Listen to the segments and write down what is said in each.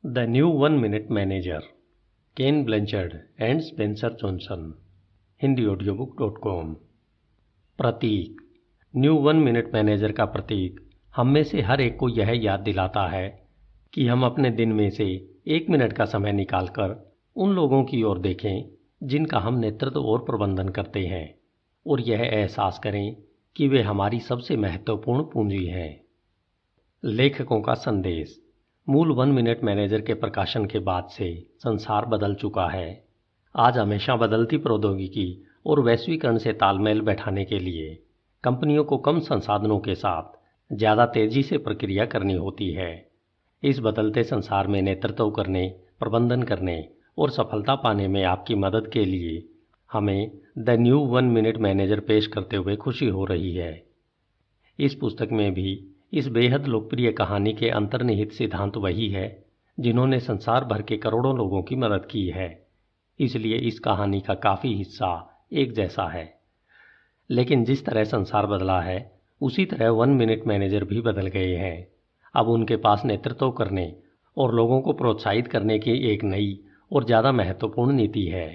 The new 1 minute manager, Ken Blanchard and Spencer Johnson, HindiAudiobook.com। प्रतीक। New 1 minute manager का प्रतीक हम में से हर एक को यह याद दिलाता है कि हम अपने दिन में से 1 मिनट का समय निकालकर उन लोगों की ओर देखें जिनका हम नेतृत्व और प्रबंधन करते हैं, और यह एहसास करें कि वे हमारी सबसे महत्वपूर्ण पूंजी हैं। लेखकों का संदेश। मूल 1 मिनट मैनेजर के प्रकाशन के बाद से संसार बदल चुका है। आज हमेशा बदलती प्रौद्योगिकी और वैश्वीकरण से तालमेल बैठाने के लिए कंपनियों को कम संसाधनों के साथ ज़्यादा तेजी से प्रक्रिया करनी होती है। इस बदलते संसार में नेतृत्व करने, प्रबंधन करने और सफलता पाने में आपकी मदद के लिए हमें द न्यू 1 मिनट मैनेजर पेश करते हुए खुशी हो रही है। इस पुस्तक में भी इस बेहद लोकप्रिय कहानी के अंतर्निहित सिद्धांत वही है जिन्होंने संसार भर के करोड़ों लोगों की मदद की है, इसलिए इस कहानी का काफ़ी हिस्सा एक जैसा है। लेकिन जिस तरह संसार बदला है उसी तरह 1 मिनट मैनेजर भी बदल गए हैं। अब उनके पास नेतृत्व करने और लोगों को प्रोत्साहित करने की एक नई और ज़्यादा महत्वपूर्ण नीति है।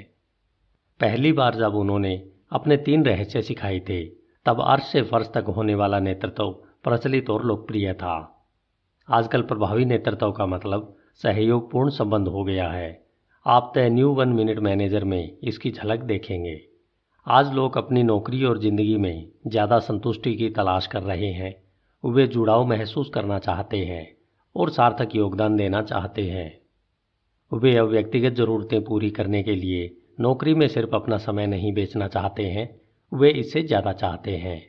पहली बार जब उन्होंने अपने 3 रहस्य सिखाए थे तब अर्श से फर्श तक होने वाला नेतृत्व प्रचलित और लोकप्रिय था। आजकल प्रभावी नेतृत्व का मतलब सहयोगपूर्ण संबंध हो गया है। आप द न्यू 1 मिनट मैनेजर में इसकी झलक देखेंगे। आज लोग अपनी नौकरी और ज़िंदगी में ज़्यादा संतुष्टि की तलाश कर रहे हैं। वे जुड़ाव महसूस करना चाहते हैं और सार्थक योगदान देना चाहते हैं। वे अब व्यक्तिगत ज़रूरतें पूरी करने के लिए नौकरी में सिर्फ अपना समय नहीं बेचना चाहते हैं, वे इससे ज़्यादा चाहते हैं।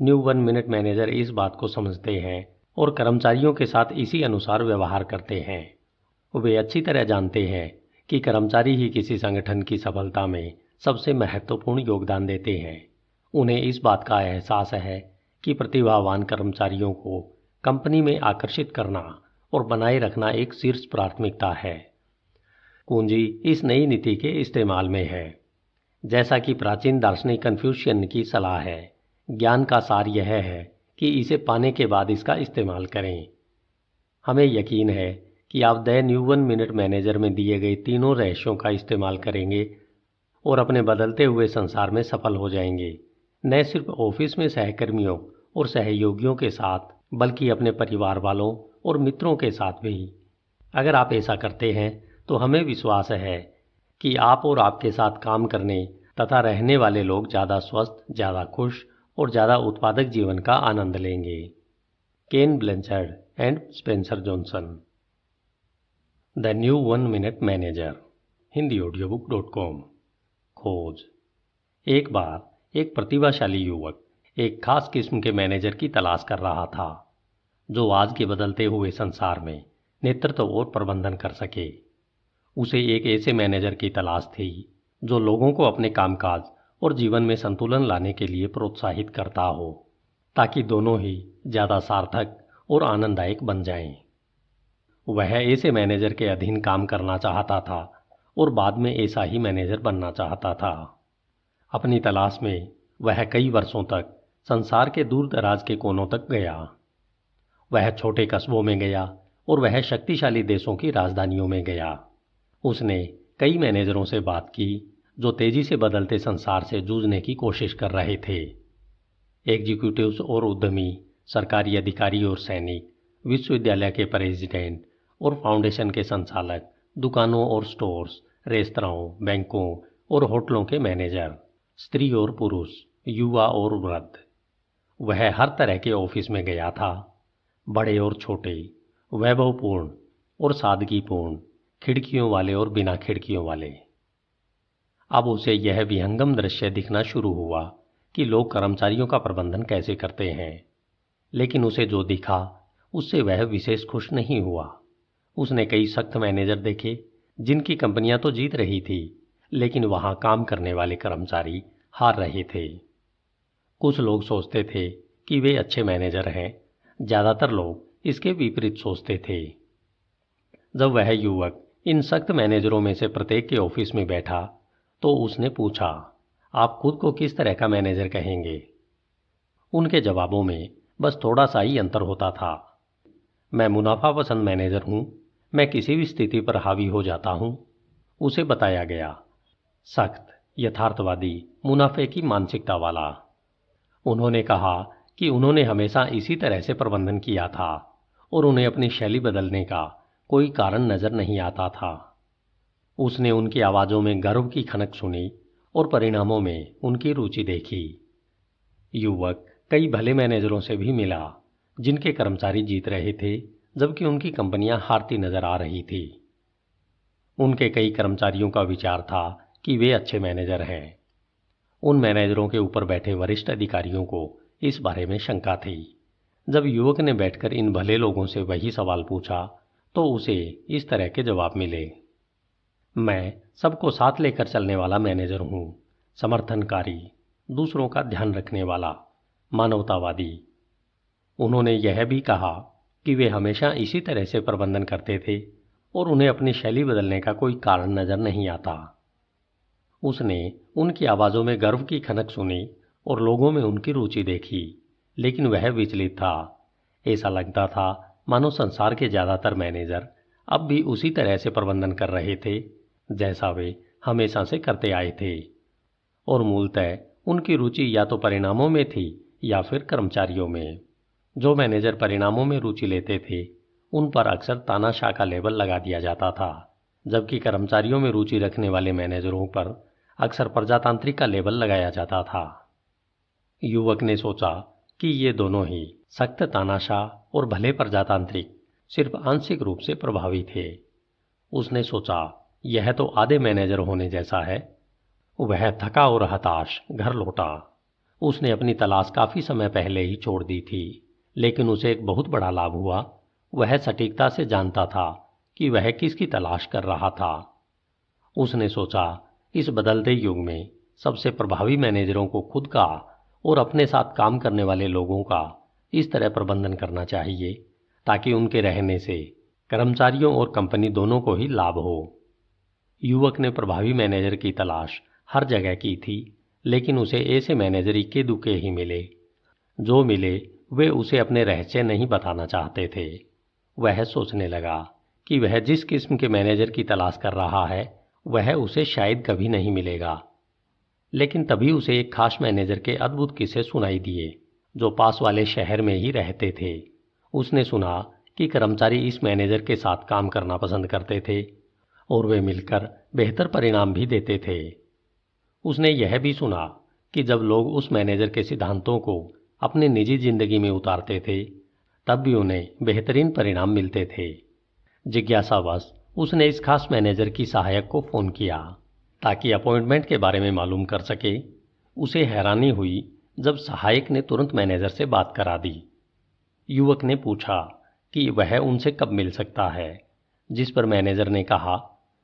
न्यू 1 मिनट मैनेजर इस बात को समझते हैं और कर्मचारियों के साथ इसी अनुसार व्यवहार करते हैं। वे अच्छी तरह जानते हैं कि कर्मचारी ही किसी संगठन की सफलता में सबसे महत्वपूर्ण योगदान देते हैं। उन्हें इस बात का एहसास है कि प्रतिभावान कर्मचारियों को कंपनी में आकर्षित करना और बनाए रखना एक शीर्ष प्राथमिकता है। कुंजी इस नई नीति के इस्तेमाल में है। जैसा कि प्राचीन दार्शनिक कन्फ्यूशियन की सलाह है, ज्ञान का सार यह है कि इसे पाने के बाद इसका इस्तेमाल करें। हमें यकीन है कि आप द न्यू 1 मिनट मैनेजर में दिए गए तीनों रहस्यों का इस्तेमाल करेंगे और अपने बदलते हुए संसार में सफल हो जाएंगे, न सिर्फ ऑफिस में सहकर्मियों और सहयोगियों के साथ बल्कि अपने परिवार वालों और मित्रों के साथ भी। अगर आप ऐसा करते हैं तो हमें विश्वास है कि आप और आपके साथ काम करने तथा रहने वाले लोग ज़्यादा स्वस्थ, ज़्यादा खुश और ज़्यादा उत्पादक जीवन का आनंद लेंगे। Ken Blanchard and Spencer Johnson, the new 1 minute manager, HindiAudiobook.com। खोज। एक बार एक प्रतिभाशाली युवक एक खास किस्म के मैनेजर की तलाश कर रहा था जो आज के बदलते हुए संसार में नेतृत्व और प्रबंधन कर सके। उसे एक ऐसे मैनेजर की तलाश थी जो लोगों को अपने कामकाज और जीवन में संतुलन लाने के लिए प्रोत्साहित करता हो, ताकि दोनों ही ज़्यादा सार्थक और आनंददायक बन जाएं। वह ऐसे मैनेजर के अधीन काम करना चाहता था और बाद में ऐसा ही मैनेजर बनना चाहता था। अपनी तलाश में वह कई वर्षों तक संसार के दूर दराज के कोनों तक गया। वह छोटे कस्बों में गया और वह शक्तिशाली देशों की राजधानियों में गया। उसने कई मैनेजरों से बात की जो तेजी से बदलते संसार से जूझने की कोशिश कर रहे थे। एग्जीक्यूटिव्स और उद्यमी, सरकारी अधिकारी और सैनिक, विश्वविद्यालय के प्रेसिडेंट और फाउंडेशन के संचालक, दुकानों और स्टोर्स, रेस्तराओं, बैंकों और होटलों के मैनेजर, स्त्री और पुरुष, युवा और वृद्ध। वह हर तरह के ऑफिस में गया था, बड़े और छोटे, वैभवपूर्ण और सादगीपूर्ण, खिड़कियों वाले और बिना खिड़कियों वाले। अब उसे यह विहंगम दृश्य दिखना शुरू हुआ कि लोग कर्मचारियों का प्रबंधन कैसे करते हैं, लेकिन उसे जो दिखा उससे वह विशेष खुश नहीं हुआ। उसने कई सख्त मैनेजर देखे जिनकी कंपनियां तो जीत रही थी, लेकिन वहां काम करने वाले कर्मचारी हार रहे थे। कुछ लोग सोचते थे कि वे अच्छे मैनेजर हैं, ज़्यादातर लोग इसके विपरीत सोचते थे। जब वह युवक इन सख्त मैनेजरों में से प्रत्येक के ऑफिस में बैठा तो उसने पूछा, आप खुद को किस तरह का मैनेजर कहेंगे? उनके जवाबों में बस थोड़ा सा ही अंतर होता था। मैं मुनाफा पसंद मैनेजर हूँ, मैं किसी भी स्थिति पर हावी हो जाता हूं, उसे बताया गया। सख्त, यथार्थवादी, मुनाफे की मानसिकता वाला। उन्होंने कहा कि उन्होंने हमेशा इसी तरह से प्रबंधन किया था और उन्हें अपनी शैली बदलने का कोई कारण नजर नहीं आता था। उसने उनकी आवाज़ों में गर्व की खनक सुनी और परिणामों में उनकी रुचि देखी। युवक कई भले मैनेजरों से भी मिला जिनके कर्मचारी जीत रहे थे जबकि उनकी कंपनियां हारती नजर आ रही थी। उनके कई कर्मचारियों का विचार था कि वे अच्छे मैनेजर हैं। उन मैनेजरों के ऊपर बैठे वरिष्ठ अधिकारियों को इस बारे में शंका थी। जब युवक ने बैठकर इन भले लोगों से वही सवाल पूछा तो उसे इस तरह के जवाब मिले। मैं सबको साथ लेकर चलने वाला मैनेजर हूँ, समर्थनकारी, दूसरों का ध्यान रखने वाला, मानवतावादी। उन्होंने यह भी कहा कि वे हमेशा इसी तरह से प्रबंधन करते थे और उन्हें अपनी शैली बदलने का कोई कारण नजर नहीं आता। उसने उनकी आवाज़ों में गर्व की खनक सुनी और लोगों में उनकी रुचि देखी, लेकिन वह विचलित था। ऐसा लगता था मानो संसार के ज़्यादातर मैनेजर अब भी उसी तरह से प्रबंधन कर रहे थे जैसा वे हमेशा से करते आए थे, और मूलतः उनकी रुचि या तो परिणामों में थी या फिर कर्मचारियों में। जो मैनेजर परिणामों में रुचि लेते थे उन पर अक्सर तानाशाह का लेबल लगा दिया जाता था, जबकि कर्मचारियों में रुचि रखने वाले मैनेजरों पर अक्सर प्रजातांत्रिक का लेबल लगाया जाता था। युवक ने सोचा कि ये दोनों ही, सख्त तानाशाह और भले प्रजातांत्रिक, सिर्फ आंशिक रूप से प्रभावी थे। उसने सोचा यह तो आधे मैनेजर होने जैसा है। वह थका और हताश घर लौटा। उसने अपनी तलाश काफी समय पहले ही छोड़ दी थी, लेकिन उसे एक बहुत बड़ा लाभ हुआ। वह सटीकता से जानता था कि वह किसकी तलाश कर रहा था। उसने सोचा इस बदलते युग में सबसे प्रभावी मैनेजरों को खुद का और अपने साथ काम करने वाले लोगों का इस तरह प्रबंधन करना चाहिए ताकि उनके रहने से कर्मचारियों और कंपनी दोनों को ही लाभ हो। युवक ने प्रभावी मैनेजर की तलाश हर जगह की थी, लेकिन उसे ऐसे मैनेजर इक्के दुक्के ही मिले। जो मिले वे उसे अपने रहस्य नहीं बताना चाहते थे। वह सोचने लगा कि वह जिस किस्म के मैनेजर की तलाश कर रहा है वह उसे शायद कभी नहीं मिलेगा। लेकिन तभी उसे एक खास मैनेजर के अद्भुत किस्से सुनाई दिए जो पास वाले शहर में ही रहते थे। उसने सुना कि कर्मचारी इस मैनेजर के साथ काम करना पसंद करते थे और वे मिलकर बेहतर परिणाम भी देते थे। उसने यह भी सुना कि जब लोग उस मैनेजर के सिद्धांतों को अपनी निजी जिंदगी में उतारते थे तब भी उन्हें बेहतरीन परिणाम मिलते थे। जिज्ञासावश उसने इस खास मैनेजर की सहायक को फ़ोन किया ताकि अपॉइंटमेंट के बारे में मालूम कर सके। उसे हैरानी हुई जब सहायक ने तुरंत मैनेजर से बात करा दी। युवक ने पूछा कि वह उनसे कब मिल सकता है, जिस पर मैनेजर ने कहा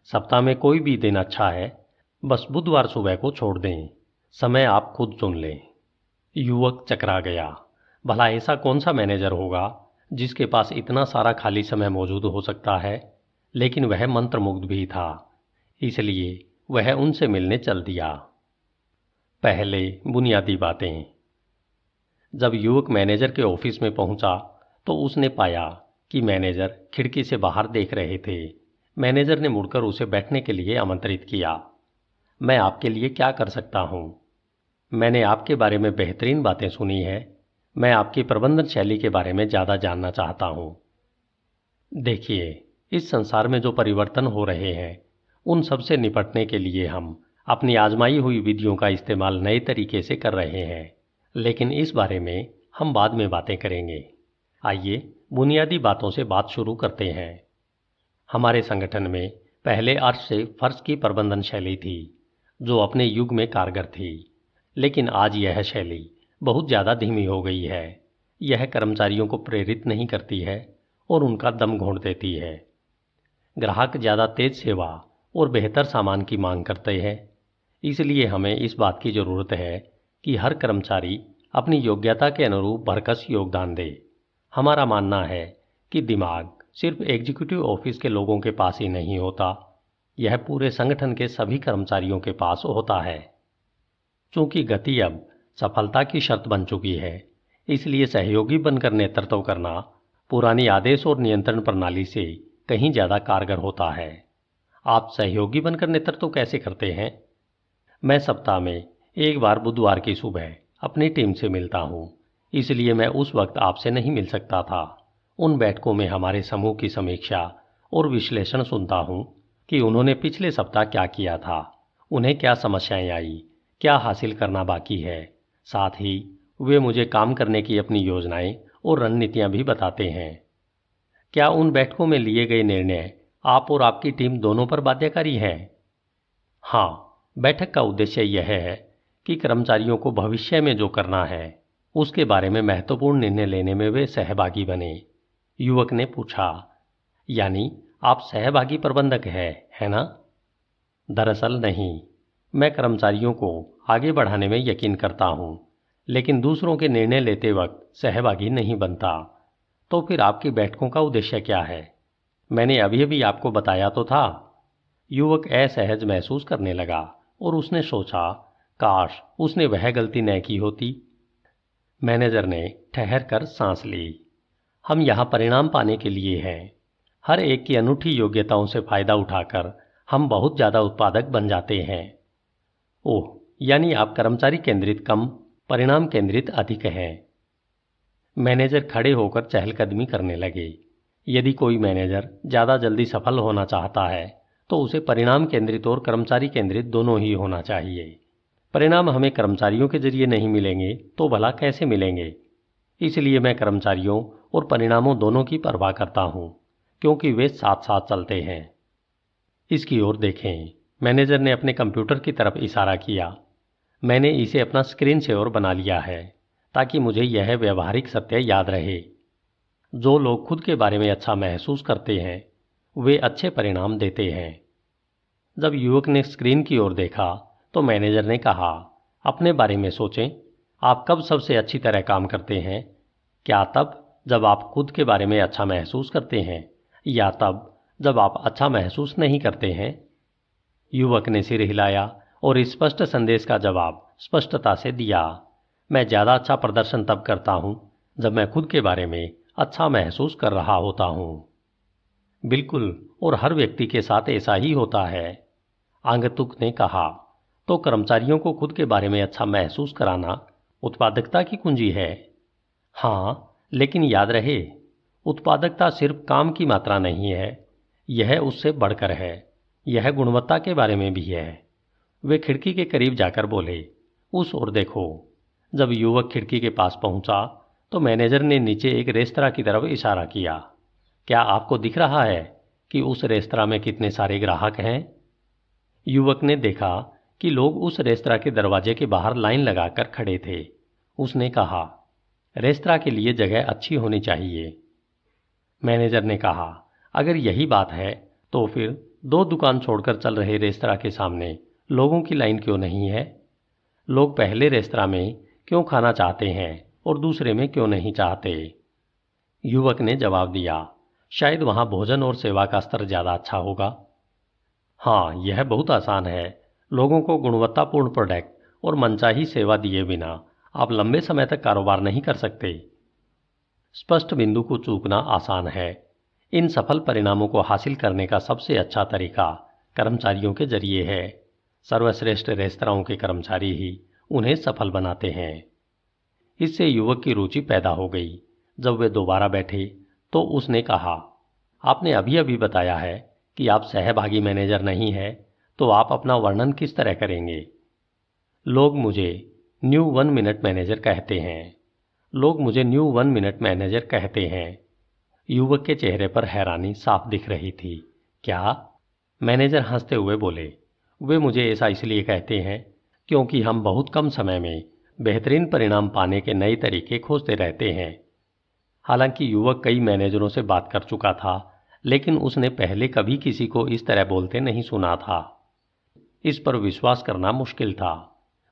सप्ताह में कोई भी दिन अच्छा है, बस बुधवार सुबह को छोड़ दें, समय आप खुद चुन लें। युवक चकरा गया। भला ऐसा कौन सा मैनेजर होगा जिसके पास इतना सारा खाली समय मौजूद हो सकता है, लेकिन वह मंत्रमुग्ध भी था, इसलिए वह उनसे मिलने चल दिया। पहले बुनियादी बातें। जब युवक मैनेजर के ऑफिस में पहुंचा तो उसने पाया कि मैनेजर खिड़की से बाहर देख रहे थे। मैनेजर ने मुड़कर उसे बैठने के लिए आमंत्रित किया। मैं आपके लिए क्या कर सकता हूं? मैंने आपके बारे में बेहतरीन बातें सुनी है। मैं आपकी प्रबंधन शैली के बारे में ज़्यादा जानना चाहता हूं। देखिए, इस संसार में जो परिवर्तन हो रहे हैं उन सब से निपटने के लिए हम अपनी आजमाई हुई विधियों का इस्तेमाल नए तरीके से कर रहे हैं, लेकिन इस बारे में हम बाद में बातें करेंगे। आइए बुनियादी बातों से बात शुरू करते हैं। हमारे संगठन में पहले अर्श से फर्श की प्रबंधन शैली थी जो अपने युग में कारगर थी, लेकिन आज यह शैली बहुत ज़्यादा धीमी हो गई है। यह कर्मचारियों को प्रेरित नहीं करती है और उनका दम घोंट देती है। ग्राहक ज़्यादा तेज सेवा और बेहतर सामान की मांग करते हैं, इसलिए हमें इस बात की ज़रूरत है कि हर कर्मचारी अपनी योग्यता के अनुरूप भरकस योगदान दे। हमारा मानना है कि दिमाग सिर्फ एग्जीक्यूटिव ऑफिस के लोगों के पास ही नहीं होता, यह पूरे संगठन के सभी कर्मचारियों के पास होता है। चूंकि गति अब सफलता की शर्त बन चुकी है, इसलिए सहयोगी बनकर नेतृत्व करना पुरानी आदेश और नियंत्रण प्रणाली से कहीं ज़्यादा कारगर होता है। आप सहयोगी बनकर नेतृत्व कैसे करते हैं? मैं सप्ताह में एक बार बुधवार की सुबह अपनी टीम से मिलता हूँ, इसलिए मैं उस वक्त आपसे नहीं मिल सकता था। उन बैठकों में हमारे समूह की समीक्षा और विश्लेषण सुनता हूँ कि उन्होंने पिछले सप्ताह क्या किया था, उन्हें क्या समस्याएं आई, क्या हासिल करना बाकी है। साथ ही वे मुझे काम करने की अपनी योजनाएं और रणनीतियां भी बताते हैं। क्या उन बैठकों में लिए गए निर्णय आप और आपकी टीम दोनों पर बाध्यकारी हैं? हाँ, बैठक का उद्देश्य यह है कि कर्मचारियों को भविष्य में जो करना है उसके बारे में महत्वपूर्ण निर्णय लेने में वे सहभागी बने। युवक ने पूछा, यानी आप सहभागी प्रबंधक हैं, है ना? दरअसल नहीं, मैं कर्मचारियों को आगे बढ़ाने में यकीन करता हूँ, लेकिन दूसरों के निर्णय लेते वक्त सहभागी नहीं बनता। तो फिर आपकी बैठकों का उद्देश्य क्या है? मैंने अभी अभी आपको बताया तो था। युवक असहज महसूस करने लगा और उसने सोचा, काश उसने वह गलती न की होती। मैनेजर ने ठहर कर सांस ली। हम यहाँ परिणाम पाने के लिए हैं। हर एक की अनूठी योग्यताओं से फायदा उठाकर हम बहुत ज़्यादा उत्पादक बन जाते हैं। ओह, यानी आप कर्मचारी केंद्रित कम, परिणाम केंद्रित अधिक हैं। मैनेजर खड़े होकर चहलकदमी करने लगे। यदि कोई मैनेजर ज़्यादा जल्दी सफल होना चाहता है तो उसे परिणाम केंद्रित और कर्मचारी केंद्रित दोनों ही होना चाहिए। परिणाम हमें कर्मचारियों के जरिए नहीं मिलेंगे तो भला कैसे मिलेंगे? इसलिए मैं कर्मचारियों और परिणामों दोनों की परवाह करता हूँ, क्योंकि वे साथ साथ चलते हैं। इसकी ओर देखें। मैनेजर ने अपने कंप्यूटर की तरफ इशारा किया। मैंने इसे अपना स्क्रीन सेवर बना लिया है ताकि मुझे यह व्यवहारिक सत्य याद रहे। जो लोग खुद के बारे में अच्छा महसूस करते हैं वे अच्छे परिणाम देते हैं। जब युवक ने स्क्रीन की ओर देखा तो मैनेजर ने कहा, अपने बारे में सोचें। आप कब सबसे अच्छी तरह काम करते हैं? क्या तब जब आप खुद के बारे में अच्छा महसूस करते हैं, या तब जब आप अच्छा महसूस नहीं करते हैं? युवक ने सिर हिलाया और स्पष्ट संदेश का जवाब स्पष्टता से दिया। मैं ज़्यादा अच्छा प्रदर्शन तब करता हूँ जब मैं खुद के बारे में अच्छा महसूस कर रहा होता हूँ। बिल्कुल, और हर व्यक्ति के साथ ऐसा ही होता है। आगंतुक ने कहा, तो कर्मचारियों को खुद के बारे में अच्छा महसूस कराना उत्पादकता की कुंजी है। हाँ, लेकिन याद रहे, उत्पादकता सिर्फ काम की मात्रा नहीं है, यह उससे बढ़कर है। यह गुणवत्ता के बारे में भी है। वे खिड़की के करीब जाकर बोले, उस ओर देखो। जब युवक खिड़की के पास पहुंचा तो मैनेजर ने नीचे एक रेस्तरां की तरफ इशारा किया। क्या आपको दिख रहा है कि उस रेस्तरां में कितने सारे ग्राहक हैं? युवक ने देखा कि लोग उस रेस्तरां के दरवाजे के बाहर लाइन लगाकर खड़े थे। उसने कहा, रेस्तरां के लिए जगह अच्छी होनी चाहिए। मैनेजर ने कहा, अगर यही बात है तो फिर 2 दुकान छोड़कर चल रहे रेस्तरां के सामने लोगों की लाइन क्यों नहीं है? लोग पहले रेस्तरां में क्यों खाना चाहते हैं और दूसरे में क्यों नहीं चाहते? युवक ने जवाब दिया, शायद वहां भोजन और सेवा का स्तर ज़्यादा अच्छा होगा। हाँ, यह बहुत आसान है। लोगों को गुणवत्तापूर्ण प्रोडक्ट और मनचाही सेवा दिए बिना आप लंबे समय तक कारोबार नहीं कर सकते। स्पष्ट बिंदु को चूकना आसान है। इन सफल परिणामों को हासिल करने का सबसे अच्छा तरीका कर्मचारियों के जरिए है। सर्वश्रेष्ठ रेस्तराओं के कर्मचारी ही उन्हें सफल बनाते हैं। इससे युवक की रुचि पैदा हो गई। जब वे दोबारा बैठे तो उसने कहा, आपने अभी अभी बताया है कि आप सहभागी मैनेजर नहीं हैं, तो आप अपना वर्णन किस तरह करेंगे? लोग मुझे न्यू 1 मिनट मैनेजर कहते हैं। लोग मुझे न्यू 1 मिनट मैनेजर कहते हैं। युवक के चेहरे पर हैरानी साफ दिख रही थी। क्या? मैनेजर हंसते हुए बोले, वे मुझे ऐसा इसलिए कहते हैं क्योंकि हम बहुत कम समय में बेहतरीन परिणाम पाने के नए तरीके खोजते रहते हैं। हालांकि युवक कई मैनेजरों से बात कर चुका था, लेकिन उसने पहले कभी किसी को इस तरह बोलते नहीं सुना था। इस पर विश्वास करना मुश्किल था।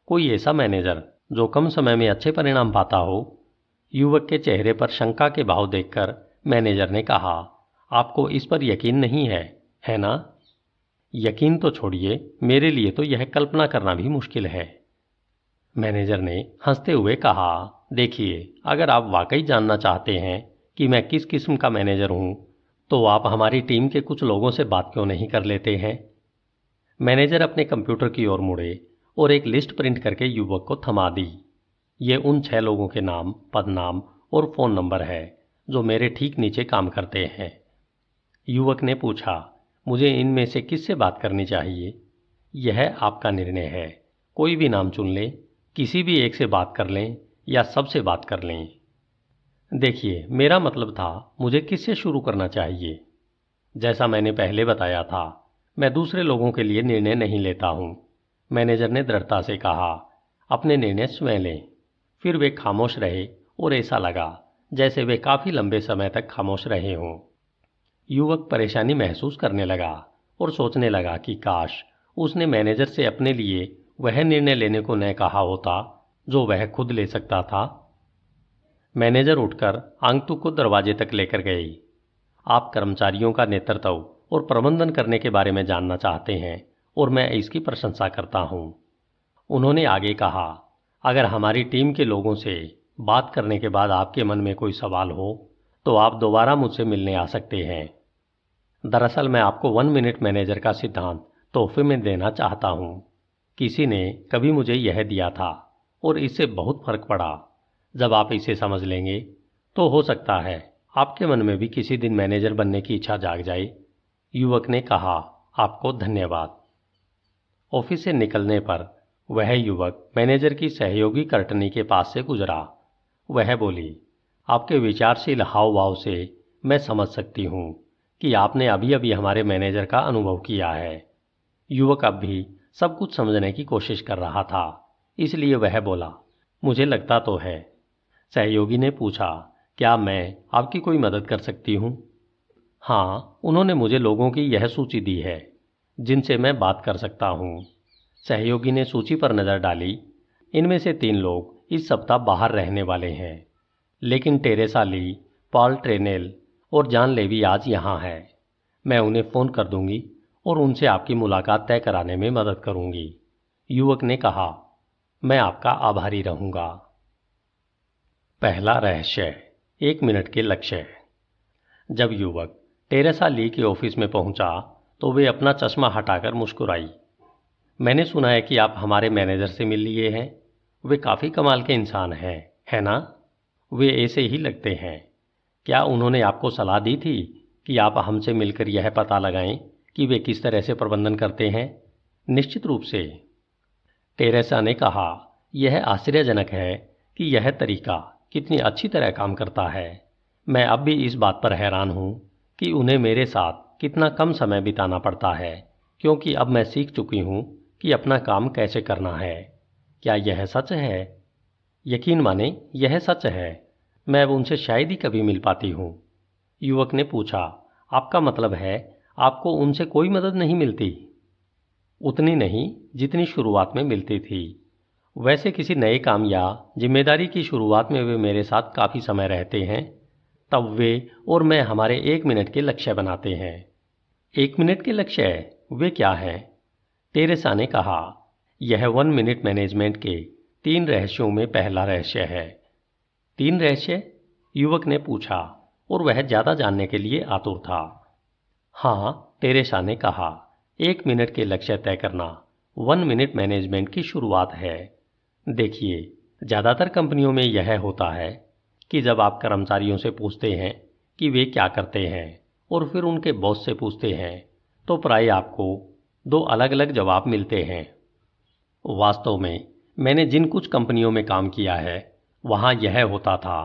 कोई ऐसा मैनेजर जो कम समय में अच्छे परिणाम पाता हो? युवक के चेहरे पर शंका के भाव देखकर मैनेजर ने कहा, आपको इस पर यकीन नहीं है ना? यकीन तो छोड़िए, मेरे लिए तो यह कल्पना करना भी मुश्किल है। मैनेजर ने हंसते हुए कहा, देखिए, अगर आप वाकई जानना चाहते हैं कि मैं किस किस्म का मैनेजर हूं, तो आप हमारी टीम के कुछ लोगों से बात क्यों नहीं कर लेते हैं? मैनेजर अपने कंप्यूटर की ओर मुड़े और एक लिस्ट प्रिंट करके युवक को थमा दी। ये उन 6 लोगों के नाम, पदनाम और फ़ोन नंबर है जो मेरे ठीक नीचे काम करते हैं। युवक ने पूछा, मुझे इनमें से किससे बात करनी चाहिए? यह आपका निर्णय है, कोई भी नाम चुन लें, किसी भी एक से बात कर लें या सबसे बात कर लें। देखिए, मेरा मतलब था मुझे किससे शुरू करना चाहिए। जैसा मैंने पहले बताया था, मैं दूसरे लोगों के लिए निर्णय नहीं लेता हूँ। मैनेजर ने दृढ़ता से कहा, अपने निर्णय स्वयं लें। फिर वे खामोश रहे और ऐसा लगा जैसे वे काफ़ी लंबे समय तक खामोश रहे हों। युवक परेशानी महसूस करने लगा और सोचने लगा कि काश उसने मैनेजर से अपने लिए वह निर्णय लेने को न कहा होता जो वह खुद ले सकता था। मैनेजर उठकर आंगतुक को दरवाजे तक लेकर गए। आप कर्मचारियों का नेतृत्व और प्रबंधन करने के बारे में जानना चाहते हैं और मैं इसकी प्रशंसा करता हूं। उन्होंने आगे कहा, अगर हमारी टीम के लोगों से बात करने के बाद आपके मन में कोई सवाल हो तो आप दोबारा मुझसे मिलने आ सकते हैं। दरअसल मैं आपको 1 मिनट मैनेजर का सिद्धांत तोहफे में देना चाहता हूं। किसी ने कभी मुझे यह दिया था और इससे बहुत फर्क पड़ा। जब आप इसे समझ लेंगे तो हो सकता है आपके मन में भी किसी दिन मैनेजर बनने की इच्छा जाग जाए। युवक ने कहा, आपको धन्यवाद। ऑफिस से निकलने पर वह युवक मैनेजर की सहयोगी कर्टनी के पास से गुजरा। वह बोली, आपके विचारशील हाव भाव से मैं समझ सकती हूँ कि आपने अभी अभी हमारे मैनेजर का अनुभव किया है। युवक अब भी सब कुछ समझने की कोशिश कर रहा था, इसलिए वह बोला, मुझे लगता तो है। सहयोगी ने पूछा, क्या मैं आपकी कोई मदद कर सकती हूँ? हाँ, उन्होंने मुझे लोगों की यह सूची दी है जिनसे मैं बात कर सकता हूँ। सहयोगी ने सूची पर नज़र डाली। इनमें से 3 लोग इस सप्ताह बाहर रहने वाले हैं, लेकिन टेरेसा ली, पॉल ट्रेनेल और जॉन लेवी आज यहाँ है। मैं उन्हें फ़ोन कर दूंगी और उनसे आपकी मुलाकात तय कराने में मदद करूंगी। युवक ने कहा, मैं आपका आभारी रहूंगा। पहला रहस्य, 1 मिनट के लक्ष्य। जब युवक टेरेसा ली के ऑफिस में पहुंचा तो वे अपना चश्मा हटाकर मुस्कुराई। मैंने सुना है कि आप हमारे मैनेजर से मिल लिए हैं। वे काफ़ी कमाल के इंसान हैं, है ना? वे ऐसे ही लगते हैं। क्या उन्होंने आपको सलाह दी थी कि आप हमसे मिलकर यह पता लगाएं कि वे किस तरह से प्रबंधन करते हैं? निश्चित रूप से, टेरेसा ने कहा, यह आश्चर्यजनक है कि यह तरीका कितनी अच्छी तरह काम करता है। मैं अब भी इस बात पर हैरान हूँ कि उन्हें मेरे साथ कितना कम समय बिताना पड़ता है, क्योंकि अब मैं सीख चुकी हूँ कि अपना काम कैसे करना है। क्या यह सच है? यकीन माने, यह सच है। मैं अब उनसे शायद ही कभी मिल पाती हूँ। युवक ने पूछा, आपका मतलब है आपको उनसे कोई मदद नहीं मिलती? उतनी नहीं जितनी शुरुआत में मिलती थी। वैसे किसी नए काम या जिम्मेदारी की शुरुआत में वे मेरे साथ काफ़ी समय रहते हैं। तब वे और मैं हमारे 1 मिनट के लक्ष्य बनाते हैं। 1 मिनट के लक्ष्य, वे क्या हैं? टेरेसा ने कहा, यह 1 मिनट मैनेजमेंट के 3 रहस्यों में पहला रहस्य है। 3 रहस्य? युवक ने पूछा और वह ज़्यादा जानने के लिए आतुर था। हाँ, टेरेसा ने कहा, 1 मिनट के लक्ष्य तय करना 1 मिनट मैनेजमेंट की शुरुआत है। देखिए, ज़्यादातर कंपनियों में यह होता है कि जब आप कर्मचारियों से पूछते हैं कि वे क्या करते हैं और फिर उनके बॉस से पूछते हैं तो प्राय आपको 2 अलग अलग जवाब मिलते हैं। वास्तव में मैंने जिन कुछ कंपनियों में काम किया है वहाँ यह होता था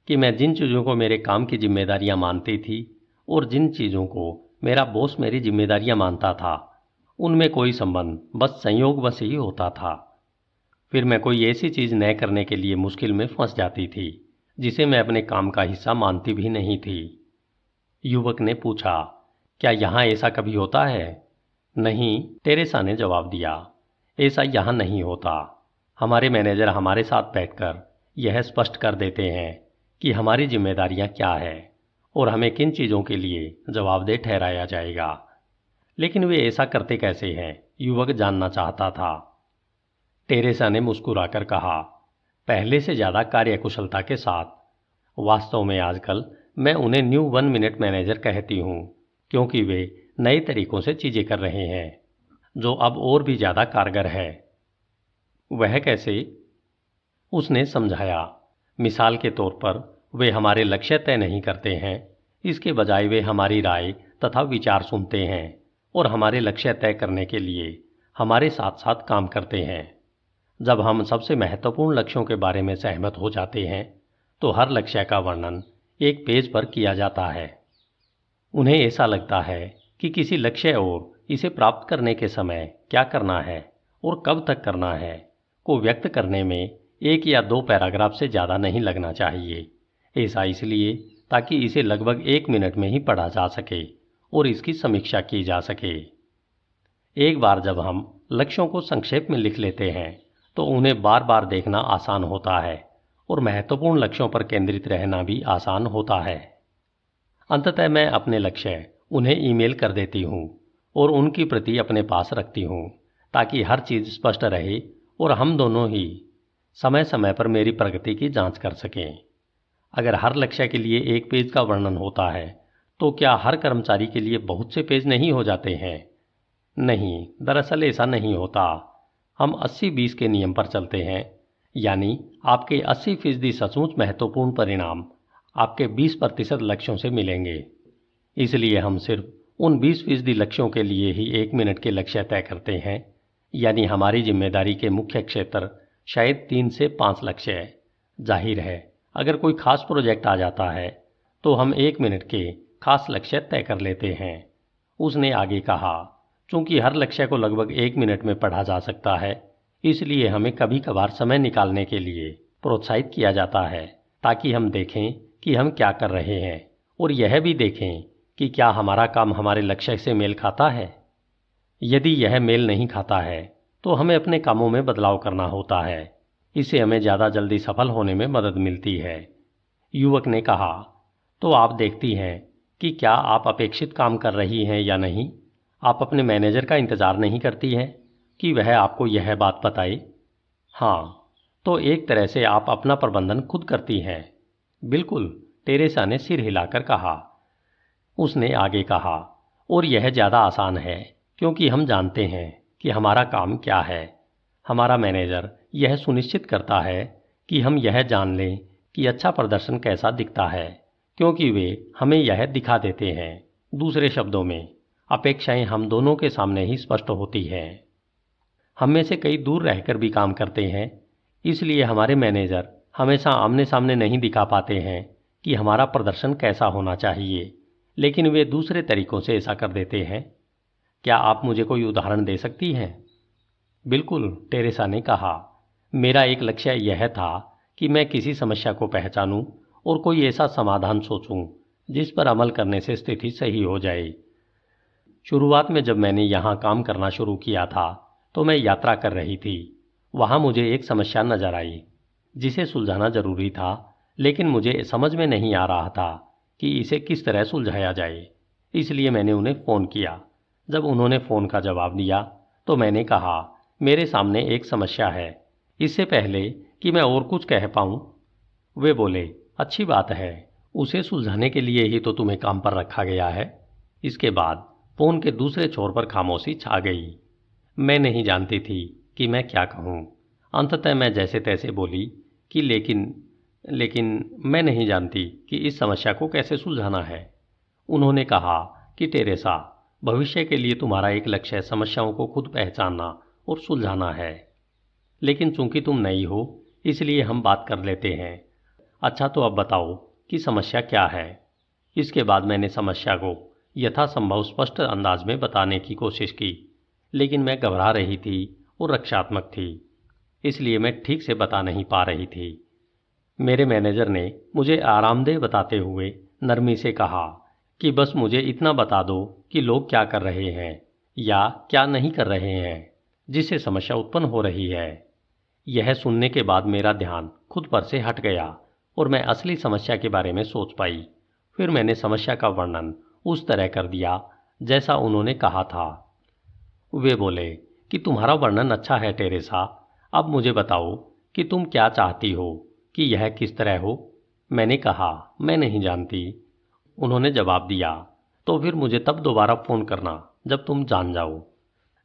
कि मैं जिन चीज़ों को मेरे काम की जिम्मेदारियाँ मानती थी और जिन चीज़ों को मेरा बॉस मेरी जिम्मेदारियाँ मानता था, उनमें कोई संबंध बस संयोगवश ही होता था। फिर मैं कोई ऐसी चीज़ न करने के लिए मुश्किल में फंस जाती थी जिसे मैं अपने काम का हिस्सा मानती भी नहीं थी। युवक ने पूछा, क्या यहाँ ऐसा कभी होता है? नहीं, टेरेसा ने जवाब दिया, ऐसा यहाँ नहीं होता। हमारे मैनेजर हमारे साथ बैठकर यह स्पष्ट कर देते हैं कि हमारी जिम्मेदारियाँ क्या है और हमें किन चीज़ों के लिए जवाबदेह ठहराया जाएगा। लेकिन वे ऐसा करते कैसे हैं? युवक जानना चाहता था। टेरेसा ने मुस्कुराकर कहा, पहले से ज़्यादा कार्यकुशलता के साथ। वास्तव में आजकल मैं उन्हें न्यू 1 मिनट मैनेजर कहती हूँ, क्योंकि वे नए तरीकों से चीज़ें कर रहे हैं जो अब और भी ज़्यादा कारगर है। वह कैसे? उसने समझाया। मिसाल के तौर पर वे हमारे लक्ष्य तय नहीं करते हैं, इसके बजाय वे हमारी राय तथा विचार सुनते हैं और हमारे लक्ष्य तय करने के लिए हमारे साथ साथ काम करते हैं। जब हम सबसे महत्वपूर्ण लक्ष्यों के बारे में सहमत हो जाते हैं तो हर लक्ष्य का वर्णन एक पेज पर किया जाता है। उन्हें ऐसा लगता है कि किसी लक्ष्य और इसे प्राप्त करने के समय क्या करना है और कब तक करना है को व्यक्त करने में 1 या 2 पैराग्राफ से ज़्यादा नहीं लगना चाहिए। ऐसा इसलिए ताकि इसे लगभग 1 मिनट में ही पढ़ा जा सके और इसकी समीक्षा की जा सके। एक बार जब हम लक्ष्यों को संक्षेप में लिख लेते हैं तो उन्हें बार बार देखना आसान होता है और महत्वपूर्ण लक्ष्यों पर केंद्रित रहना भी आसान होता है। अंततः मैं अपने लक्ष्य उन्हें ईमेल कर देती हूँ और उनकी प्रति अपने पास रखती हूँ ताकि हर चीज़ स्पष्ट रहे और हम दोनों ही समय समय पर मेरी प्रगति की जांच कर सकें। अगर हर लक्ष्य के लिए 1 पेज का वर्णन होता है तो क्या हर कर्मचारी के लिए बहुत से पेज नहीं हो जाते हैं? नहीं, दरअसल ऐसा नहीं होता। हम 80-20 के नियम पर चलते हैं, यानी आपके 80% सचमुच महत्वपूर्ण परिणाम आपके 20% लक्ष्यों से मिलेंगे। इसलिए हम सिर्फ उन 20% लक्ष्यों के लिए ही 1 मिनट के लक्ष्य तय करते हैं, यानी हमारी जिम्मेदारी के मुख्य क्षेत्र शायद 3 से 5 लक्ष्य है। जाहिर है, अगर कोई खास प्रोजेक्ट आ जाता है तो हम 1 मिनट के खास लक्ष्य तय कर लेते हैं। उसने आगे कहा, चूंकि हर लक्ष्य को लगभग 1 मिनट में पढ़ा जा सकता है, इसलिए हमें कभी कभार समय निकालने के लिए प्रोत्साहित किया जाता है ताकि हम देखें कि हम क्या कर रहे हैं और यह भी देखें कि क्या हमारा काम हमारे लक्ष्य से मेल खाता है। यदि यह मेल नहीं खाता है तो हमें अपने कामों में बदलाव करना होता है। इससे हमें ज़्यादा जल्दी सफल होने में मदद मिलती है। युवक ने कहा, तो आप देखती हैं कि क्या आप अपेक्षित काम कर रही हैं या नहीं। आप अपने मैनेजर का इंतज़ार नहीं करती हैं कि वह आपको यह बात बताए। हाँ, तो एक तरह से आप अपना प्रबंधन खुद करती हैं। बिल्कुल, टेरेसा ने सिर हिलाकर कहा। उसने आगे कहा, और यह ज़्यादा आसान है क्योंकि हम जानते हैं कि हमारा काम क्या है। हमारा मैनेजर यह सुनिश्चित करता है कि हम यह जान लें कि अच्छा प्रदर्शन कैसा दिखता है, क्योंकि वे हमें यह दिखा देते हैं। दूसरे शब्दों में, अपेक्षाएं हम दोनों के सामने ही स्पष्ट होती हैं। हम में से कई दूर रहकर भी काम करते हैं, इसलिए हमारे मैनेजर हमेशा आमने सामने नहीं दिखा पाते हैं कि हमारा प्रदर्शन कैसा होना चाहिए, लेकिन वे दूसरे तरीकों से ऐसा कर देते हैं। क्या आप मुझे कोई उदाहरण दे सकती हैं? बिल्कुल, टेरेसा ने कहा। मेरा एक लक्ष्य यह था कि मैं किसी समस्या को पहचानूं और कोई ऐसा समाधान सोचूं जिस पर अमल करने से स्थिति सही हो जाए। शुरुआत में जब मैंने यहाँ काम करना शुरू किया था तो मैं यात्रा कर रही थी। वहाँ मुझे एक समस्या नजर आई जिसे सुलझाना जरूरी था, लेकिन मुझे समझ में नहीं आ रहा था कि इसे किस तरह सुलझाया जाए। इसलिए मैंने उन्हें फ़ोन किया। जब उन्होंने फ़ोन का जवाब दिया तो मैंने कहा, मेरे सामने एक समस्या है। इससे पहले कि मैं और कुछ कह पाऊँ, वे बोले, अच्छी बात है, उसे सुलझाने के लिए ही तो तुम्हें काम पर रखा गया है। इसके बाद फ़ोन के दूसरे छोर पर खामोशी छा गई। मैं नहीं जानती थी कि मैं क्या कहूँ। अंततः मैं जैसे तैसे बोली कि लेकिन मैं नहीं जानती कि इस समस्या को कैसे सुलझाना है। उन्होंने कहा कि टेरेसा, भविष्य के लिए तुम्हारा एक लक्ष्य समस्याओं को खुद पहचानना और सुलझाना है, लेकिन चूंकि तुम नई हो इसलिए हम बात कर लेते हैं। अच्छा, तो अब बताओ कि समस्या क्या है। इसके बाद मैंने समस्या को यथासंभव स्पष्ट अंदाज में बताने की कोशिश की, लेकिन मैं घबरा रही थी और रक्षात्मक थी, इसलिए मैं ठीक से बता नहीं पा रही थी। मेरे मैनेजर ने मुझे आरामदेह बताते हुए नरमी से कहा कि बस मुझे इतना बता दो कि लोग क्या कर रहे हैं या क्या नहीं कर रहे हैं जिससे समस्या उत्पन्न हो रही है। यह सुनने के बाद मेरा ध्यान खुद पर से हट गया और मैं असली समस्या के बारे में सोच पाई। फिर मैंने समस्या का वर्णन उस तरह कर दिया जैसा उन्होंने कहा था। वे बोले कि तुम्हारा वर्णन अच्छा है टेरेसा, अब मुझे बताओ कि तुम क्या चाहती हो कि यह किस तरह हो। मैंने कहा, मैं नहीं जानती, उन्होंने जवाब दिया। तो फिर मुझे तब दोबारा फ़ोन करना जब तुम जान जाओ।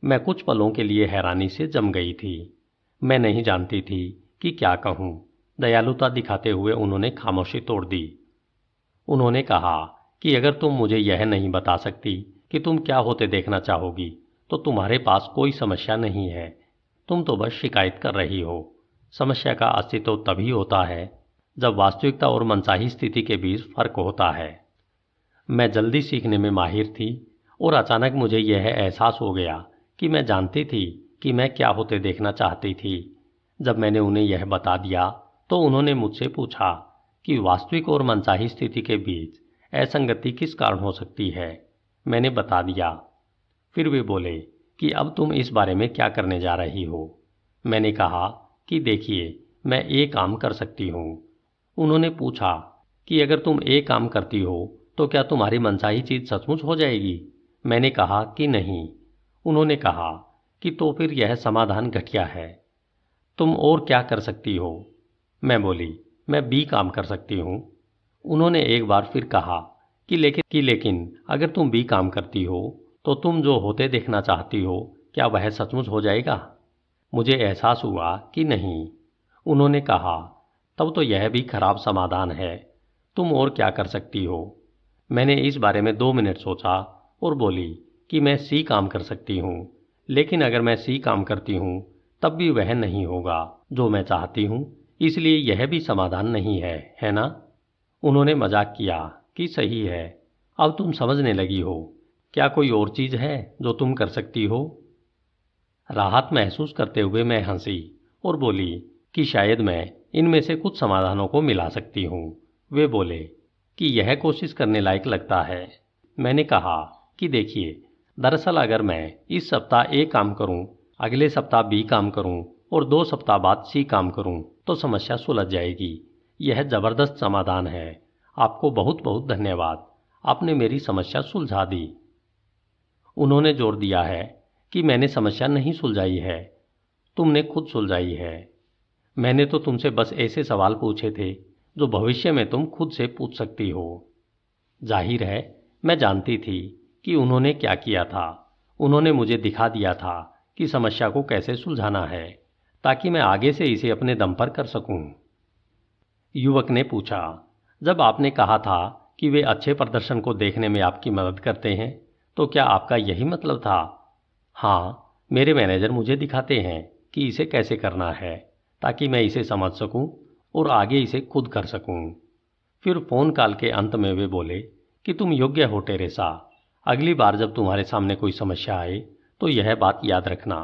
मैं कुछ पलों के लिए हैरानी से जम गई थी। मैं नहीं जानती थी कि क्या कहूँ। दयालुता दिखाते हुए उन्होंने खामोशी तोड़ दी। उन्होंने कहा कि अगर तुम मुझे यह नहीं बता सकती कि तुम क्या होते देखना चाहोगी तो तुम्हारे पास कोई समस्या नहीं है। तुम तो बस शिकायत कर रही हो। समस्या का अस्तित्व तभी होता है जब वास्तविकता और मनचाही स्थिति के बीच फर्क होता है। मैं जल्दी सीखने में माहिर थी और अचानक मुझे यह एहसास हो गया कि मैं जानती थी कि मैं क्या होते देखना चाहती थी। जब मैंने उन्हें यह बता दिया तो उन्होंने मुझसे पूछा कि वास्तविक और मनचाही स्थिति के बीच असंगति किस कारण हो सकती है। मैंने बता दिया। फिर वे बोले कि अब तुम इस बारे में क्या करने जा रही हो। मैंने कहा कि देखिए, मैं एक काम कर सकती हूँ। उन्होंने पूछा कि अगर तुम एक काम करती हो तो क्या तुम्हारी मनचाही चीज सचमुच हो जाएगी। मैंने कहा कि नहीं। उन्होंने कहा कि तो फिर यह समाधान घटिया है। तुम और क्या कर सकती हो। मैं बोली, मैं बी काम कर सकती हूँ। उन्होंने एक बार फिर कहा कि लेकिन अगर तुम बी काम करती हो तो तुम जो होते देखना चाहती हो क्या वह सचमुच हो जाएगा। मुझे एहसास हुआ कि नहीं। उन्होंने कहा, तब तो यह भी खराब समाधान है। तुम और क्या कर सकती हो। मैंने इस बारे में 2 मिनट सोचा और बोली कि मैं सी काम कर सकती हूँ, लेकिन अगर मैं सी काम करती हूँ तब भी वह नहीं होगा जो मैं चाहती हूँ, इसलिए यह भी समाधान नहीं है ना। उन्होंने मजाक किया कि सही है, अब तुम समझने लगी हो। क्या कोई और चीज है जो तुम कर सकती हो। राहत महसूस करते हुए मैं हंसी और बोली कि शायद मैं इनमें से कुछ समाधानों को मिला सकती हूँ। वे बोले कि यह कोशिश करने लायक लगता है। मैंने कहा कि देखिए, दरअसल अगर मैं इस सप्ताह ए काम करूं, अगले सप्ताह बी काम करूं और 2 सप्ताह बाद सी काम करूं तो समस्या सुलझ जाएगी। यह जबरदस्त समाधान है। आपको बहुत बहुत धन्यवाद। आपने मेरी समस्या सुलझा दी। उन्होंने जोर दिया है कि मैंने समस्या नहीं सुलझाई है, तुमने खुद सुलझाई है। मैंने तो तुमसे बस ऐसे सवाल पूछे थे जो भविष्य में तुम खुद से पूछ सकती हो। जाहिर है, मैं जानती थी कि उन्होंने क्या किया था। उन्होंने मुझे दिखा दिया था कि समस्या को कैसे सुलझाना है, ताकि मैं आगे से इसे अपने दम पर कर सकूं। युवक ने पूछा, जब आपने कहा था कि वे अच्छे प्रदर्शन को देखने में आपकी मदद करते हैं, तो क्या आपका यही मतलब था। हाँ, मेरे मैनेजर मुझे दिखाते हैं कि इसे कैसे करना है, ताकि मैं इसे समझ सकूं और आगे इसे खुद कर सकूं। फिर फोन कॉल के अंत में वे बोले कि तुम योग्य हो टेरेसा। अगली बार जब तुम्हारे सामने कोई समस्या आए तो यह बात याद रखना।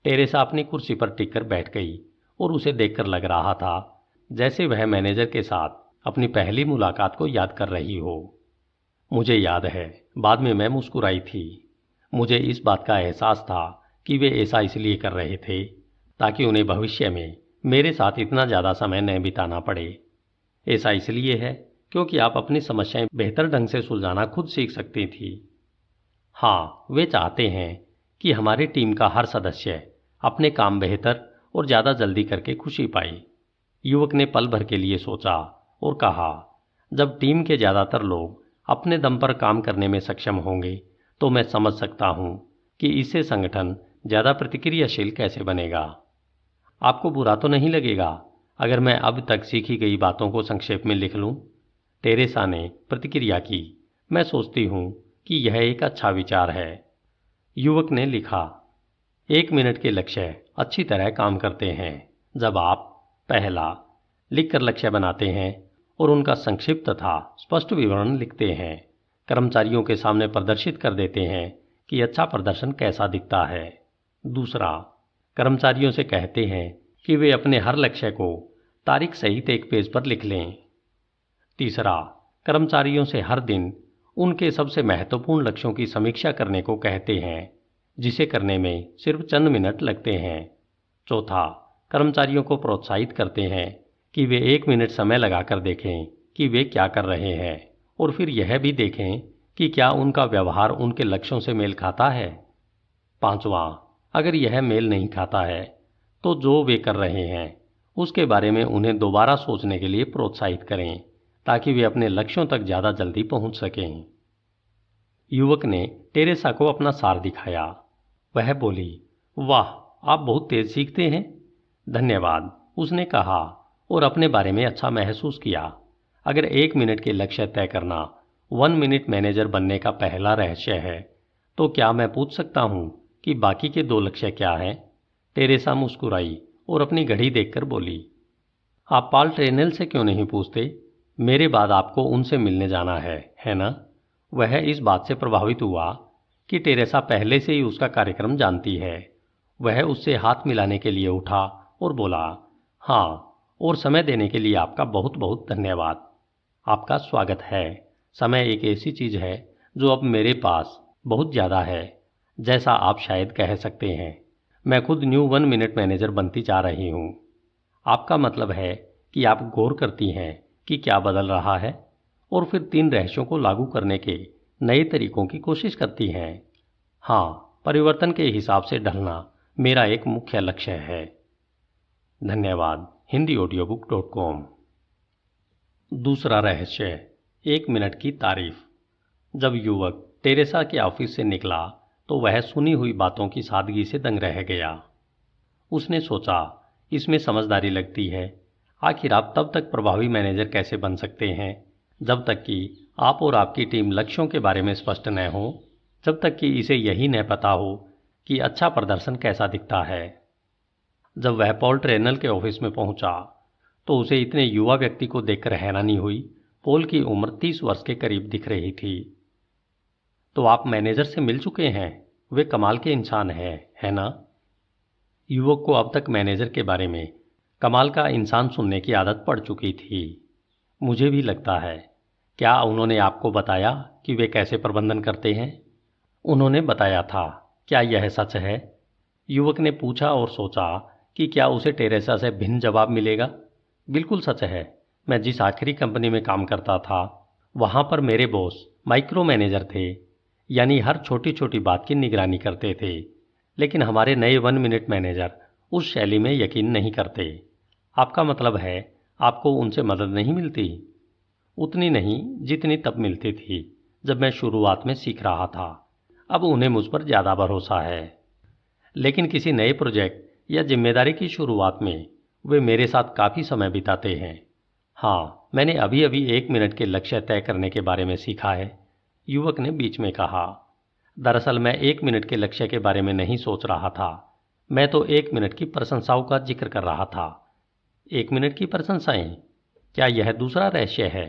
टेरेसा अपनी कुर्सी पर टिककर बैठ गई और उसे देखकर लग रहा था जैसे वह मैनेजर के साथ अपनी पहली मुलाकात को याद कर रही हो। मुझे याद है, बाद में मैं मुस्कुराई थी। मुझे इस बात का एहसास था कि वे ऐसा इसलिए कर रहे थे ताकि उन्हें भविष्य में मेरे साथ इतना ज़्यादा समय न बिताना पड़े। ऐसा इसलिए है क्योंकि आप अपनी समस्याएं बेहतर ढंग से सुलझाना खुद सीख सकती थी। हाँ, वे चाहते हैं कि हमारी टीम का हर सदस्य अपने काम बेहतर और ज़्यादा जल्दी करके खुशी पाए। युवक ने पल भर के लिए सोचा और कहा, जब टीम के ज़्यादातर लोग अपने दम पर काम करने में सक्षम होंगे तो मैं समझ सकता हूँ कि इससे संगठन ज़्यादा प्रतिक्रियाशील कैसे बनेगा। आपको बुरा तो नहीं लगेगा अगर मैं अब तक सीखी गई बातों को संक्षेप में लिख लूँ। टेरेसा ने प्रतिक्रिया की। मैं सोचती हूँ कि यह एक अच्छा विचार है। युवक ने लिखा, 1 मिनट के लक्ष्य अच्छी तरह काम करते हैं जब आप पहला लिखकर लक्ष्य बनाते हैं और उनका संक्षिप्त तथा स्पष्ट विवरण लिखते हैं, कर्मचारियों के सामने प्रदर्शित कर देते हैं कि अच्छा प्रदर्शन कैसा दिखता है। दूसरा, कर्मचारियों से कहते हैं कि वे अपने हर लक्ष्य को तारीख सहित एक पेज पर लिख लें। तीसरा, कर्मचारियों से हर दिन उनके सबसे महत्वपूर्ण लक्ष्यों की समीक्षा करने को कहते हैं, जिसे करने में सिर्फ चंद मिनट लगते हैं। चौथा, कर्मचारियों को प्रोत्साहित करते हैं कि वे 1 मिनट समय लगाकर देखें कि वे क्या कर रहे हैं और फिर यह भी देखें कि क्या उनका व्यवहार उनके लक्ष्यों से मेल खाता है। पांचवा, अगर यह मेल नहीं खाता है तो जो वे कर रहे हैं उसके बारे में उन्हें दोबारा सोचने के लिए प्रोत्साहित करें, ताकि वे अपने लक्ष्यों तक ज़्यादा जल्दी पहुंच सकें। युवक ने टेरेसा को अपना सार दिखाया। वह बोली, वाह, आप बहुत तेज सीखते हैं। धन्यवाद, उसने कहा और अपने बारे में अच्छा महसूस किया। अगर 1 मिनट के लक्ष्य तय करना 1 मिनट मैनेजर बनने का पहला रहस्य है, तो क्या मैं पूछ सकता हूं कि बाकी के 2 लक्ष्य क्या हैं? टेरेसा मुस्कुराई और अपनी घड़ी देखकर बोली, आप पॉल ट्रेनेल से क्यों नहीं पूछते? मेरे बाद आपको उनसे मिलने जाना है ना? वह इस बात से प्रभावित हुआ कि टेरेसा पहले से ही उसका कार्यक्रम जानती है। वह उससे हाथ मिलाने के लिए उठा और बोला, हाँ, और समय देने के लिए आपका बहुत बहुत धन्यवाद। आपका स्वागत है। समय एक ऐसी चीज़ है जो अब मेरे पास बहुत ज़्यादा है, जैसा आप शायद कह सकते हैं। मैं खुद न्यू 1 मिनट मैनेजर बनती जा रही हूँ। आपका मतलब है कि आप गौर करती हैं कि क्या बदल रहा है और फिर 3 रहस्यों को लागू करने के नए तरीकों की कोशिश करती हैं। हाँ, परिवर्तन के हिसाब से ढलना मेरा एक मुख्य लक्ष्य है। धन्यवाद। HindiAudiobook.com। दूसरा रहस्य, 1 मिनट की तारीफ। जब युवक टेरेसा के ऑफिस से निकला तो वह सुनी हुई बातों की सादगी से दंग रह गया। उसने सोचा, इसमें समझदारी लगती है। आखिर आप तब तक प्रभावी मैनेजर कैसे बन सकते हैं जब तक कि आप और आपकी टीम लक्ष्यों के बारे में स्पष्ट न हो, जब तक कि इसे यही न पता हो कि अच्छा प्रदर्शन कैसा दिखता है। जब वह पॉल ट्रेनल के ऑफिस में पहुंचा तो उसे इतने युवा व्यक्ति को देखकर हैरानी हुई। पॉल की उम्र 30 वर्ष के करीब दिख रही थी। तो आप मैनेजर से मिल चुके हैं? वे कमाल के इंसान हैं, है ना? युवक को अब तक मैनेजर के बारे में कमाल का इंसान सुनने की आदत पड़ चुकी थी। मुझे भी लगता है। क्या उन्होंने आपको बताया कि वे कैसे प्रबंधन करते हैं? उन्होंने बताया था। क्या यह सच है? युवक ने पूछा और सोचा कि क्या उसे टेरेसा से भिन्न जवाब मिलेगा। बिल्कुल सच है। मैं जिस आखिरी कंपनी में काम करता था, वहाँ पर मेरे बॉस माइक्रो मैनेजर थे, यानी हर छोटी छोटी बात की निगरानी करते थे। लेकिन हमारे नए 1 मिनट मैनेजर उस शैली में यकीन नहीं करते। आपका मतलब है आपको उनसे मदद नहीं मिलती? उतनी नहीं जितनी तब मिलती थी जब मैं शुरुआत में सीख रहा था। अब उन्हें मुझ पर ज़्यादा भरोसा है। लेकिन किसी नए प्रोजेक्ट या जिम्मेदारी की शुरुआत में वे मेरे साथ काफ़ी समय बिताते हैं। हाँ, मैंने अभी अभी 1 मिनट के लक्ष्य तय करने के बारे में सीखा है, युवक ने बीच में कहा। दरअसल मैं 1 मिनट के लक्ष्य के बारे में नहीं सोच रहा था। मैं तो 1 मिनट की प्रशंसाओं का जिक्र कर रहा था। 1 मिनट की प्रशंसाएं? क्या यह दूसरा रहस्य है?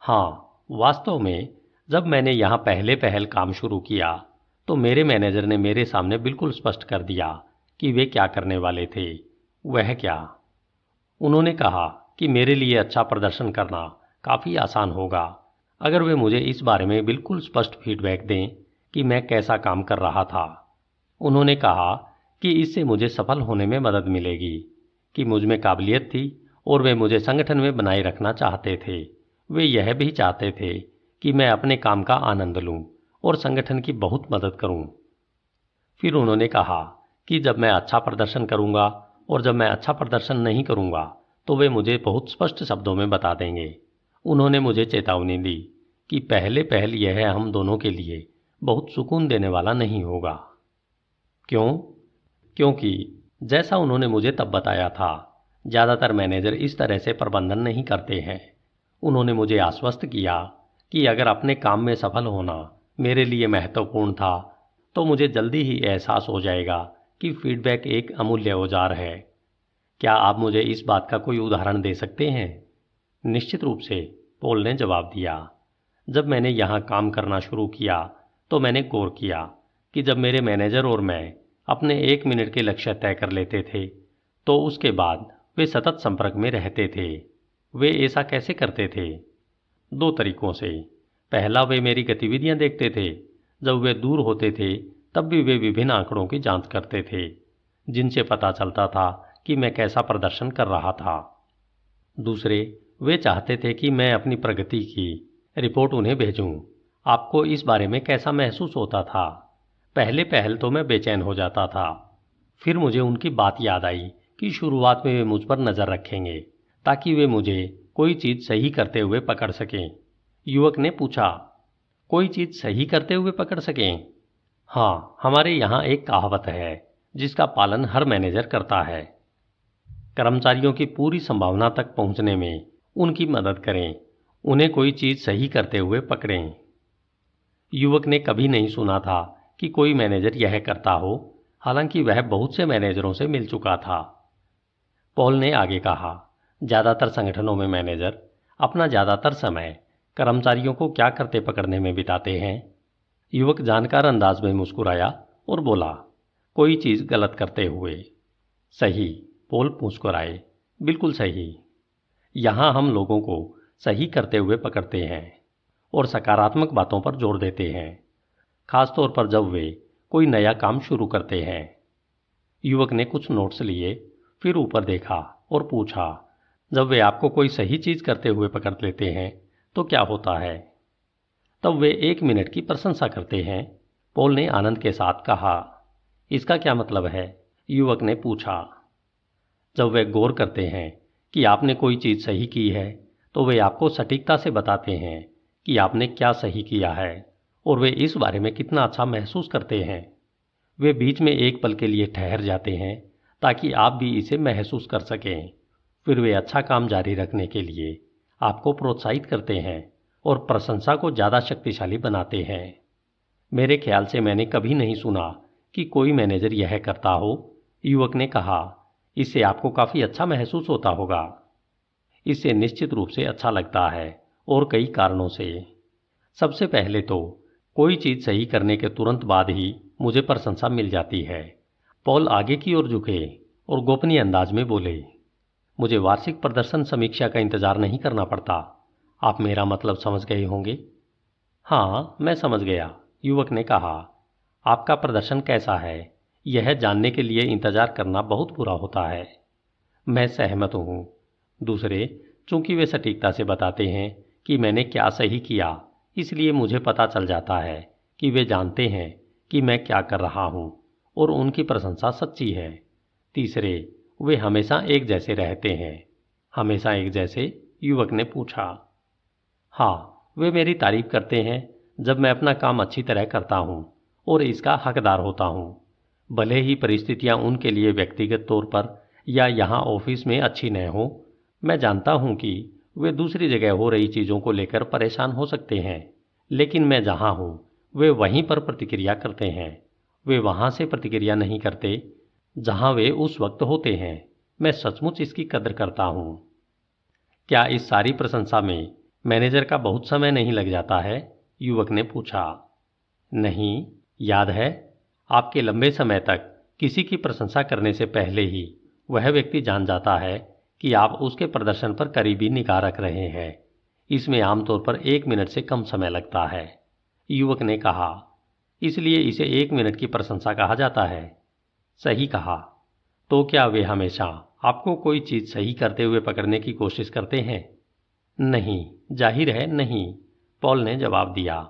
हाँ, वास्तव में जब मैंने यहाँ पहल काम शुरू किया तो मेरे मैनेजर ने मेरे सामने बिल्कुल स्पष्ट कर दिया कि वे क्या करने वाले थे। वह क्या? उन्होंने कहा कि मेरे लिए अच्छा प्रदर्शन करना काफ़ी आसान होगा अगर वे मुझे इस बारे में बिल्कुल स्पष्ट फीडबैक दें कि मैं कैसा काम कर रहा था। उन्होंने कहा कि इससे मुझे सफल होने में मदद मिलेगी, कि मुझ में काबिलियत थी और वे मुझे संगठन में बनाए रखना चाहते थे। वे यह भी चाहते थे कि मैं अपने काम का आनंद लूं और संगठन की बहुत मदद करूं। फिर उन्होंने कहा कि जब मैं अच्छा प्रदर्शन करूंगा और जब मैं अच्छा प्रदर्शन नहीं करूंगा तो वे मुझे बहुत स्पष्ट शब्दों में बता देंगे। उन्होंने मुझे चेतावनी दी कि पहल यह हम दोनों के लिए बहुत सुकून देने वाला नहीं होगा। क्यों? क्योंकि जैसा उन्होंने मुझे तब बताया था, ज़्यादातर मैनेजर इस तरह से प्रबंधन नहीं करते हैं। उन्होंने मुझे आश्वस्त किया कि अगर अपने काम में सफल होना मेरे लिए महत्वपूर्ण था तो मुझे जल्दी ही एहसास हो जाएगा कि फीडबैक एक अमूल्य औजार है। क्या आप मुझे इस बात का कोई उदाहरण दे सकते हैं? निश्चित रूप से, पॉल ने जवाब दिया। जब मैंने यहाँ काम करना शुरू किया तो मैंने गौर किया कि जब मेरे मैनेजर और मैं अपने 1 मिनट के लक्ष्य तय कर लेते थे तो उसके बाद वे सतत संपर्क में रहते थे। वे ऐसा कैसे करते थे? 2 तरीकों से। पहला, वे मेरी गतिविधियां देखते थे। जब वे दूर होते थे तब भी वे विभिन्न आंकड़ों की जांच करते थे, जिनसे पता चलता था कि मैं कैसा प्रदर्शन कर रहा था। दूसरे, वे चाहते थे कि मैं अपनी प्रगति की रिपोर्ट उन्हें भेजूं। आपको इस बारे में कैसा महसूस होता था? पहल तो मैं बेचैन हो जाता था। फिर मुझे उनकी बात याद आई कि शुरुआत में वे मुझ पर नज़र रखेंगे ताकि वे मुझे कोई चीज सही करते हुए पकड़ सकें। युवक ने पूछा, कोई चीज सही करते हुए पकड़ सकें? हाँ, हमारे यहाँ एक कहावत है जिसका पालन हर मैनेजर करता है। कर्मचारियों की पूरी संभावना तक पहुंचने में उनकी मदद करें, उन्हें कोई चीज सही करते हुए पकड़ें। युवक ने कभी नहीं सुना था कि कोई मैनेजर यह करता हो, हालांकि वह बहुत से मैनेजरों से मिल चुका था। पॉल ने आगे कहा, ज़्यादातर संगठनों में मैनेजर अपना ज़्यादातर समय कर्मचारियों को क्या करते पकड़ने में बिताते हैं। युवक जानकार अंदाज में मुस्कुराया और बोला, कोई चीज़ गलत करते हुए। सही, पॉल मुस्कुराए, बिल्कुल सही। यहाँ हम लोगों को सही करते हुए पकड़ते हैं और सकारात्मक बातों पर जोर देते हैं, खासतौर पर जब वे कोई नया काम शुरू करते हैं। युवक ने कुछ नोट्स लिए, फिर ऊपर देखा और पूछा, जब वे आपको कोई सही चीज़ करते हुए पकड़ लेते हैं तो क्या होता है? तब वे 1 मिनट की प्रशंसा करते हैं, पॉल ने आनंद के साथ कहा। इसका क्या मतलब है? युवक ने पूछा। जब वे गौर करते हैं कि आपने कोई चीज़ सही की है तो वे आपको सटीकता से बताते हैं कि आपने क्या सही किया है और वे इस बारे में कितना अच्छा महसूस करते हैं। वे बीच में एक पल के लिए ठहर जाते हैं ताकि आप भी इसे महसूस कर सकें। फिर वे अच्छा काम जारी रखने के लिए आपको प्रोत्साहित करते हैं और प्रशंसा को ज़्यादा शक्तिशाली बनाते हैं। मेरे ख्याल से मैंने कभी नहीं सुना कि कोई मैनेजर यह करता हो, युवक ने कहा। इससे आपको काफ़ी अच्छा महसूस होता होगा। इससे निश्चित रूप से अच्छा लगता है और कई कारणों से। सबसे पहले तो कोई चीज़ सही करने के तुरंत बाद ही मुझे प्रशंसा मिल जाती है। पॉल आगे की ओर झुके और गोपनीय अंदाज में बोले, मुझे वार्षिक प्रदर्शन समीक्षा का इंतजार नहीं करना पड़ता। आप मेरा मतलब समझ गए होंगे। हाँ, मैं समझ गया, युवक ने कहा। आपका प्रदर्शन कैसा है यह जानने के लिए इंतजार करना बहुत बुरा होता है। मैं सहमत हूँ। दूसरे, चूंकि वे सटीकता से बताते हैं कि मैंने क्या सही किया, इसलिए मुझे पता चल जाता है कि वे जानते हैं कि मैं क्या कर रहा हूँ और उनकी प्रशंसा सच्ची है। तीसरे, वे हमेशा एक जैसे रहते हैं। हमेशा एक जैसे? युवक ने पूछा। हाँ, वे मेरी तारीफ करते हैं जब मैं अपना काम अच्छी तरह करता हूँ और इसका हकदार होता हूँ, भले ही परिस्थितियाँ उनके लिए व्यक्तिगत तौर पर या यहाँ ऑफिस में अच्छी न हो। मैं जानता हूँ कि वे दूसरी जगह हो रही चीज़ों को लेकर परेशान हो सकते हैं, लेकिन मैं जहाँ हूँ वे वहीं पर प्रतिक्रिया करते हैं। वे वहाँ से प्रतिक्रिया नहीं करते जहाँ वे उस वक्त होते हैं। मैं सचमुच इसकी कदर करता हूँ। क्या इस सारी प्रशंसा में मैनेजर का बहुत समय नहीं लग जाता है? युवक ने पूछा। नहीं, याद है, आपके लंबे समय तक किसी की प्रशंसा करने से पहले ही वह व्यक्ति जान जाता है कि आप उसके प्रदर्शन पर करीबी निगाह रख रहे हैं। इसमें आमतौर पर 1 मिनट से कम समय लगता है, युवक ने कहा। इसलिए इसे 1 मिनट की प्रशंसा कहा जाता है। सही कहा। तो क्या वे हमेशा आपको कोई चीज़ सही करते हुए पकड़ने की कोशिश करते हैं? नहीं, जाहिर है नहीं, पॉल ने जवाब दिया।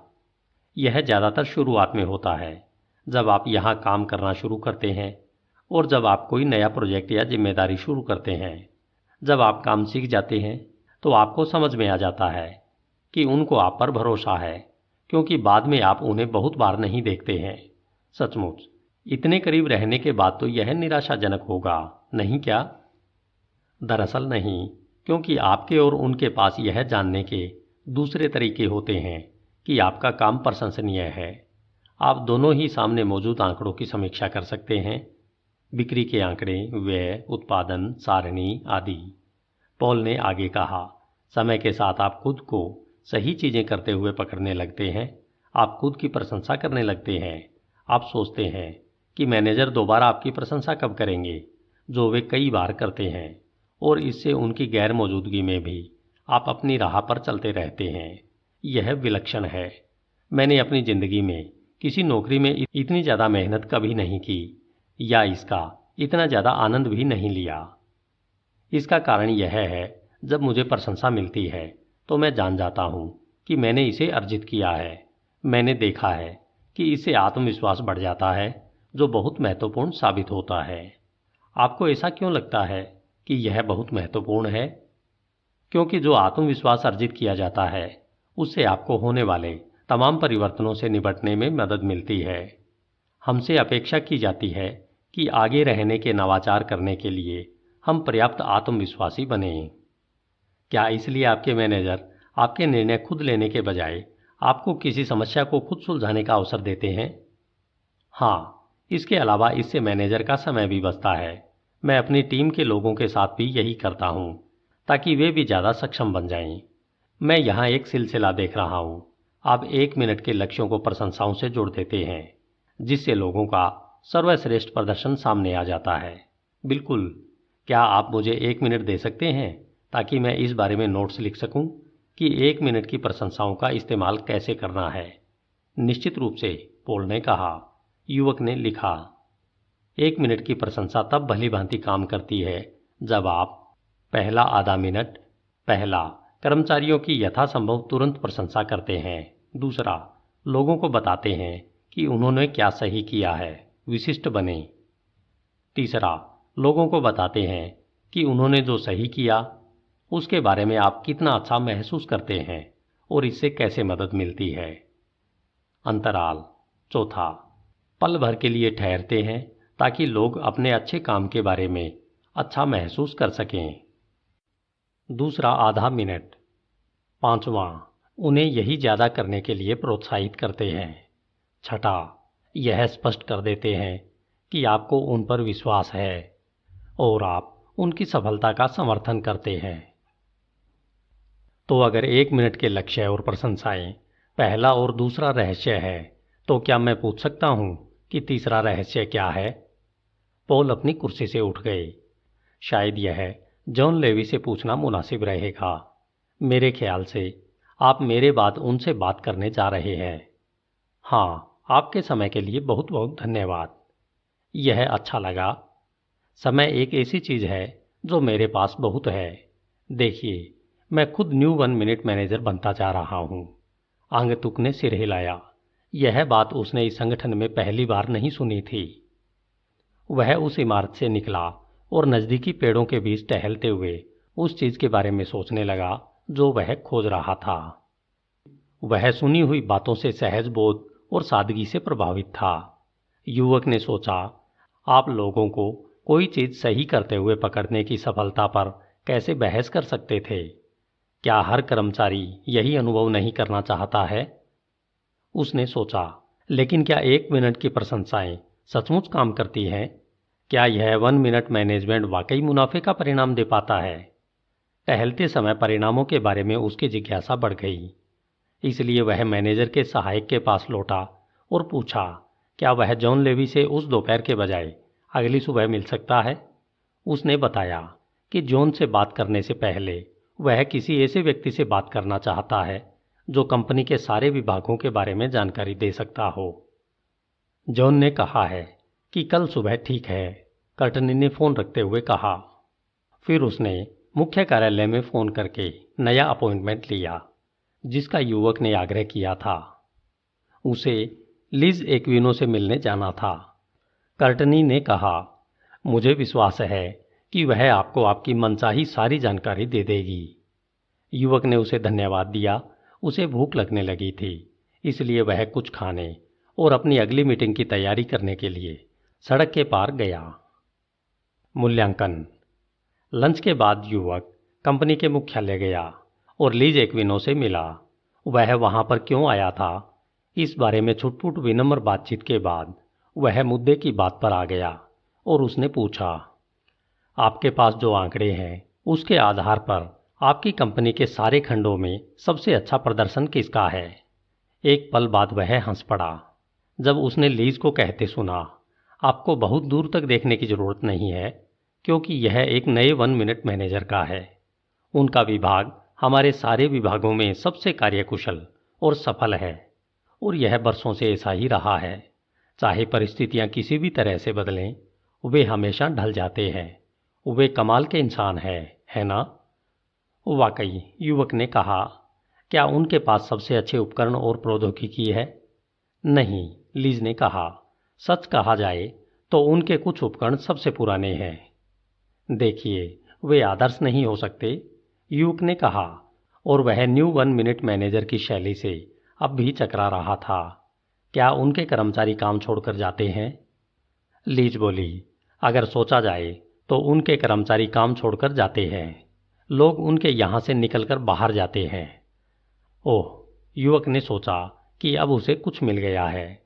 यह ज़्यादातर शुरुआत में होता है, जब आप यहाँ काम करना शुरू करते हैं और जब आप कोई नया प्रोजेक्ट या जिम्मेदारी शुरू करते हैं। जब आप काम सीख जाते हैं तो आपको समझ में आ जाता है कि उनको आप पर भरोसा है, क्योंकि बाद में आप उन्हें बहुत बार नहीं देखते हैं। सचमुच इतने करीब रहने के बाद तो यह निराशाजनक होगा, नहीं क्या? दरअसल नहीं, क्योंकि आपके और उनके पास यह जानने के दूसरे तरीके होते हैं कि आपका काम प्रशंसनीय है। आप दोनों ही सामने मौजूद आंकड़ों की समीक्षा कर सकते हैं, बिक्री के आंकड़े, व्यय, उत्पादन सारणी आदि। पॉल ने आगे कहा, समय के साथ आप खुद को सही चीज़ें करते हुए पकड़ने लगते हैं। आप खुद की प्रशंसा करने लगते हैं। आप सोचते हैं कि मैनेजर दोबारा आपकी प्रशंसा कब करेंगे, जो वे कई बार करते हैं, और इससे उनकी गैर मौजूदगी में भी आप अपनी राह पर चलते रहते हैं। यह विलक्षण है। मैंने अपनी ज़िंदगी में किसी नौकरी में इतनी ज़्यादा मेहनत कभी नहीं की या इसका इतना ज़्यादा आनंद भी नहीं लिया। इसका कारण यह है, जब मुझे प्रशंसा मिलती है तो मैं जान जाता हूँ कि मैंने इसे अर्जित किया है। मैंने देखा है कि इससे आत्मविश्वास बढ़ जाता है, जो बहुत महत्वपूर्ण साबित होता है। आपको ऐसा क्यों लगता है कि यह बहुत महत्वपूर्ण है? क्योंकि जो आत्मविश्वास अर्जित किया जाता है उससे आपको होने वाले तमाम परिवर्तनों से निपटने में मदद मिलती है। हमसे अपेक्षा की जाती है कि आगे रहने के नवाचार करने के लिए हम पर्याप्त आत्मविश्वासी बनें। क्या इसलिए आपके मैनेजर आपके निर्णय खुद लेने के बजाय आपको किसी समस्या को खुद सुलझाने का अवसर देते हैं? हाँ, इसके अलावा इससे मैनेजर का समय भी बचता है। मैं अपनी टीम के लोगों के साथ भी यही करता हूँ ताकि वे भी ज़्यादा सक्षम बन जाएं। मैं यहाँ एक सिलसिला देख रहा हूँ। आप 1 मिनट के लक्ष्यों को प्रशंसाओं से जोड़ देते हैं जिससे लोगों का सर्वश्रेष्ठ प्रदर्शन सामने आ जाता है। बिल्कुल। क्या आप मुझे 1 मिनट दे सकते हैं ताकि मैं इस बारे में नोट्स लिख सकूं कि 1 मिनट की प्रशंसाओं का इस्तेमाल कैसे करना है? निश्चित रूप से, पॉल ने कहा। युवक ने लिखा, 1 मिनट की प्रशंसा तब भली भांति काम करती है जब आप पहला आधा मिनट, पहला, कर्मचारियों की यथासंभव तुरंत प्रशंसा करते हैं। दूसरा, लोगों को बताते हैं कि उन्होंने क्या सही किया है, विशिष्ट बने। तीसरा, लोगों को बताते हैं कि उन्होंने जो सही किया उसके बारे में आप कितना अच्छा महसूस करते हैं और इससे कैसे मदद मिलती है। अंतराल। चौथा, पल भर के लिए ठहरते हैं ताकि लोग अपने अच्छे काम के बारे में अच्छा महसूस कर सकें। दूसरा आधा मिनट। पांचवा, उन्हें यही ज़्यादा करने के लिए प्रोत्साहित करते हैं। छठा, यह स्पष्ट कर देते हैं कि आपको उन पर विश्वास है और आप उनकी सफलता का समर्थन करते हैं। तो अगर 1 मिनट के लक्ष्य और प्रशंसाएं पहला और दूसरा रहस्य है, तो क्या मैं पूछ सकता हूं कि तीसरा रहस्य क्या है? पॉल अपनी कुर्सी से उठ गए। शायद यह जॉन लेवी से पूछना मुनासिब रहेगा। मेरे ख्याल से आप मेरे बाद उनसे बात करने जा रहे हैं। हाँ, आपके समय के लिए बहुत बहुत धन्यवाद। यह अच्छा लगा। समय एक ऐसी चीज़ है जो मेरे पास बहुत है। देखिए, मैं खुद न्यू 1 मिनट मैनेजर बनता जा रहा हूँ। आगंतुक ने सिर हिलाया। यह बात उसने इस संगठन में पहली बार नहीं सुनी थी। वह उस इमारत से निकला और नज़दीकी पेड़ों के बीच टहलते हुए उस चीज़ के बारे में सोचने लगा जो वह खोज रहा था। वह सुनी हुई बातों से सहज बोध और सादगी से प्रभावित था। युवक ने सोचा, आप लोगों को कोई चीज़ सही करते हुए पकड़ने की सफलता पर कैसे बहस कर सकते थे? क्या हर कर्मचारी यही अनुभव नहीं करना चाहता है? उसने सोचा, लेकिन क्या 1 मिनट की प्रशंसाएं सचमुच काम करती हैं? क्या यह 1 मिनट मैनेजमेंट वाकई मुनाफे का परिणाम दे पाता है? टहलते समय परिणामों के बारे में उसकी जिज्ञासा बढ़ गई। इसलिए वह मैनेजर के सहायक के पास लौटा और पूछा, क्या वह जॉन लेवी से उस दोपहर के बजाय अगली सुबह मिल सकता है? उसने बताया कि जॉन से बात करने से पहले वह किसी ऐसे व्यक्ति से बात करना चाहता है जो कंपनी के सारे विभागों के बारे में जानकारी दे सकता हो। जॉन ने कहा है कि कल सुबह ठीक है, कर्टनी ने फ़ोन रखते हुए कहा। फिर उसने मुख्य कार्यालय में फ़ोन करके नया अपॉइंटमेंट लिया जिसका युवक ने आग्रह किया था। उसे लिज एक्विनो से मिलने जाना था। कर्टनी ने कहा, मुझे विश्वास है कि वह आपको आपकी मनचाही सारी जानकारी दे देगी। युवक ने उसे धन्यवाद दिया। उसे भूख लगने लगी थी, इसलिए वह कुछ खाने और अपनी अगली मीटिंग की तैयारी करने के लिए सड़क के पार गया। मूल्यांकन। लंच के बाद युवक कंपनी के मुख्यालय गया और लीज एक्विनो से मिला। वह वहां पर क्यों आया था, इस बारे में छुटपुट विनम्र बातचीत के बाद वह मुद्दे की बात पर आ गया और उसने पूछा, आपके पास जो आंकड़े हैं उसके आधार पर आपकी कंपनी के सारे खंडों में सबसे अच्छा प्रदर्शन किसका है? एक पल बाद वह हंस पड़ा जब उसने लीज को कहते सुना, आपको बहुत दूर तक देखने की जरूरत नहीं है क्योंकि यह एक नए 1 मिनट मैनेजर का है। उनका विभाग हमारे सारे विभागों में सबसे कार्यकुशल और सफल है और यह बरसों से ऐसा ही रहा है। चाहे परिस्थितियां किसी भी तरह से बदलें, वे हमेशा ढल जाते हैं। वे कमाल के इंसान है ना? वाकई, युवक ने कहा। क्या उनके पास सबसे अच्छे उपकरण और प्रौद्योगिकी है? नहीं, लीज ने कहा। सच कहा जाए तो उनके कुछ उपकरण सबसे पुराने हैं। देखिए, वे आदर्श नहीं हो सकते, युवक ने कहा, और वह न्यू 1 मिनट मैनेजर की शैली से अब भी चकरा रहा था। क्या उनके कर्मचारी काम छोड़कर जाते हैं? लीज बोली, अगर सोचा जाए तो उनके कर्मचारी काम छोड़कर जाते हैं। लोग उनके यहाँ से निकलकर बाहर जाते हैं। ओह, युवक ने सोचा कि अब उसे कुछ मिल गया है।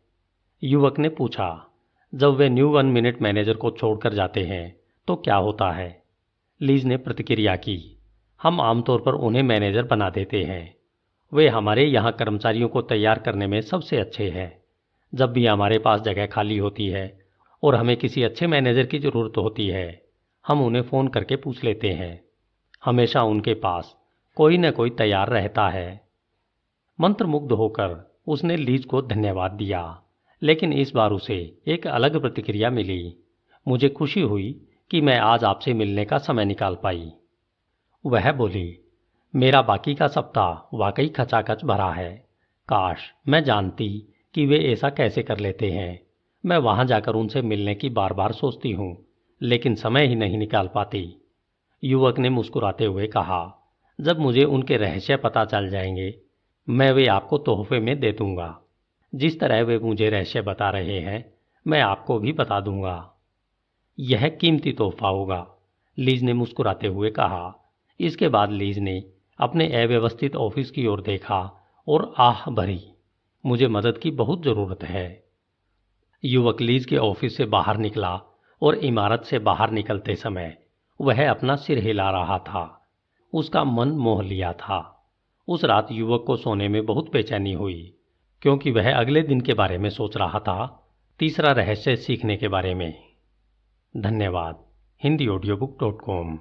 युवक ने पूछा, जब वे न्यू 1 मिनट मैनेजर को छोड़कर जाते हैं तो क्या होता है? लीज ने प्रतिक्रिया की, हम आमतौर पर उन्हें मैनेजर बना देते हैं। वे हमारे यहाँ कर्मचारियों को तैयार करने में सबसे अच्छे हैं। जब भी हमारे पास जगह खाली होती है और हमें किसी अच्छे मैनेजर की ज़रूरत होती है, हम उन्हें फ़ोन करके पूछ लेते हैं। हमेशा उनके पास कोई न कोई तैयार रहता है। मंत्रमुग्ध होकर उसने लीज को धन्यवाद दिया, लेकिन इस बार उसे एक अलग प्रतिक्रिया मिली। मुझे खुशी हुई कि मैं आज आपसे मिलने का समय निकाल पाई। वह बोली, मेरा बाकी का सप्ताह वाकई खचाखच भरा है। काश मैं जानती कि वे ऐसा कैसे कर लेते हैं। मैं वहां जाकर उनसे मिलने की बार बार सोचती हूँ, लेकिन समय ही नहीं निकाल पाती। युवक ने मुस्कुराते हुए कहा, जब मुझे उनके रहस्य पता चल जाएंगे, मैं वे आपको तोहफे में दे दूंगा। जिस तरह वे मुझे रहस्य बता रहे हैं, मैं आपको भी बता दूंगा। यह कीमती तोहफा होगा, लीज ने मुस्कुराते हुए कहा। इसके बाद लीज ने अपने अव्यवस्थित ऑफिस की ओर देखा और आह भरी, मुझे मदद की बहुत ज़रूरत है। युवक लीज के ऑफिस से बाहर निकला और इमारत से बाहर निकलते समय वह अपना सिर हिला रहा था। उसका मन मोह लिया था। उस रात युवक को सोने में बहुत बेचैनी हुई, क्योंकि वह अगले दिन के बारे में सोच रहा था, तीसरा रहस्य सीखने के बारे में। धन्यवाद। HindiAudiobook.com।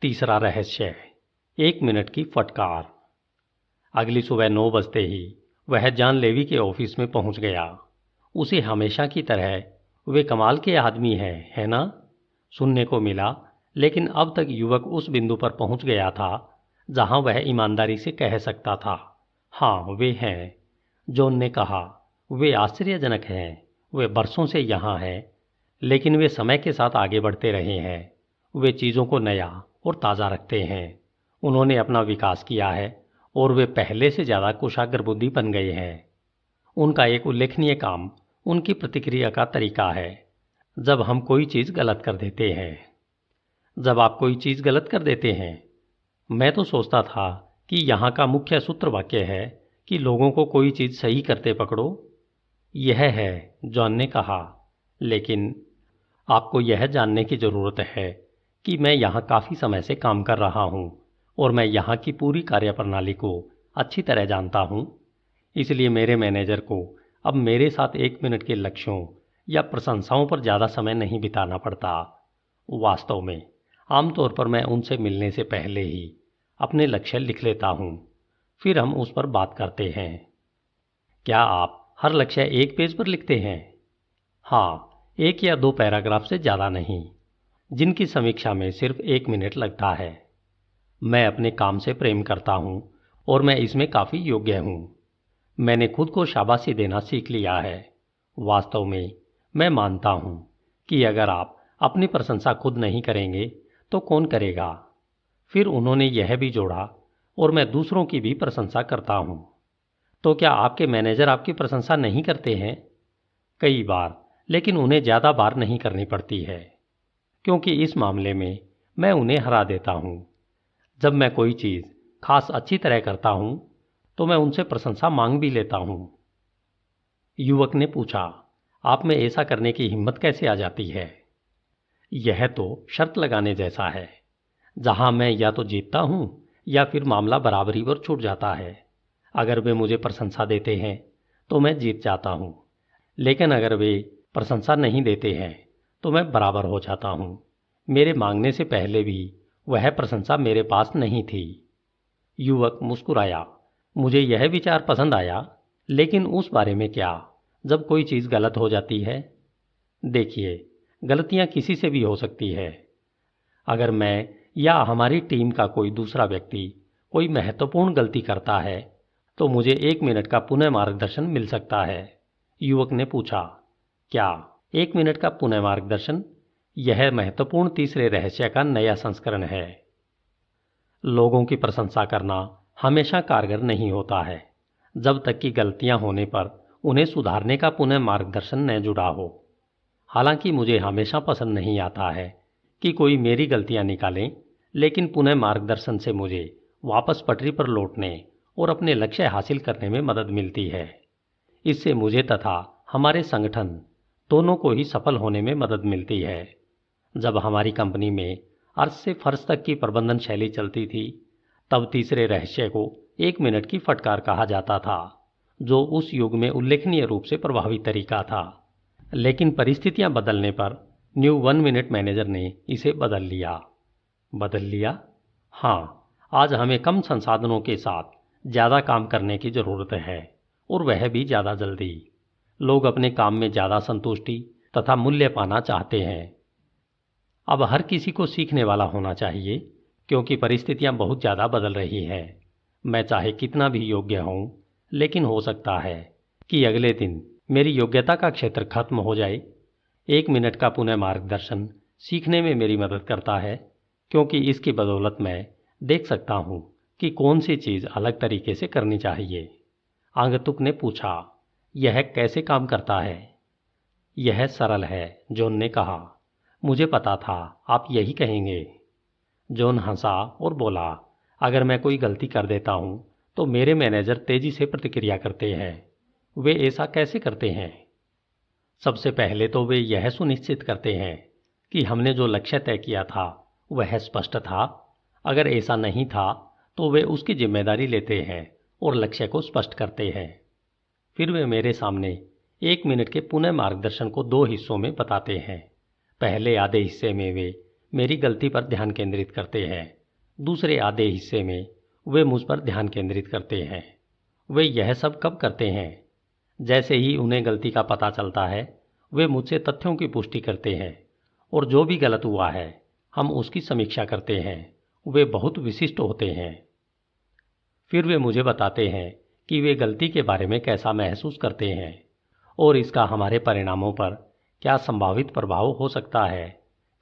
तीसरा रहस्य, 1 मिनट की फटकार। अगली सुबह 9 बजते ही वह जॉन लेवी के ऑफिस में पहुंच गया। उसे हमेशा की तरह, वे कमाल के आदमी हैं, है ना, सुनने को मिला, लेकिन अब तक युवक उस बिंदु पर पहुंच गया था जहां वह ईमानदारी से कह सकता था, हाँ वे हैं। जॉन ने कहा, वे आश्चर्यजनक हैं। वे बरसों से यहाँ हैं, लेकिन वे समय के साथ आगे बढ़ते रहे हैं। वे चीज़ों को नया और ताज़ा रखते हैं। उन्होंने अपना विकास किया है और वे पहले से ज़्यादा कुशाग्र बुद्धि बन गए हैं। उनका एक उल्लेखनीय काम उनकी प्रतिक्रिया का तरीका है जब हम कोई चीज़ गलत कर देते हैं। जब आप कोई चीज़ गलत कर देते हैं, मैं तो सोचता था कि यहाँ का मुख्य सूत्र वाक्य है कि लोगों को कोई चीज़ सही करते पकड़ो। यह है, जॉन ने कहा, लेकिन आपको यह जानने की ज़रूरत है कि मैं यहाँ काफ़ी समय से काम कर रहा हूँ और मैं यहाँ की पूरी कार्यप्रणाली को अच्छी तरह जानता हूँ। इसलिए मेरे मैनेजर को अब मेरे साथ 1 मिनट के लक्ष्यों या प्रशंसाओं पर ज़्यादा समय नहीं बिताना पड़ता। वास्तव में आमतौर पर मैं उनसे मिलने से पहले ही अपने लक्ष्य लिख लेता हूँ, फिर हम उस पर बात करते हैं। क्या आप हर लक्ष्य एक पेज पर लिखते हैं? हाँ, 1 या 2 पैराग्राफ से ज़्यादा नहीं, जिनकी समीक्षा में सिर्फ 1 मिनट लगता है। मैं अपने काम से प्रेम करता हूँ और मैं इसमें काफ़ी योग्य हूँ। मैंने खुद को शाबाशी देना सीख लिया है। वास्तव में मैं मानता हूँ कि अगर आप अपनी प्रशंसा खुद नहीं करेंगे तो कौन करेगा। फिर उन्होंने यह भी जोड़ा, और मैं दूसरों की भी प्रशंसा करता हूँ। तो क्या आपके मैनेजर आपकी प्रशंसा नहीं करते हैं? कई बार, लेकिन उन्हें ज़्यादा बार नहीं करनी पड़ती है, क्योंकि इस मामले में मैं उन्हें हरा देता हूँ। जब मैं कोई चीज़ खास अच्छी तरह करता हूँ तो मैं उनसे प्रशंसा मांग भी लेता हूँ। युवक ने पूछा, आप में ऐसा करने की हिम्मत कैसे आ जाती है? यह तो शर्त लगाने जैसा है, जहां मैं या तो जीतता हूं या फिर मामला बराबरी पर छूट जाता है। अगर वे मुझे प्रशंसा देते हैं तो मैं जीत जाता हूं, लेकिन अगर वे प्रशंसा नहीं देते हैं तो मैं बराबर हो जाता हूं। मेरे मांगने से पहले भी वह प्रशंसा मेरे पास नहीं थी। युवक मुस्कुराया। मुझे यह विचार पसंद आया, लेकिन उस बारे में क्या, जब कोई चीज़ गलत हो जाती है? देखिए, गलतियां किसी से भी हो सकती है। अगर मैं या हमारी टीम का कोई दूसरा व्यक्ति कोई महत्वपूर्ण गलती करता है तो मुझे 1 मिनट का पुनः मार्गदर्शन मिल सकता है। युवक ने पूछा, क्या 1 मिनट का पुनः मार्गदर्शन? यह महत्वपूर्ण तीसरे रहस्य का नया संस्करण है। लोगों की प्रशंसा करना हमेशा कारगर नहीं होता है जब तक कि गलतियां होने पर उन्हें सुधारने का पुनः मार्गदर्शन न जुड़ा हो। हालांकि मुझे हमेशा पसंद नहीं आता है कि कोई मेरी गलतियां निकालें, लेकिन पुनः मार्गदर्शन से मुझे वापस पटरी पर लौटने और अपने लक्ष्य हासिल करने में मदद मिलती है। इससे मुझे तथा हमारे संगठन दोनों को ही सफल होने में मदद मिलती है। जब हमारी कंपनी में अर्श से फर्श तक की प्रबंधन शैली चलती थी, तब तीसरे रहस्य को 1 मिनट की फटकार कहा जाता था, जो उस युग में उल्लेखनीय रूप से प्रभावी तरीका था। लेकिन परिस्थितियां बदलने पर न्यू 1 मिनट मैनेजर ने इसे बदल लिया। बदल लिया? हाँ, आज हमें कम संसाधनों के साथ ज़्यादा काम करने की ज़रूरत है, और वह भी ज़्यादा जल्दी। लोग अपने काम में ज़्यादा संतुष्टि तथा मूल्य पाना चाहते हैं। अब हर किसी को सीखने वाला होना चाहिए, क्योंकि परिस्थितियां बहुत ज़्यादा बदल रही हैं। मैं चाहे कितना भी योग्य हूं, लेकिन हो सकता है कि अगले दिन मेरी योग्यता का क्षेत्र खत्म हो जाए। 1 मिनट का पुनः मार्गदर्शन सीखने में मेरी मदद करता है, क्योंकि इसकी बदौलत मैं देख सकता हूं कि कौन सी चीज़ अलग तरीके से करनी चाहिए। आगंतुक ने पूछा, यह कैसे काम करता है? यह सरल है, जॉन ने कहा। मुझे पता था आप यही कहेंगे। जॉन हंसा और बोला, अगर मैं कोई गलती कर देता हूं तो मेरे मैनेजर तेजी से प्रतिक्रिया करते हैं। वे ऐसा कैसे करते हैं? सबसे पहले तो वे यह सुनिश्चित करते हैं कि हमने जो लक्ष्य तय किया था वह स्पष्ट था। अगर ऐसा नहीं था तो वे उसकी जिम्मेदारी लेते हैं और लक्ष्य को स्पष्ट करते हैं। फिर वे मेरे सामने 1 मिनट के पुनः मार्गदर्शन को 2 हिस्सों में बताते हैं। पहले आधे हिस्से में वे मेरी गलती पर ध्यान केंद्रित करते हैं। दूसरे आधे हिस्से में वे मुझ पर ध्यान केंद्रित करते हैं। वे यह सब कब करते हैं? जैसे ही उन्हें गलती का पता चलता है, वे मुझसे तथ्यों की पुष्टि करते हैं, और जो भी गलत हुआ है हम उसकी समीक्षा करते हैं। वे बहुत विशिष्ट होते हैं। फिर वे मुझे बताते हैं कि वे गलती के बारे में कैसा महसूस करते हैं और इसका हमारे परिणामों पर क्या संभावित प्रभाव हो सकता है।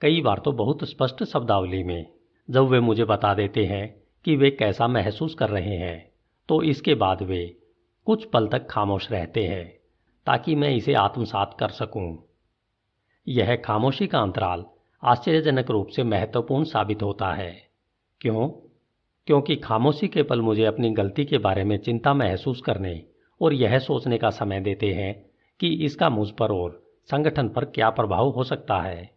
कई बार तो बहुत स्पष्ट शब्दावली में। जब वे मुझे बता देते हैं कि वे कैसा महसूस कर रहे हैं, तो इसके बाद वे कुछ पल तक खामोश रहते हैं ताकि मैं इसे आत्मसात कर सकूं। यह खामोशी का अंतराल आश्चर्यजनक रूप से महत्वपूर्ण साबित होता है। क्यों? क्योंकि खामोशी के पल मुझे अपनी गलती के बारे में चिंता महसूस करने और यह सोचने का समय देते हैं कि इसका मुझ पर और संगठन पर क्या प्रभाव हो सकता है।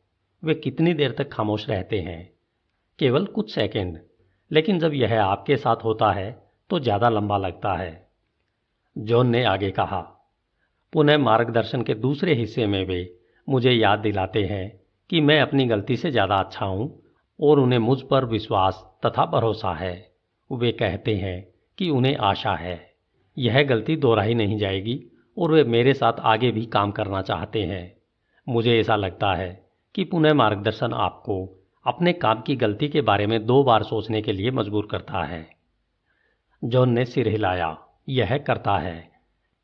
वे कितनी देर तक खामोश रहते हैं? केवल कुछ सेकंड, लेकिन जब यह आपके साथ होता है तो ज़्यादा लंबा लगता है। जॉन ने आगे कहा, पुनः मार्गदर्शन के दूसरे हिस्से में वे मुझे याद दिलाते हैं कि मैं अपनी गलती से ज़्यादा अच्छा हूँ और उन्हें मुझ पर विश्वास तथा भरोसा है। वे कहते हैं कि उन्हें आशा है यह गलती दोहराई नहीं जाएगी और वे मेरे साथ आगे भी काम करना चाहते हैं। मुझे ऐसा लगता है कि पुनः मार्गदर्शन आपको अपने काम की गलती के बारे में 2 बार सोचने के लिए मजबूर करता है। जॉन ने सिर हिलाया। यह करता है।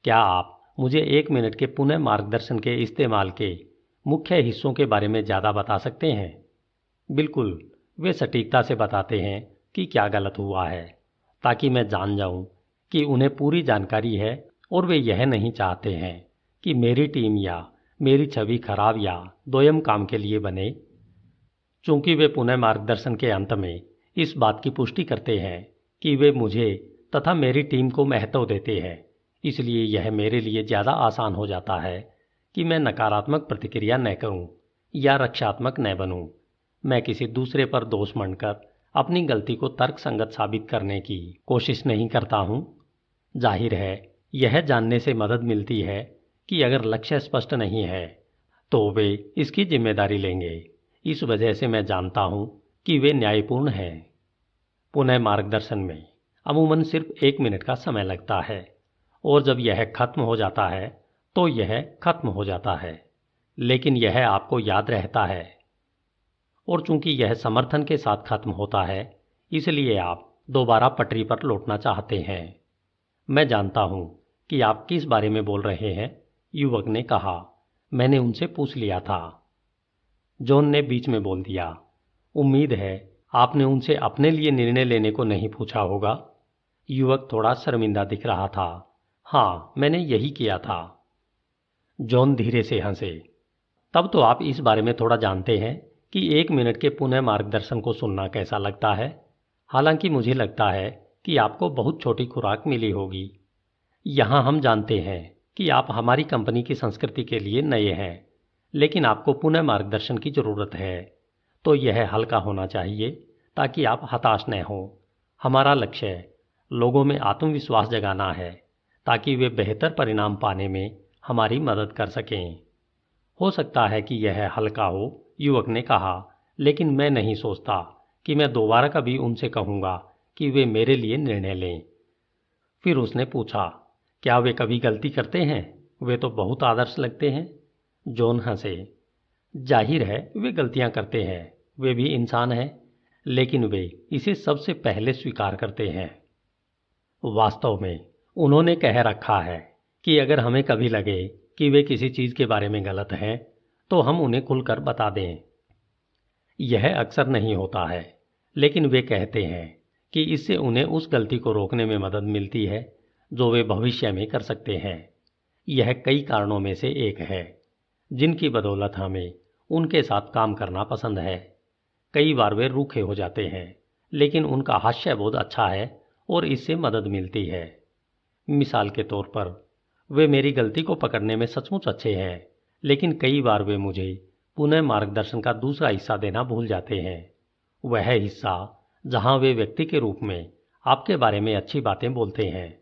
क्या आप मुझे 1 मिनट के पुनः मार्गदर्शन के इस्तेमाल के मुख्य हिस्सों के बारे में ज़्यादा बता सकते हैं? बिल्कुल, वे सटीकता से बताते हैं कि क्या गलत हुआ है, ताकि मैं जान जाऊं कि उन्हें पूरी जानकारी है और वे यह नहीं चाहते हैं कि मेरी टीम या मेरी छवि खराब या दोयम काम के लिए बने। चूंकि वे पुनः मार्गदर्शन के अंत में इस बात की पुष्टि करते हैं कि वे मुझे तथा मेरी टीम को महत्व देते हैं, इसलिए यह मेरे लिए ज़्यादा आसान हो जाता है कि मैं नकारात्मक प्रतिक्रिया न करूं या रक्षात्मक न बनूं। मैं किसी दूसरे पर दोष मंडकर अपनी गलती को तर्कसंगत साबित करने की कोशिश नहीं करता हूं। जाहिर है, यह जानने से मदद मिलती है कि अगर लक्ष्य स्पष्ट नहीं है तो वे इसकी जिम्मेदारी लेंगे। इस वजह से मैं जानता हूं कि वे न्यायपूर्ण हैं। पुनः मार्गदर्शन में अमूमन सिर्फ 1 मिनट का समय लगता है, और जब यह खत्म हो जाता है तो यह खत्म हो जाता है, लेकिन यह आपको याद रहता है। और चूंकि यह समर्थन के साथ खत्म होता है, इसलिए आप दोबारा पटरी पर लौटना चाहते हैं। मैं जानता हूं कि आप किस बारे में बोल रहे हैं, युवक ने कहा। मैंने उनसे पूछ लिया था। जॉन ने बीच में बोल दिया। उम्मीद है आपने उनसे अपने लिए निर्णय लेने को नहीं पूछा होगा? युवक थोड़ा शर्मिंदा दिख रहा था। हाँ, मैंने यही किया था। जॉन धीरे से हंसे। तब तो आप इस बारे में थोड़ा जानते हैं कि 1 मिनट के पुनः मार्गदर्शन को सुनना कैसा लगता है। हालांकि मुझे लगता है कि आपको बहुत छोटी खुराक मिली होगी। यहाँ हम जानते हैं कि आप हमारी कंपनी की संस्कृति के लिए नए हैं, लेकिन आपको पुनः मार्गदर्शन की ज़रूरत है, तो यह हल्का होना चाहिए ताकि आप हताश न हों। हमारा लक्ष्य लोगों में आत्मविश्वास जगाना है ताकि वे बेहतर परिणाम पाने में हमारी मदद कर सकें। हो सकता है कि यह हल्का हो, युवक ने कहा, लेकिन मैं नहीं सोचता कि मैं दोबारा कभी उनसे कहूँगा कि वे मेरे लिए निर्णय लें। फिर उसने पूछा, क्या वे कभी गलती करते हैं? वे तो बहुत आदर्श लगते हैं। जॉन हंसे। जाहिर है वे गलतियां करते हैं, वे भी इंसान हैं, लेकिन वे इसे सबसे पहले स्वीकार करते हैं। वास्तव में उन्होंने कह रखा है कि अगर हमें कभी लगे कि वे किसी चीज़ के बारे में गलत हैं, तो हम उन्हें खुलकर बता दें। यह अक्सर नहीं होता है, लेकिन वे कहते हैं कि इससे उन्हें उस गलती को रोकने में मदद मिलती है जो वे भविष्य में कर सकते हैं। यह कई कारणों में से एक है जिनकी बदौलत हमें उनके साथ काम करना पसंद है। कई बार वे रूखे हो जाते हैं, लेकिन उनका हास्यबोध अच्छा है और इससे मदद मिलती है। मिसाल के तौर पर, वे मेरी गलती को पकड़ने में सचमुच अच्छे हैं, लेकिन कई बार वे मुझे पुनः मार्गदर्शन का दूसरा हिस्सा देना भूल जाते हैं। वह हिस्सा जहां वे व्यक्ति के रूप में आपके बारे में अच्छी बातें बोलते हैं।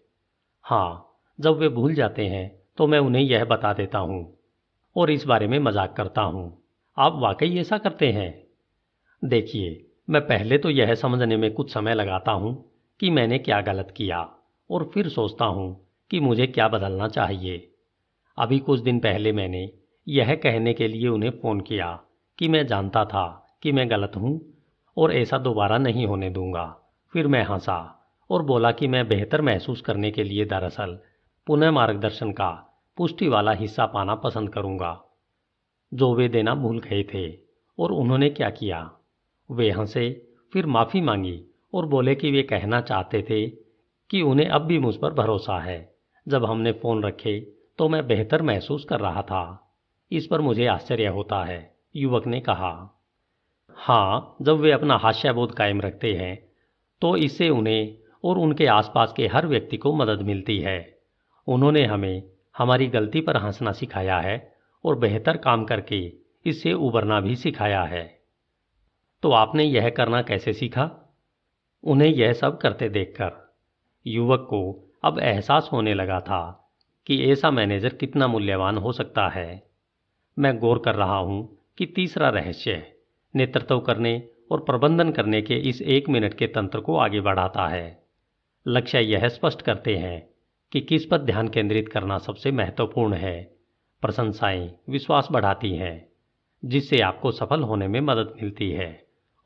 हाँ, जब वे भूल जाते हैं तो मैं उन्हें यह बता देता हूँ और इस बारे में मजाक करता हूँ। आप वाकई ऐसा करते हैं? देखिए, मैं पहले तो यह समझने में कुछ समय लगाता हूँ कि मैंने क्या गलत किया, और फिर सोचता हूँ कि मुझे क्या बदलना चाहिए। अभी कुछ दिन पहले मैंने यह कहने के लिए उन्हें फ़ोन किया कि मैं जानता था कि मैं गलत हूँ और ऐसा दोबारा नहीं होने दूंगा। फिर मैं हंसा और बोला कि मैं बेहतर महसूस करने के लिए दरअसल पुनः मार्गदर्शन का पुष्टि वाला हिस्सा पाना पसंद करूंगा जो वे देना भूल गए थे। और उन्होंने क्या किया? वे हंसे, फिर माफ़ी मांगी और बोले कि वे कहना चाहते थे कि उन्हें अब भी मुझ पर भरोसा है। जब हमने फ़ोन रखे तो मैं बेहतर महसूस कर रहा था। इस पर मुझे आश्चर्य होता है, युवक ने कहा। हाँ, जब वे अपना हास्यबोध कायम रखते हैं तो इससे उन्हें और उनके आसपास के हर व्यक्ति को मदद मिलती है। उन्होंने हमें हमारी गलती पर हंसना सिखाया है और बेहतर काम करके इससे उबरना भी सिखाया है। तो आपने यह करना कैसे सीखा? उन्हें यह सब करते देखकर। युवक को अब एहसास होने लगा था कि ऐसा मैनेजर कितना मूल्यवान हो सकता है। मैं गौर कर रहा हूं कि तीसरा रहस्य नेतृत्व करने और प्रबंधन करने के इस 1 मिनट के तंत्र को आगे बढ़ाता है। लक्ष्य यह स्पष्ट करते हैं कि किस पर ध्यान केंद्रित करना सबसे महत्वपूर्ण है। प्रशंसाएं विश्वास बढ़ाती हैं, जिससे आपको सफल होने में मदद मिलती है,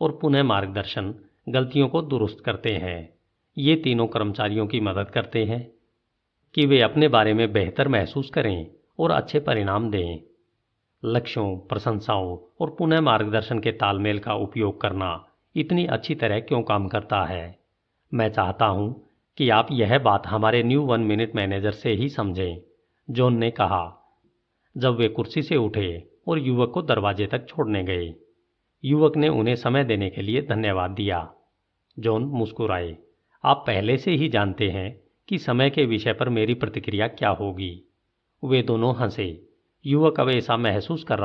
और पुनः मार्गदर्शन गलतियों को दुरुस्त करते हैं। ये तीनों कर्मचारियों की मदद करते हैं कि वे अपने बारे में बेहतर महसूस करें और अच्छे परिणाम दें। लक्ष्यों, प्रशंसाओं और पुनः मार्गदर्शन के तालमेल का उपयोग करना इतनी अच्छी तरह क्यों काम करता है? मैं चाहता हूं कि आप यह बात हमारे न्यू 1 मिनट मैनेजर से ही समझें, जॉन ने कहा जब वे कुर्सी से उठे और युवक को दरवाजे तक छोड़ने गए। युवक ने उन्हें समय देने के लिए धन्यवाद दिया। जॉन मुस्कुराए। आप पहले से ही जानते हैं कि समय के विषय पर मेरी प्रतिक्रिया क्या होगी। वे दोनों हंसे। युवक अब ऐसा महसूस कर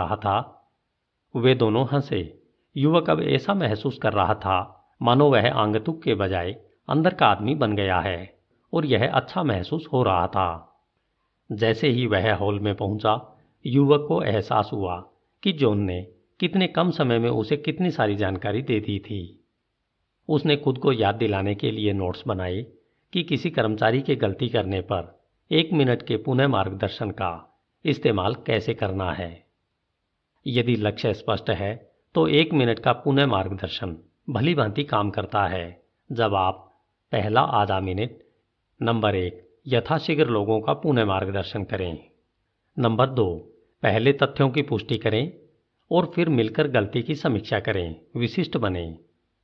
रहा था मानो वह आगंतुक के बजाय अंदर का आदमी बन गया है, और यह अच्छा महसूस हो रहा था। जैसे ही वह हॉल में पहुंचा, युवक को एहसास हुआ कि जॉन ने कितने कम समय में उसे कितनी सारी जानकारी दे दी थी। उसने खुद को याद दिलाने के लिए नोट्स बनाए कि किसी कर्मचारी के गलती करने पर 1 मिनट के पुनः मार्गदर्शन का इस्तेमाल कैसे करना है। यदि लक्ष्य स्पष्ट है तो 1 मिनट का पुनः मार्गदर्शन भली भांति काम करता है। जब आप पहला आधा मिनट, नंबर 1, यथाशीघ्र लोगों का पुनः मार्गदर्शन करें। नंबर 2, पहले तथ्यों की पुष्टि करें और फिर मिलकर गलती की समीक्षा करें। विशिष्ट बने।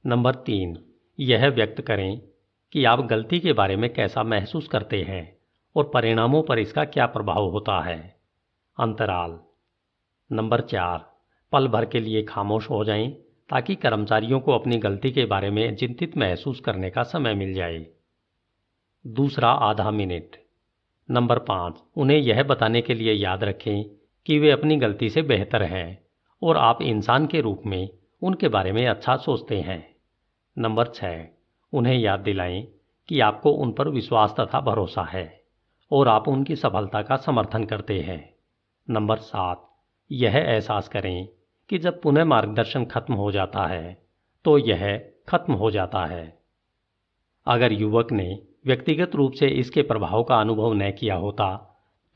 नंबर 3, यह व्यक्त करें कि आप गलती के बारे में कैसा महसूस करते हैं और परिणामों पर इसका क्या प्रभाव होता है। अंतराल। नंबर 4, पल भर के लिए खामोश हो जाएं ताकि कर्मचारियों को अपनी गलती के बारे में चिंतित महसूस करने का समय मिल जाए। दूसरा आधा मिनट। नंबर 5, उन्हें यह बताने के लिए याद रखें कि वे अपनी गलती से बेहतर हैं और आप इंसान के रूप में उनके बारे में अच्छा सोचते हैं। नंबर 6, उन्हें याद दिलाएं कि आपको उन पर विश्वास तथा भरोसा है और आप उनकी सफलता का समर्थन करते हैं। नंबर 7, यह एहसास करें कि जब पुनः मार्गदर्शन खत्म हो जाता है तो यह खत्म हो जाता है। अगर युवक ने व्यक्तिगत रूप से इसके प्रभाव का अनुभव न किया होता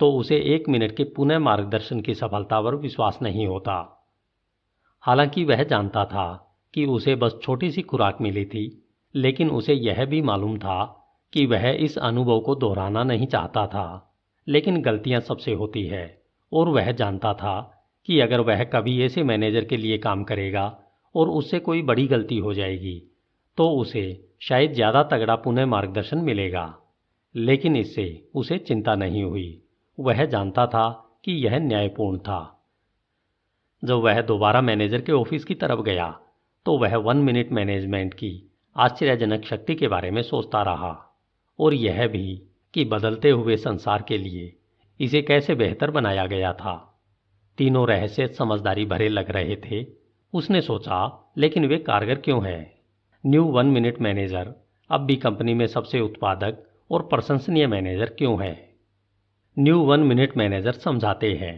तो उसे 1 मिनट के पुनः मार्गदर्शन की सफलता पर विश्वास नहीं होता। हालांकि वह जानता था कि उसे बस छोटी सी खुराक मिली थी, लेकिन उसे यह भी मालूम था कि वह इस अनुभव को दोहराना नहीं चाहता था। लेकिन गलतियां सबसे होती है और वह जानता था कि अगर वह कभी ऐसे मैनेजर के लिए काम करेगा और उससे कोई बड़ी गलती हो जाएगी तो उसे शायद ज़्यादा तगड़ा पुनः मार्गदर्शन मिलेगा। लेकिन इससे उसे चिंता नहीं हुई। वह जानता था कि यह न्यायपूर्ण था। जब वह दोबारा मैनेजर के ऑफिस की तरफ गया तो वह 1 मिनट मैनेजमेंट की आश्चर्यजनक शक्ति के बारे में सोचता रहा और यह भी कि बदलते हुए संसार के लिए इसे कैसे बेहतर बनाया गया था। तीनों रहस्य समझदारी भरे लग रहे थे। उसने सोचा, लेकिन वे कारगर क्यों हैं? न्यू 1 मिनट मैनेजर अब भी कंपनी में सबसे उत्पादक और प्रशंसनीय मैनेजर क्यों है? न्यू 1 मिनट मैनेजर समझाते हैं।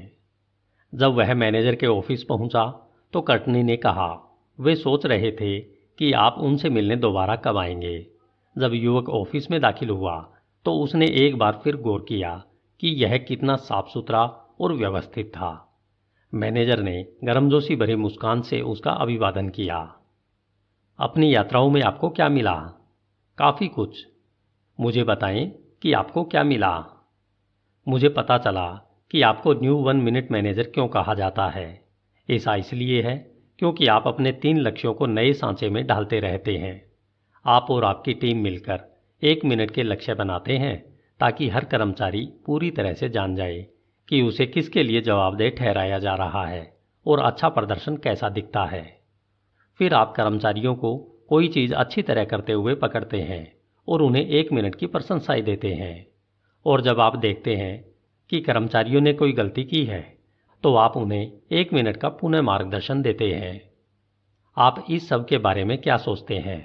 जब वह मैनेजर के ऑफिस पहुंचा तो कर्टनी ने कहा, वे सोच रहे थे कि आप उनसे मिलने दोबारा कब आएंगे। जब युवक ऑफिस में दाखिल हुआ तो उसने एक बार फिर गौर किया कि यह कितना साफ सुथरा और व्यवस्थित था। मैनेजर ने गर्मजोशी भरी मुस्कान से उसका अभिवादन किया। अपनी यात्राओं में आपको क्या मिला? काफ़ी कुछ। मुझे बताएं कि आपको क्या मिला। मुझे पता चला कि आपको न्यू 1 मिनट मैनेजर क्यों कहा जाता है। ऐसा इसलिए है क्योंकि आप अपने 3 लक्ष्यों को नए सांचे में ढालते रहते हैं। आप और आपकी टीम मिलकर 1 मिनट के लक्ष्य बनाते हैं ताकि हर कर्मचारी पूरी तरह से जान जाए कि उसे किसके लिए जवाबदेह ठहराया जा रहा है और अच्छा प्रदर्शन कैसा दिखता है। फिर आप कर्मचारियों को कोई चीज़ अच्छी तरह करते हुए पकड़ते हैं और उन्हें 1 मिनट की प्रशंसाएं देते हैं। और जब आप देखते हैं कि कर्मचारियों ने कोई गलती की है तो आप उन्हें 1 मिनट का पुनः मार्गदर्शन देते हैं। आप इस सब के बारे में क्या सोचते हैं?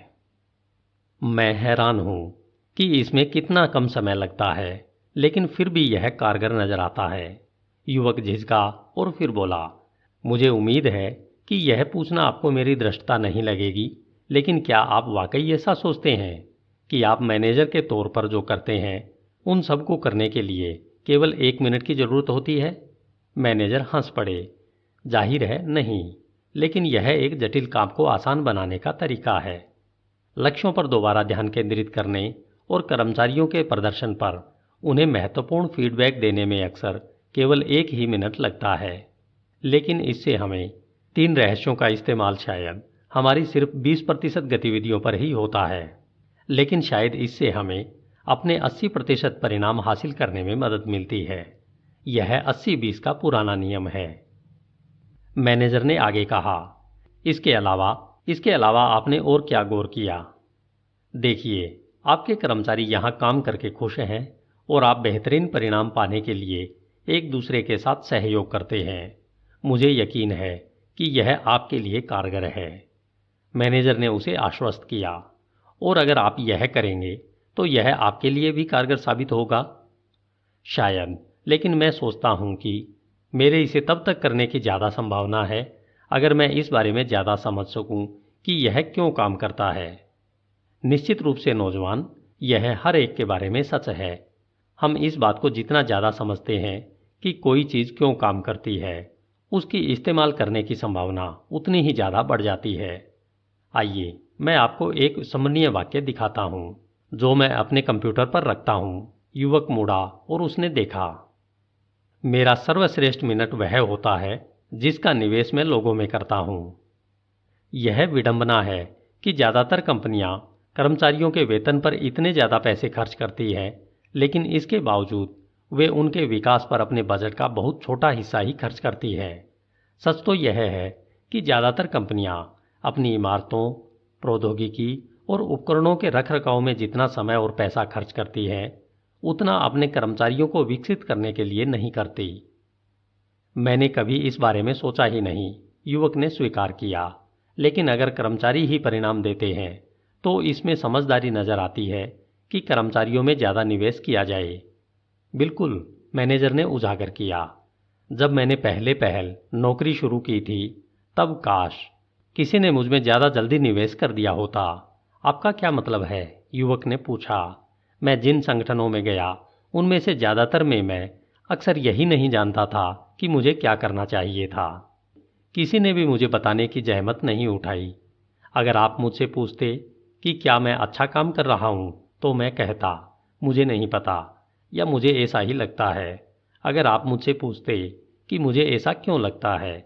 मैं हैरान हूं कि इसमें कितना कम समय लगता है, लेकिन फिर भी यह कारगर नजर आता है। युवक झिझका और फिर बोला, मुझे उम्मीद है कि यह पूछना आपको मेरी धृष्टता नहीं लगेगी, लेकिन क्या आप वाकई ऐसा सोचते हैं कि आप मैनेजर के तौर पर जो करते हैं उन सब को करने के लिए केवल 1 मिनट की ज़रूरत होती है? मैनेजर हंस पड़े। जाहिर है नहीं, लेकिन यह एक जटिल काम को आसान बनाने का तरीका है। लक्ष्यों पर दोबारा ध्यान केंद्रित करने और कर्मचारियों के प्रदर्शन पर उन्हें महत्वपूर्ण फीडबैक देने में अक्सर केवल 1 ही मिनट लगता है। लेकिन इससे हमें 3 रहस्यों का इस्तेमाल शायद हमारी सिर्फ 20% गतिविधियों पर ही होता है, लेकिन शायद इससे हमें अपने 80% परिणाम हासिल करने में मदद मिलती है। यह 80-20 का पुराना नियम है। मैनेजर ने आगे कहा, इसके अलावा आपने और क्या गौर किया? देखिए, आपके कर्मचारी यहाँ काम करके खुश हैं और आप बेहतरीन परिणाम पाने के लिए एक दूसरे के साथ सहयोग करते हैं। मुझे यकीन है कि यह आपके लिए कारगर है। मैनेजर ने उसे आश्वस्त किया। और अगर आप यह करेंगे तो यह आपके लिए भी कारगर साबित होगा। शायद, लेकिन मैं सोचता हूँ कि मेरे इसे तब तक करने की ज़्यादा संभावना है अगर मैं इस बारे में ज़्यादा समझ सकूं कि यह क्यों काम करता है। निश्चित रूप से नौजवान, यह हर एक के बारे में सच है। हम इस बात को जितना ज़्यादा समझते हैं कि कोई चीज़ क्यों काम करती है, उसकी इस्तेमाल करने की संभावना उतनी ही ज़्यादा बढ़ जाती है। आइए मैं आपको एक स्मरणीय वाक्य दिखाता हूँ जो मैं अपने कंप्यूटर पर रखता हूँ। युवक मुड़ा और उसने देखा। मेरा सर्वश्रेष्ठ मिनट वह होता है जिसका निवेश मैं लोगों में करता हूँ। यह विडंबना है कि ज़्यादातर कंपनियां कर्मचारियों के वेतन पर इतने ज़्यादा पैसे खर्च करती हैं, लेकिन इसके बावजूद वे उनके विकास पर अपने बजट का बहुत छोटा हिस्सा ही खर्च करती हैं। सच तो यह है कि ज़्यादातर कंपनियां अपनी इमारतों, प्रौद्योगिकी और उपकरणों के रखरखाव में जितना समय और पैसा खर्च करती हैं, उतना अपने कर्मचारियों को विकसित करने के लिए नहीं करती। मैंने कभी इस बारे में सोचा ही नहीं, युवक ने स्वीकार किया। लेकिन अगर कर्मचारी ही परिणाम देते हैं तो इसमें समझदारी नजर आती है कि कर्मचारियों में ज़्यादा निवेश किया जाए। बिल्कुल, मैनेजर ने उजागर किया। जब मैंने पहल नौकरी शुरू की थी, तब काश किसी ने मुझ में ज़्यादा जल्दी निवेश कर दिया होता। आपका क्या मतलब है? युवक ने पूछा। मैं जिन संगठनों में गया उनमें से ज़्यादातर में मैं अक्सर यही नहीं जानता था कि मुझे क्या करना चाहिए था। किसी ने भी मुझे बताने की जहमत नहीं उठाई। अगर आप मुझसे पूछते कि क्या मैं अच्छा काम कर रहा हूँ, तो मैं कहता मुझे नहीं पता, या मुझे ऐसा ही लगता है। अगर आप मुझसे पूछते कि मुझे ऐसा क्यों लगता है,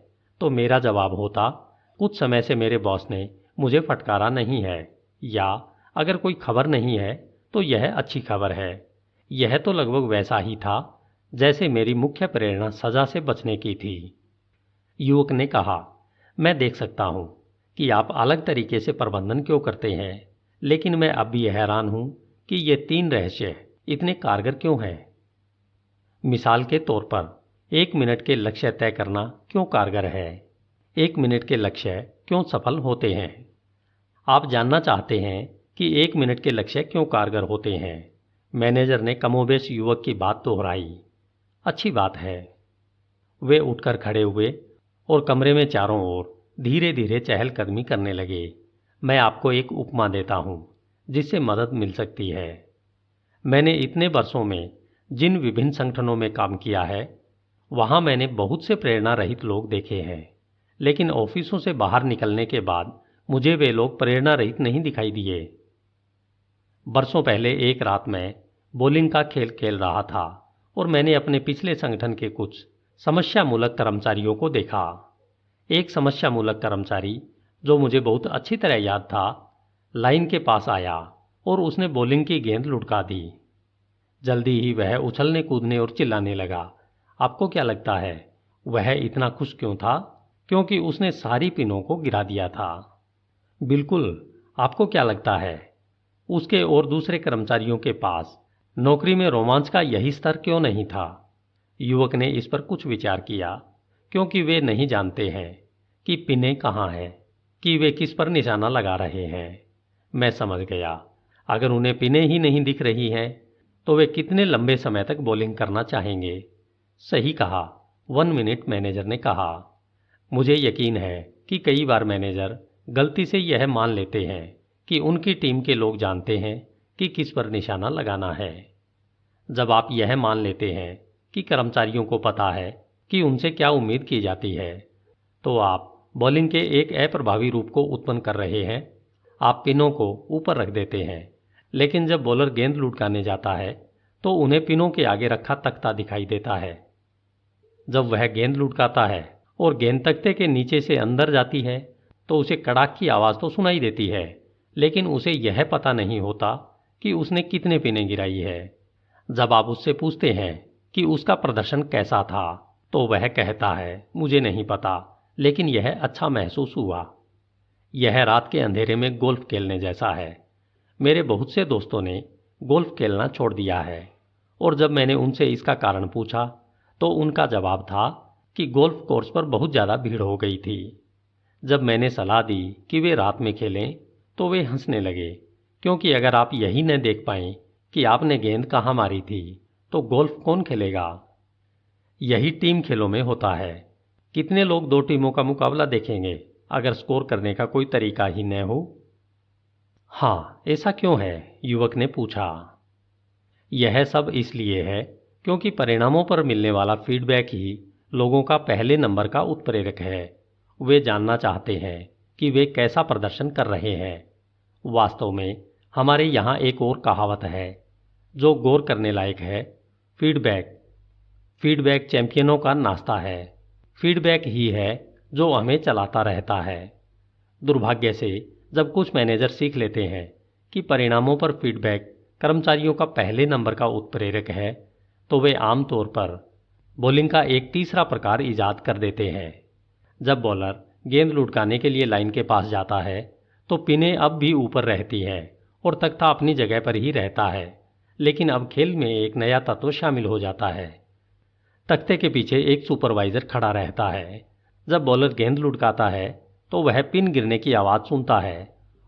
तो मेरा जवाब होता कुछ समय से मेरे बॉस ने मुझे फटकारा नहीं है, या अगर कोई खबर नहीं है तो यह अच्छी खबर है। यह तो लगभग वैसा ही था जैसे मेरी मुख्य प्रेरणा सजा से बचने की थी। युवक ने कहा, मैं देख सकता हूं कि आप अलग तरीके से प्रबंधन क्यों करते हैं, लेकिन मैं अब भी हैरान हूं कि ये 3 रहस्य इतने कारगर क्यों हैं। मिसाल के तौर पर 1 मिनट के लक्ष्य तय करना क्यों कारगर है? 1 मिनट के लक्ष्य क्यों सफल होते हैं? आप जानना चाहते हैं कि 1 मिनट के लक्ष्य क्यों कारगर होते हैं? मैनेजर ने कमोबेश युवक की बात दोहराई। अच्छी बात है। वे उठकर खड़े हुए और कमरे में चारों ओर धीरे धीरे चहलकदमी करने लगे। मैं आपको एक उपमा देता हूँ जिससे मदद मिल सकती है। मैंने इतने वर्षों में जिन विभिन्न संगठनों में काम किया है, वहाँ मैंने बहुत से प्रेरणा रहित लोग देखे हैं, लेकिन ऑफिसों से बाहर निकलने के बाद मुझे वे लोग प्रेरणा रहित नहीं दिखाई दिए। वर्षों पहले एक रात मैं बॉलिंग का खेल खेल रहा था और मैंने अपने पिछले संगठन के कुछ समस्यामूलक कर्मचारियों को देखा। एक समस्यामूलक कर्मचारी, जो मुझे बहुत अच्छी तरह याद था, लाइन के पास आया और उसने बॉलिंग की गेंद लुढ़का दी। जल्दी ही वह उछलने कूदने और चिल्लाने लगा। आपको क्या लगता है वह इतना खुश क्यों था? क्योंकि उसने सारी पिनों को गिरा दिया था। बिल्कुल। आपको क्या लगता है उसके और दूसरे कर्मचारियों के पास नौकरी में रोमांच का यही स्तर क्यों नहीं था? युवक ने इस पर कुछ विचार किया। क्योंकि वे नहीं जानते हैं कि पिनें कहाँ हैं, कि वे किस पर निशाना लगा रहे हैं। मैं समझ गया। अगर उन्हें पिनें ही नहीं दिख रही हैं तो वे कितने लंबे समय तक बॉलिंग करना चाहेंगे? सही कहा, 1 मिनट मैनेजर ने कहा। मुझे यकीन है कि कई बार मैनेजर गलती से यह मान लेते हैं कि उनकी टीम के लोग जानते हैं कि किस पर निशाना लगाना है। जब आप यह मान लेते हैं कि कर्मचारियों को पता है कि उनसे क्या उम्मीद की जाती है, तो आप बॉलिंग के एक अप्रभावी रूप को उत्पन्न कर रहे हैं। आप पिनों को ऊपर रख देते हैं, लेकिन जब बॉलर गेंद लुढ़काने जाता है तो उन्हें पिनों के आगे रखा तख्ता दिखाई देता है। जब वह गेंद लुढ़काता है और गेंद तख्ते के नीचे से अंदर जाती है तो उसे कड़ाक की आवाज़ तो सुनाई देती है, लेकिन उसे यह पता नहीं होता कि उसने कितने पिनें गिराई है। जब आप उससे पूछते हैं कि उसका प्रदर्शन कैसा था, तो वह कहता है मुझे नहीं पता, लेकिन यह अच्छा महसूस हुआ। यह रात के अंधेरे में गोल्फ खेलने जैसा है। मेरे बहुत से दोस्तों ने गोल्फ खेलना छोड़ दिया है, और जब मैंने उनसे इसका कारण पूछा तो उनका जवाब था कि गोल्फ कोर्स पर बहुत ज़्यादा भीड़ हो गई थी। जब मैंने सलाह दी कि वे रात में खेलें तो वे हंसने लगे, क्योंकि अगर आप यही न देख पाएं कि आपने गेंद कहाँ मारी थी तो गोल्फ कौन खेलेगा? यही टीम खेलों में होता है। कितने लोग 2 टीमों का मुकाबला देखेंगे अगर स्कोर करने का कोई तरीका ही न हो? हाँ, ऐसा क्यों है? युवक ने पूछा। यह सब इसलिए है क्योंकि परिणामों पर मिलने वाला फीडबैक ही लोगों का पहले नंबर का उत्प्रेरक है। वे जानना चाहते हैं कि वे कैसा प्रदर्शन कर रहे हैं। वास्तव में हमारे यहाँ एक और कहावत है जो गौर करने लायक है। फीडबैक चैंपियनों का नाश्ता है। फीडबैक ही है जो हमें चलाता रहता है। दुर्भाग्य से जब कुछ मैनेजर सीख लेते हैं कि परिणामों पर फीडबैक कर्मचारियों का पहले नंबर का उत्प्रेरक है, तो वे आमतौर पर बॉलिंग का एक तीसरा प्रकार ईजाद कर देते हैं। जब बॉलर गेंद लुढ़काने के लिए लाइन के पास जाता है तो पिनें अब भी ऊपर रहती हैं और तख्ता अपनी जगह पर ही रहता है, लेकिन अब खेल में एक नया तत्व शामिल हो जाता है। तख्ते के पीछे एक सुपरवाइजर खड़ा रहता है। जब बॉलर गेंद लुढ़काता है तो वह पिन गिरने की आवाज़ सुनता है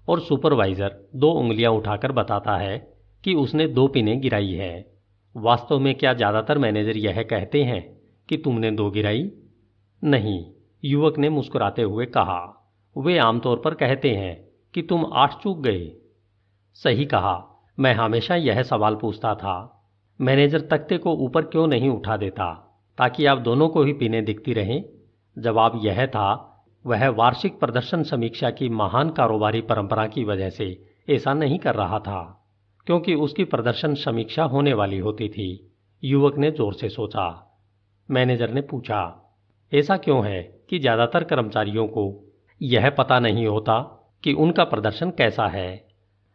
और सुपरवाइजर 2 उंगलियां उठाकर बताता है कि उसने 2 पिनें गिराई है। वास्तव में क्या ज़्यादातर मैनेजर यह कहते हैं कि तुमने 2 गिराई? नहीं, युवक ने मुस्कुराते हुए कहा। वे आमतौर पर कहते हैं कि तुम 8 चूक गए। सही कहा। मैं हमेशा यह सवाल पूछता था, मैनेजर तख्ते को ऊपर क्यों नहीं उठा देता ताकि आप दोनों को ही पिनें दिखती रहें? जवाब यह था, वह वार्षिक प्रदर्शन समीक्षा की महान कारोबारी परंपरा की वजह से ऐसा नहीं कर रहा था, क्योंकि उसकी प्रदर्शन समीक्षा होने वाली होती थी। युवक ने जोर से सोचा। मैनेजर ने पूछा, ऐसा क्यों है कि ज़्यादातर कर्मचारियों को यह पता नहीं होता कि उनका प्रदर्शन कैसा है,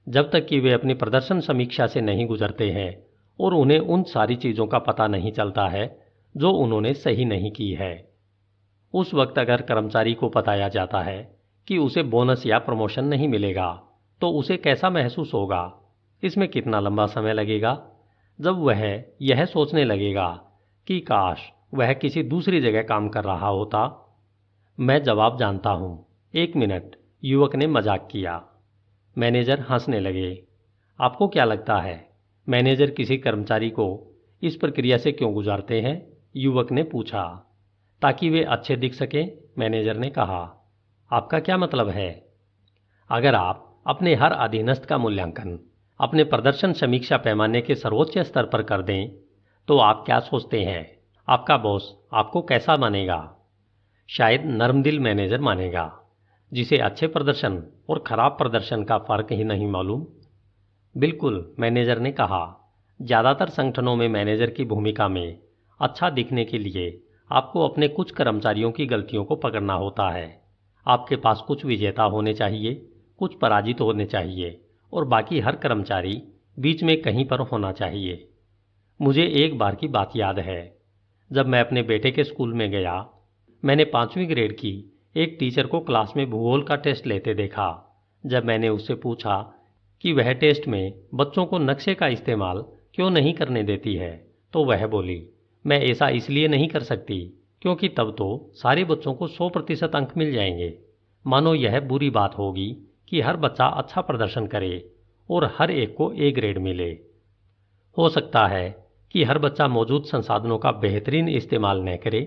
जब तक कि वे अपनी प्रदर्शन समीक्षा से नहीं गुजरते हैं और उन्हें उन सारी चीज़ों का पता नहीं चलता है जो उन्होंने सही नहीं की है। उस वक्त अगर कर्मचारी को बताया जाता है कि उसे बोनस या प्रमोशन नहीं मिलेगा तो उसे कैसा महसूस होगा? इसमें कितना लंबा समय लगेगा जब वह यह सोचने लगेगा कि काश वह किसी दूसरी जगह काम कर रहा होता। मैं जवाब जानता हूँ, 1 मिनट, युवक ने मजाक किया। मैनेजर हंसने लगे। आपको क्या लगता है मैनेजर किसी कर्मचारी को इस प्रक्रिया से क्यों गुजारते हैं? युवक ने पूछा। ताकि वे अच्छे दिख सकें, मैनेजर ने कहा। आपका क्या मतलब है? अगर आप अपने हर अधीनस्थ का मूल्यांकन अपने प्रदर्शन समीक्षा पैमाने के सर्वोच्च स्तर पर कर दें तो आप क्या सोचते हैं आपका बॉस आपको कैसा मानेगा? शायद नर्मदिल मैनेजर मानेगा, जिसे अच्छे प्रदर्शन और खराब प्रदर्शन का फर्क ही नहीं मालूम। बिल्कुल, मैनेजर ने कहा। ज़्यादातर संगठनों में मैनेजर की भूमिका में अच्छा दिखने के लिए आपको अपने कुछ कर्मचारियों की गलतियों को पकड़ना होता है। आपके पास कुछ विजेता होने चाहिए, कुछ पराजित होने चाहिए और बाकी हर कर्मचारी बीच में कहीं पर होना चाहिए। मुझे एक बार की बात याद है, जब मैं अपने बेटे के स्कूल में गया, मैंने 5वीं ग्रेड की एक टीचर को क्लास में भूगोल का टेस्ट लेते देखा। जब मैंने उससे पूछा कि वह टेस्ट में बच्चों को नक्शे का इस्तेमाल क्यों नहीं करने देती है, तो वह बोली, मैं ऐसा इसलिए नहीं कर सकती क्योंकि तब तो सारे बच्चों को 100% अंक मिल जाएंगे। मानो यह बुरी बात होगी कि हर बच्चा अच्छा प्रदर्शन करे और हर एक को A ग्रेड मिले। हो सकता है कि हर बच्चा मौजूद संसाधनों का बेहतरीन इस्तेमाल न करे,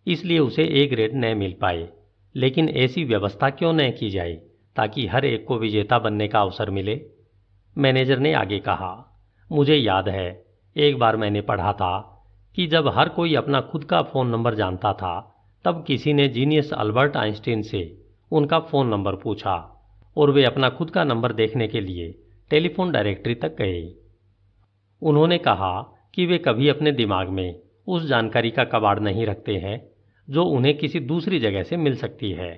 इसलिए उसे A ग्रेड न मिल पाए, लेकिन ऐसी व्यवस्था क्यों न की जाए ताकि हर एक को विजेता बनने का अवसर मिले? मैनेजर ने आगे कहा, मुझे याद है एक बार मैंने पढ़ा था कि जब हर कोई अपना खुद का फ़ोन नंबर जानता था, तब किसी ने जीनियस अल्बर्ट आइंस्टीन से उनका फ़ोन नंबर पूछा और वे अपना खुद का नंबर देखने के लिए टेलीफोन डायरेक्टरी तक गए। उन्होंने कहा कि वे कभी अपने दिमाग में उस जानकारी का कबाड़ नहीं रखते हैं जो उन्हें किसी दूसरी जगह से मिल सकती है।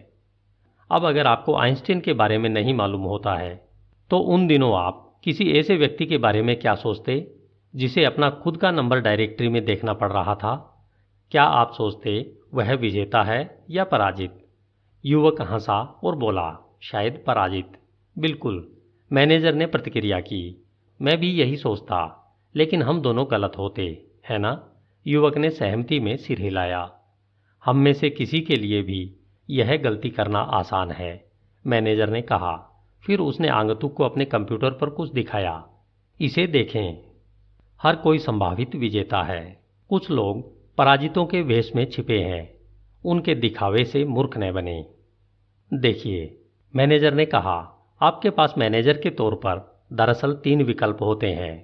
अब अगर आपको आइंस्टीन के बारे में नहीं मालूम होता है तो उन दिनों आप किसी ऐसे व्यक्ति के बारे में क्या सोचते जिसे अपना खुद का नंबर डायरेक्टरी में देखना पड़ रहा था? क्या आप सोचते वह विजेता है या पराजित? युवक हंसा और बोला, शायद पराजित। बिल्कुल, मैनेजर ने प्रतिक्रिया की। मैं भी यही सोचता, लेकिन हम दोनों गलत होते, है ना? युवक ने सहमति में सिर हिलाया। हम में से किसी के लिए भी यह गलती करना आसान है, मैनेजर ने कहा। फिर उसने आगंतुक को अपने कंप्यूटर पर कुछ दिखाया। इसे देखें, हर कोई संभावित विजेता है। कुछ लोग पराजितों के वेश में छिपे हैं। उनके दिखावे से मूर्ख न बने। देखिए, मैनेजर ने कहा, आपके पास मैनेजर के तौर पर दरअसल 3 विकल्प होते हैं।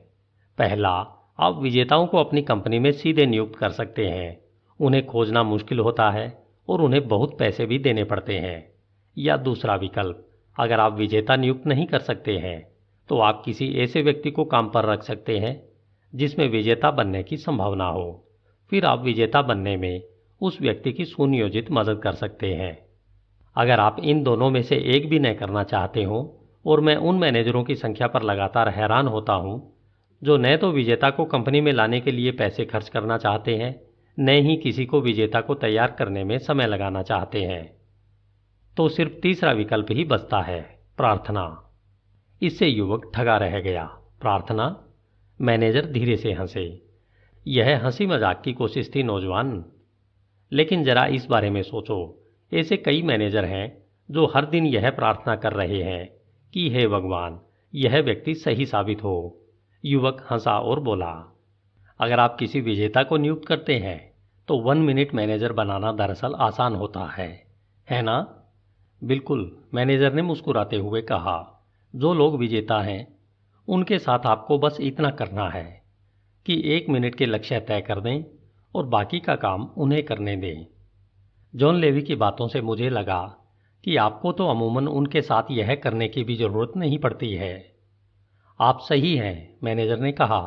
पहला, आप विजेताओं को अपनी कंपनी में सीधे नियुक्त कर सकते हैं। उन्हें खोजना मुश्किल होता है और उन्हें बहुत पैसे भी देने पड़ते हैं। या दूसरा विकल्प, अगर आप विजेता नियुक्त नहीं कर सकते हैं तो आप किसी ऐसे व्यक्ति को काम पर रख सकते हैं जिसमें विजेता बनने की संभावना हो। फिर आप विजेता बनने में उस व्यक्ति की सुनियोजित मदद कर सकते हैं। अगर आप इन दोनों में से एक भी न करना चाहते हो, और मैं उन मैनेजरों की संख्या पर लगातार हैरान होता हूं जो न तो विजेता को कंपनी में लाने के लिए पैसे खर्च करना चाहते हैं, न ही किसी को विजेता को तैयार करने में समय लगाना चाहते हैं, तो सिर्फ तीसरा विकल्प ही बचता है, प्रार्थना। इससे युवक ठगा रह गया। प्रार्थना? मैनेजर धीरे से हंसे। यह हंसी मजाक की कोशिश थी नौजवान, लेकिन जरा इस बारे में सोचो, ऐसे कई मैनेजर हैं जो हर दिन यह प्रार्थना कर रहे हैं कि हे भगवान, यह व्यक्ति सही साबित हो। युवक हंसा और बोला, अगर आप किसी विजेता को नियुक्त करते हैं तो 1 मिनट मैनेजर बनाना दरअसल आसान होता है ना? बिल्कुल, मैनेजर ने मुस्कुराते हुए कहा। जो लोग विजेता हैं उनके साथ आपको बस इतना करना है कि 1 मिनट के लक्ष्य तय कर दें और बाकी का काम उन्हें करने दें। जॉन लेवी की बातों से मुझे लगा कि आपको तो अमूमन उनके साथ यह करने की भी जरूरत नहीं पड़ती है। आप सही हैं, मैनेजर ने कहा।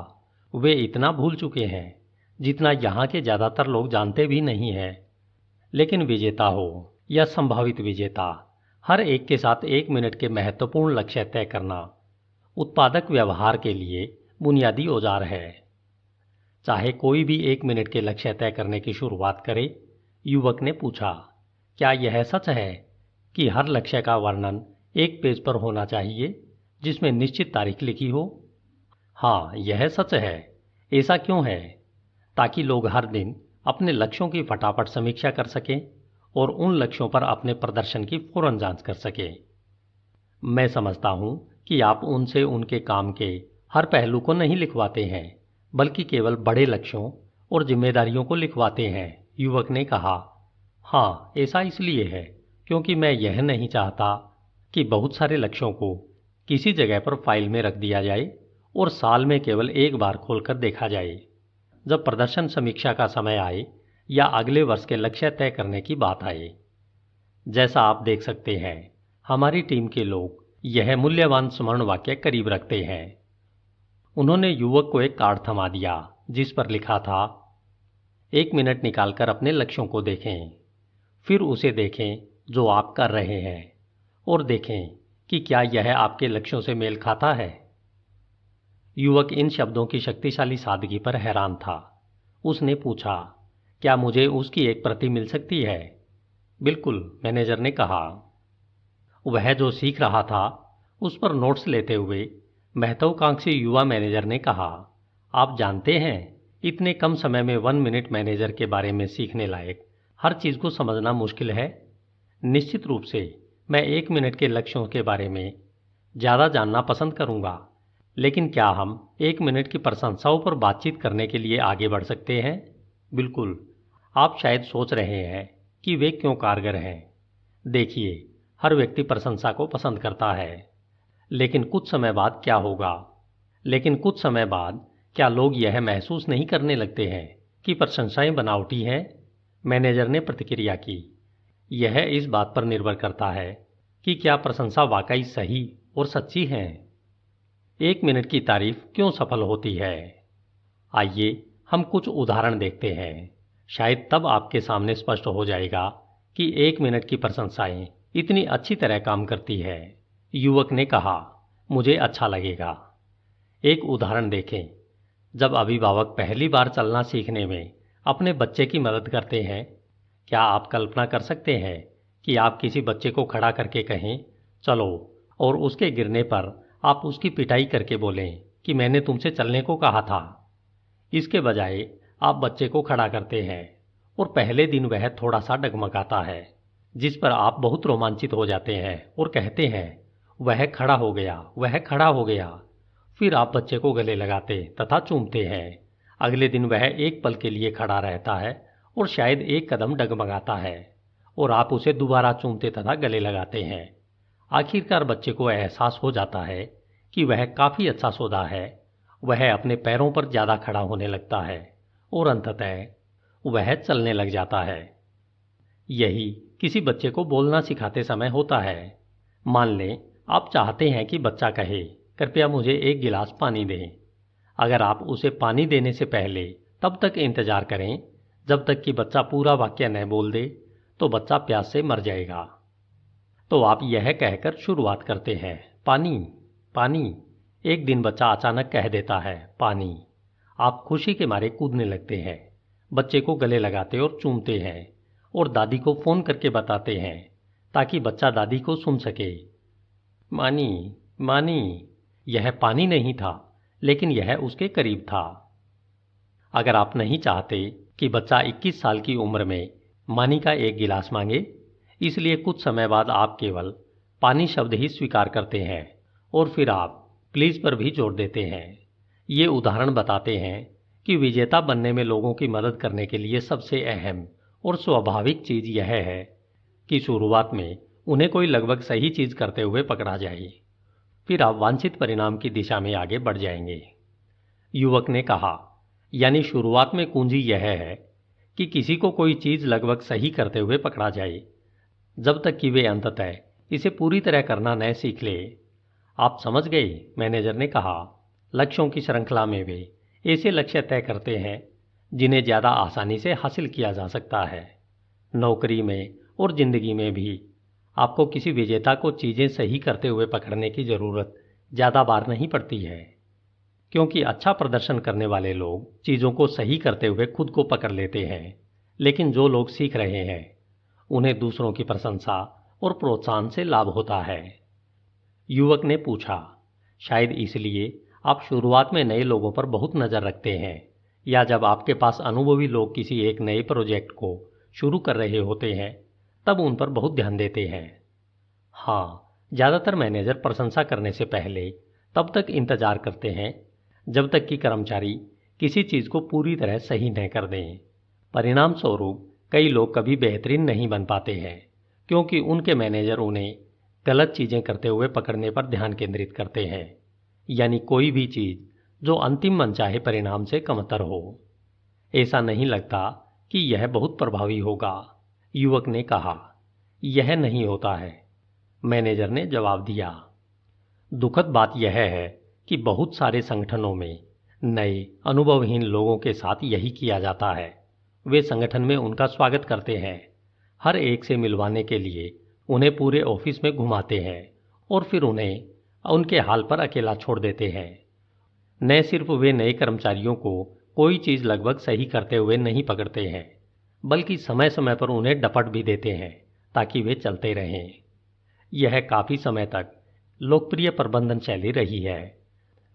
वे इतना भूल चुके हैं जितना यहाँ के ज़्यादातर लोग जानते भी नहीं हैं। लेकिन विजेता हो या संभावित विजेता, हर एक के साथ 1 मिनट के महत्वपूर्ण लक्ष्य तय करना उत्पादक व्यवहार के लिए बुनियादी औजार है। चाहे कोई भी 1 मिनट के लक्ष्य तय करने की शुरुआत करे। युवक ने पूछा, क्या यह सच है कि हर लक्ष्य का वर्णन एक पेज पर होना चाहिए जिसमें निश्चित तारीख लिखी हो? हाँ, यह सच है। ऐसा क्यों है? ताकि लोग हर दिन अपने लक्ष्यों की फटाफट समीक्षा कर सकें और उन लक्ष्यों पर अपने प्रदर्शन की फौरन जांच कर सकें। मैं समझता हूं कि आप उनसे उनके काम के हर पहलू को नहीं लिखवाते हैं, बल्कि केवल बड़े लक्ष्यों और जिम्मेदारियों को लिखवाते हैं, युवक ने कहा। हाँ, ऐसा इसलिए है क्योंकि मैं यह नहीं चाहता कि बहुत सारे लक्ष्यों को किसी जगह पर फाइल में रख दिया जाए और साल में केवल एक बार खोलकर देखा जाए। जब प्रदर्शन समीक्षा का समय आए या अगले वर्ष के लक्ष्य तय करने की बात आए। जैसा आप देख सकते हैं, हमारी टीम के लोग यह मूल्यवान स्मरण वाक्य करीब रखते हैं। उन्होंने युवक को एक कार्ड थमा दिया जिस पर लिखा था, 1 मिनट निकालकर अपने लक्ष्यों को देखें, फिर उसे देखें जो आप कर रहे हैं और देखें कि क्या यह आपके लक्ष्यों से मेल खाता है। युवक इन शब्दों की शक्तिशाली सादगी पर हैरान था। उसने पूछा, क्या मुझे उसकी एक प्रति मिल सकती है? बिल्कुल, मैनेजर ने कहा। वह जो सीख रहा था उस पर नोट्स लेते हुए महत्वाकांक्षी युवा मैनेजर ने कहा, आप जानते हैं, इतने कम समय में 1 मिनट मैनेजर के बारे में सीखने लायक हर चीज को समझना मुश्किल है। निश्चित रूप से मैं 1 मिनट के लक्ष्यों के बारे में ज़्यादा जानना पसंद करूंगा, लेकिन क्या हम 1 मिनट की प्रशंसाओं पर बातचीत करने के लिए आगे बढ़ सकते हैं? बिल्कुल। आप शायद सोच रहे हैं कि वे क्यों कारगर हैं। देखिए, हर व्यक्ति प्रशंसा को पसंद करता है, लेकिन कुछ समय बाद क्या लोग यह महसूस नहीं करने लगते हैं कि प्रशंसाएं बनावटी हैं? मैनेजर ने प्रतिक्रिया की। यह इस बात पर निर्भर करता है कि क्या प्रशंसा वाकई सही और सच्ची है। 1 मिनट की तारीफ क्यों सफल होती है? आइए हम कुछ उदाहरण देखते हैं। शायद तब आपके सामने स्पष्ट हो जाएगा कि 1 मिनट की प्रशंसाएं इतनी अच्छी तरह काम करती है। युवक ने कहा, मुझे अच्छा लगेगा। एक उदाहरण देखें। जब अभिभावक पहली बार चलना सीखने में अपने बच्चे की मदद करते हैं, क्या आप कल्पना कर सकते हैं कि आप किसी बच्चे को खड़ा करके कहें, चलो, और उसके गिरने पर आप उसकी पिटाई करके बोलें कि मैंने तुमसे चलने को कहा था। इसके बजाय आप बच्चे को खड़ा करते हैं और पहले दिन वह थोड़ा सा डगमगाता है, जिस पर आप बहुत रोमांचित हो जाते हैं और कहते हैं, वह खड़ा हो गया, वह खड़ा हो गया। फिर आप बच्चे को गले लगाते तथा चूमते हैं। अगले दिन वह एक पल के लिए खड़ा रहता है और शायद एक कदम डगमगाता है और आप उसे दोबारा चूमते तथा गले लगाते हैं। आखिरकार बच्चे को एहसास हो जाता है कि वह काफ़ी अच्छा सौदा है। वह अपने पैरों पर ज़्यादा खड़ा होने लगता है और अंततः वह चलने लग जाता है। यही किसी बच्चे को बोलना सिखाते समय होता है। मान लें आप चाहते हैं कि बच्चा कहे, कृपया मुझे 1 गिलास पानी दें। अगर आप उसे पानी देने से पहले तब तक इंतजार करें जब तक कि बच्चा पूरा वाक्य न बोल दे, तो बच्चा प्यास से मर जाएगा। तो आप यह कहकर शुरुआत करते हैं, पानी पानी। एक दिन बच्चा अचानक कह देता है, पानी। आप खुशी के मारे कूदने लगते हैं, बच्चे को गले लगाते और चूमते हैं और दादी को फ़ोन करके बताते हैं ताकि बच्चा दादी को सुन सके। मानी मानी, यह पानी नहीं था, लेकिन यह उसके करीब था। अगर आप नहीं चाहते कि बच्चा 21 साल की उम्र में मानी का एक गिलास मांगे, इसलिए कुछ समय बाद आप केवल पानी शब्द ही स्वीकार करते हैं और फिर आप प्लीज़ पर भी जोड़ देते हैं। ये उदाहरण बताते हैं कि विजेता बनने में लोगों की मदद करने के लिए सबसे अहम और स्वाभाविक चीज़ यह है कि शुरुआत में उन्हें कोई लगभग सही चीज़ करते हुए पकड़ा जाए, फिर आप वांछित परिणाम की दिशा में आगे बढ़ जाएंगे। युवक ने कहा, यानी शुरुआत में कुंजी यह है कि किसी को कोई चीज़ लगभग सही करते हुए पकड़ा जाए, जब तक कि वे अंततः इसे पूरी तरह करना न सीख ले। आप समझ गए? मैनेजर ने कहा। लक्ष्यों की श्रृंखला में वे ऐसे लक्ष्य तय करते हैं जिन्हें ज़्यादा आसानी से हासिल किया जा सकता है। नौकरी में और ज़िंदगी में भी आपको किसी विजेता को चीज़ें सही करते हुए पकड़ने की ज़रूरत ज़्यादा बार नहीं पड़ती है, क्योंकि अच्छा प्रदर्शन करने वाले लोग चीज़ों को सही करते हुए खुद को पकड़ लेते हैं, लेकिन जो लोग सीख रहे हैं उन्हें दूसरों की प्रशंसा और प्रोत्साहन से लाभ होता है। युवक ने पूछा, शायद इसलिए आप शुरुआत में नए लोगों पर बहुत नज़र रखते हैं, या जब आपके पास अनुभवी लोग किसी एक नए प्रोजेक्ट को शुरू कर रहे होते हैं तब उन पर बहुत ध्यान देते हैं। हाँ, ज़्यादातर मैनेजर प्रशंसा करने से पहले तब तक इंतजार करते हैं जब तक कि कर्मचारी किसी चीज़ को पूरी तरह सही न कर दें। परिणाम स्वरूप कई लोग कभी बेहतरीन नहीं बन पाते हैं, क्योंकि उनके मैनेजर उन्हें गलत चीज़ें करते हुए पकड़ने पर ध्यान केंद्रित करते हैं, यानी कोई भी चीज़ जो अंतिम मनचाहे परिणाम से कमतर हो। ऐसा नहीं लगता कि यह बहुत प्रभावी होगा, युवक ने कहा। यह नहीं होता है, मैनेजर ने जवाब दिया। दुखद बात यह है कि बहुत सारे संगठनों में नए अनुभवहीन लोगों के साथ यही किया जाता है। वे संगठन में उनका स्वागत करते हैं, हर एक से मिलवाने के लिए उन्हें पूरे ऑफिस में घुमाते हैं और फिर उन्हें उनके हाल पर अकेला छोड़ देते हैं। न सिर्फ वे नए कर्मचारियों को कोई चीज़ लगभग सही करते हुए नहीं पकड़ते हैं, बल्कि समय समय पर उन्हें डपट भी देते हैं ताकि वे चलते रहें। यह काफ़ी समय तक लोकप्रिय प्रबंधन शैली रही है।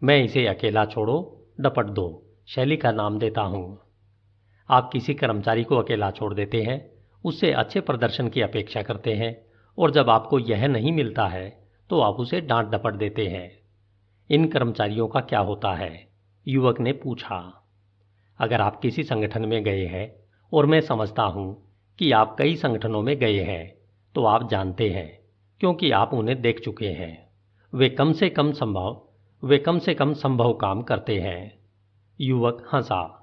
मैं इसे अकेला छोड़ो डपट दो शैली का नाम देता हूँ। आप किसी कर्मचारी को अकेला छोड़ देते हैं, उससे अच्छे प्रदर्शन की अपेक्षा करते हैं, और जब आपको यह नहीं मिलता है तो आप उसे डांट डपट देते हैं। इन कर्मचारियों का क्या होता है? युवक ने पूछा। अगर आप किसी संगठन में गए हैं, और मैं समझता हूँ कि आप कई संगठनों में गए हैं, तो आप जानते हैं, क्योंकि आप उन्हें देख चुके हैं। वे कम से कम संभव काम करते हैं। युवक हंसा।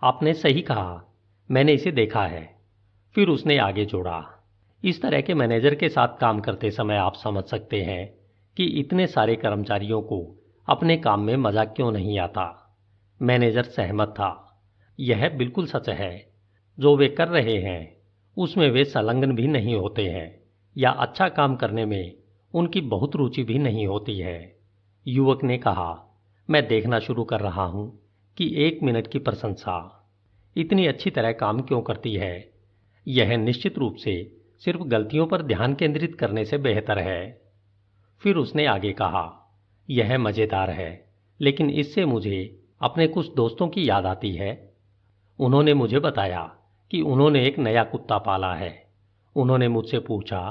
आपने सही कहा, मैंने इसे देखा है। फिर उसने आगे जोड़ा, इस तरह के मैनेजर के साथ काम करते समय आप समझ सकते हैं कि इतने सारे कर्मचारियों को अपने काम में मजा क्यों नहीं आता। मैनेजर सहमत था। यह बिल्कुल सच है। जो वे कर रहे हैं उसमें वे संलग्न भी नहीं होते हैं, या अच्छा काम करने में उनकी बहुत रुचि भी नहीं होती है। युवक ने कहा, मैं देखना शुरू कर रहा हूँ कि 1 मिनट की प्रशंसा इतनी अच्छी तरह काम क्यों करती है। यह निश्चित रूप से सिर्फ गलतियों पर ध्यान केंद्रित करने से बेहतर है। फिर उसने आगे कहा, यह मज़ेदार है, लेकिन इससे मुझे अपने कुछ दोस्तों की याद आती है। उन्होंने मुझे बताया कि उन्होंने एक नया कुत्ता पाला है। उन्होंने मुझसे पूछा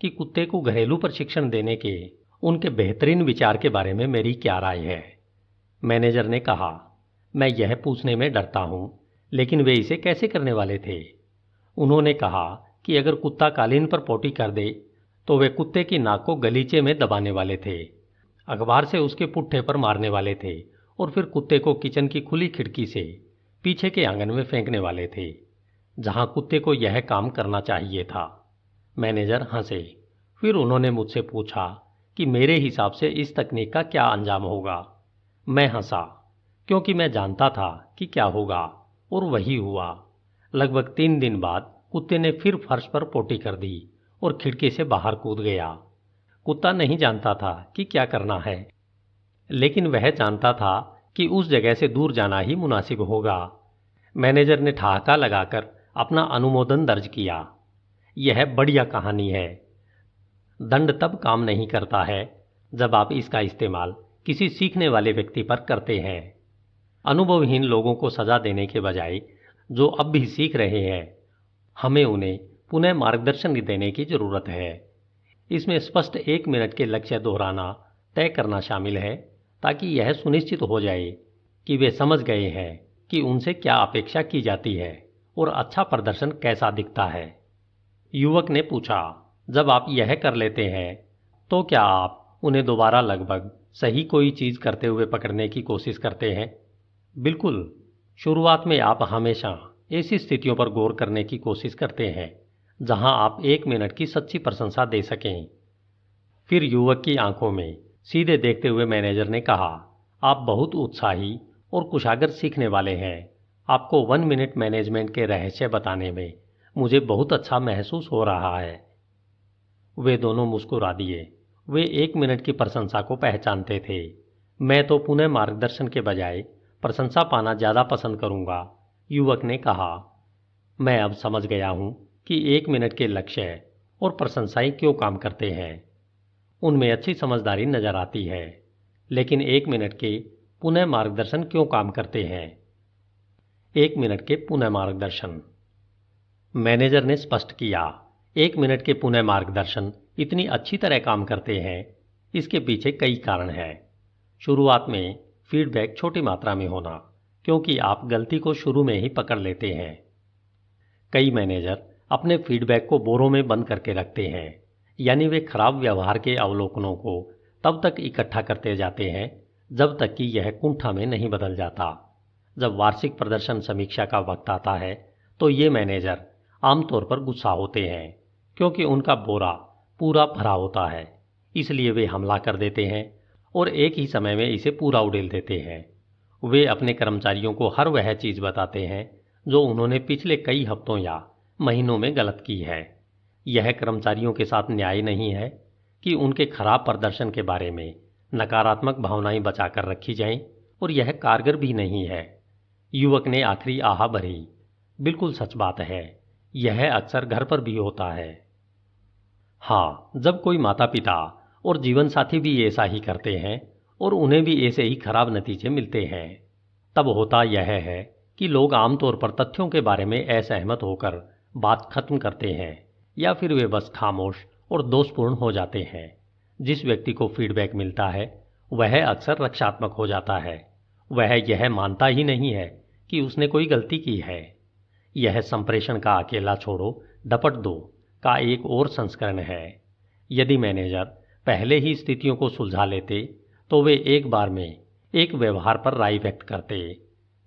कि कुत्ते को घरेलू प्रशिक्षण देने के उनके बेहतरीन विचार के बारे में मेरी क्या राय है। मैनेजर ने कहा, मैं यह पूछने में डरता हूँ, लेकिन वे इसे कैसे करने वाले थे? उन्होंने कहा कि अगर कुत्ता कालीन पर पोटी कर दे तो वे कुत्ते की नाक को गलीचे में दबाने वाले थे, अखबार से उसके पुट्ठे पर मारने वाले थे, और फिर कुत्ते को किचन की खुली खिड़की से पीछे के आंगन में फेंकने वाले थे, जहां कुत्ते को यह काम करना चाहिए था। मैनेजर हंसे। फिर उन्होंने मुझसे पूछा कि मेरे हिसाब से इस तकनीक का क्या अंजाम होगा। मैं हंसा, क्योंकि मैं जानता था कि क्या होगा, और वही हुआ। लगभग 3 दिन बाद कुत्ते ने फिर फर्श पर पोटी कर दी और खिड़की से बाहर कूद गया। कुत्ता नहीं जानता था कि क्या करना है, लेकिन वह जानता था कि उस जगह से दूर जाना ही मुनासिब होगा। मैनेजर ने ठहाका लगाकर अपना अनुमोदन दर्ज किया। यह बढ़िया कहानी है। दंड तब काम नहीं करता है जब आप इसका इस्तेमाल किसी सीखने वाले व्यक्ति पर करते हैं। अनुभवहीन लोगों को सजा देने के बजाय जो अब भी सीख रहे हैं, हमें उन्हें पुनः मार्गदर्शन देने की जरूरत है। इसमें स्पष्ट 1 मिनट के लक्ष्य दोहराना तय करना शामिल है, ताकि यह सुनिश्चित हो जाए कि वे समझ गए हैं कि उनसे क्या अपेक्षा की जाती है और अच्छा प्रदर्शन कैसा दिखता है। युवक ने पूछा, जब आप यह कर लेते हैं तो क्या आप उन्हें दोबारा लगभग सही कोई चीज करते हुए पकड़ने की कोशिश करते हैं? बिल्कुल। शुरुआत में आप हमेशा ऐसी स्थितियों पर गौर करने की कोशिश करते हैं जहां आप 1 मिनट की सच्ची प्रशंसा दे सकें। फिर युवक की आंखों में सीधे देखते हुए मैनेजर ने कहा, आप बहुत उत्साही और कुशागर सीखने वाले हैं। आपको 1 मिनट मैनेजमेंट के रहस्य बताने में मुझे बहुत अच्छा महसूस हो रहा है। वे दोनों मुस्कुरा दिए। वे 1 मिनट की प्रशंसा को पहचानते थे। मैं तो पुनः मार्गदर्शन के बजाय प्रशंसा पाना ज्यादा पसंद करूंगा, युवक ने कहा। मैं अब समझ गया हूं कि 1 मिनट के लक्ष्य और प्रशंसाएं क्यों काम करते हैं। उनमें अच्छी समझदारी नजर आती है, लेकिन 1 मिनट के पुनः मार्गदर्शन क्यों काम करते हैं? 1 मिनट के पुनः मार्गदर्शन। मैनेजर ने स्पष्ट किया, 1 मिनट के पुनः मार्गदर्शन इतनी अच्छी तरह काम करते हैं, इसके पीछे कई कारण हैं। शुरुआत में फीडबैक छोटी मात्रा में होना, क्योंकि आप गलती को शुरू में ही पकड़ लेते हैं। कई मैनेजर अपने फीडबैक को बोरों में बंद करके रखते हैं, यानी वे खराब व्यवहार के अवलोकनों को तब तक इकट्ठा करते जाते हैं जब तक कि यह कुंठा में नहीं बदल जाता। जब वार्षिक प्रदर्शन समीक्षा का वक्त आता है तो ये मैनेजर आमतौर पर गुस्सा होते हैं, क्योंकि उनका बोरा पूरा भरा होता है। इसलिए वे हमला कर देते हैं और एक ही समय में इसे पूरा उड़ेल देते हैं। वे अपने कर्मचारियों को हर वह चीज बताते हैं जो उन्होंने पिछले कई हफ्तों या महीनों में गलत की है। यह कर्मचारियों के साथ न्याय नहीं है कि उनके खराब प्रदर्शन के बारे में नकारात्मक भावनाएं बचाकर रखी जाएं, और यह कारगर भी नहीं है। युवक ने आखिरी आह भरी। बिल्कुल सच बात है। यह अक्सर घर पर भी होता है। हाँ, जब कोई माता पिता और जीवन साथी भी ऐसा ही करते हैं और उन्हें भी ऐसे ही खराब नतीजे मिलते हैं, तब होता यह है कि लोग आमतौर पर तथ्यों के बारे में असहमत होकर बात खत्म करते हैं, या फिर वे बस खामोश और दोषपूर्ण हो जाते हैं। जिस व्यक्ति को फीडबैक मिलता है वह अक्सर रक्षात्मक हो जाता है। वह यह मानता ही नहीं है कि उसने कोई गलती की है। यह संप्रेषण का अकेला छोड़ो डपट दो का एक और संस्करण है। यदि मैनेजर पहले ही स्थितियों को सुलझा लेते तो वे एक बार में एक व्यवहार पर राय व्यक्त करते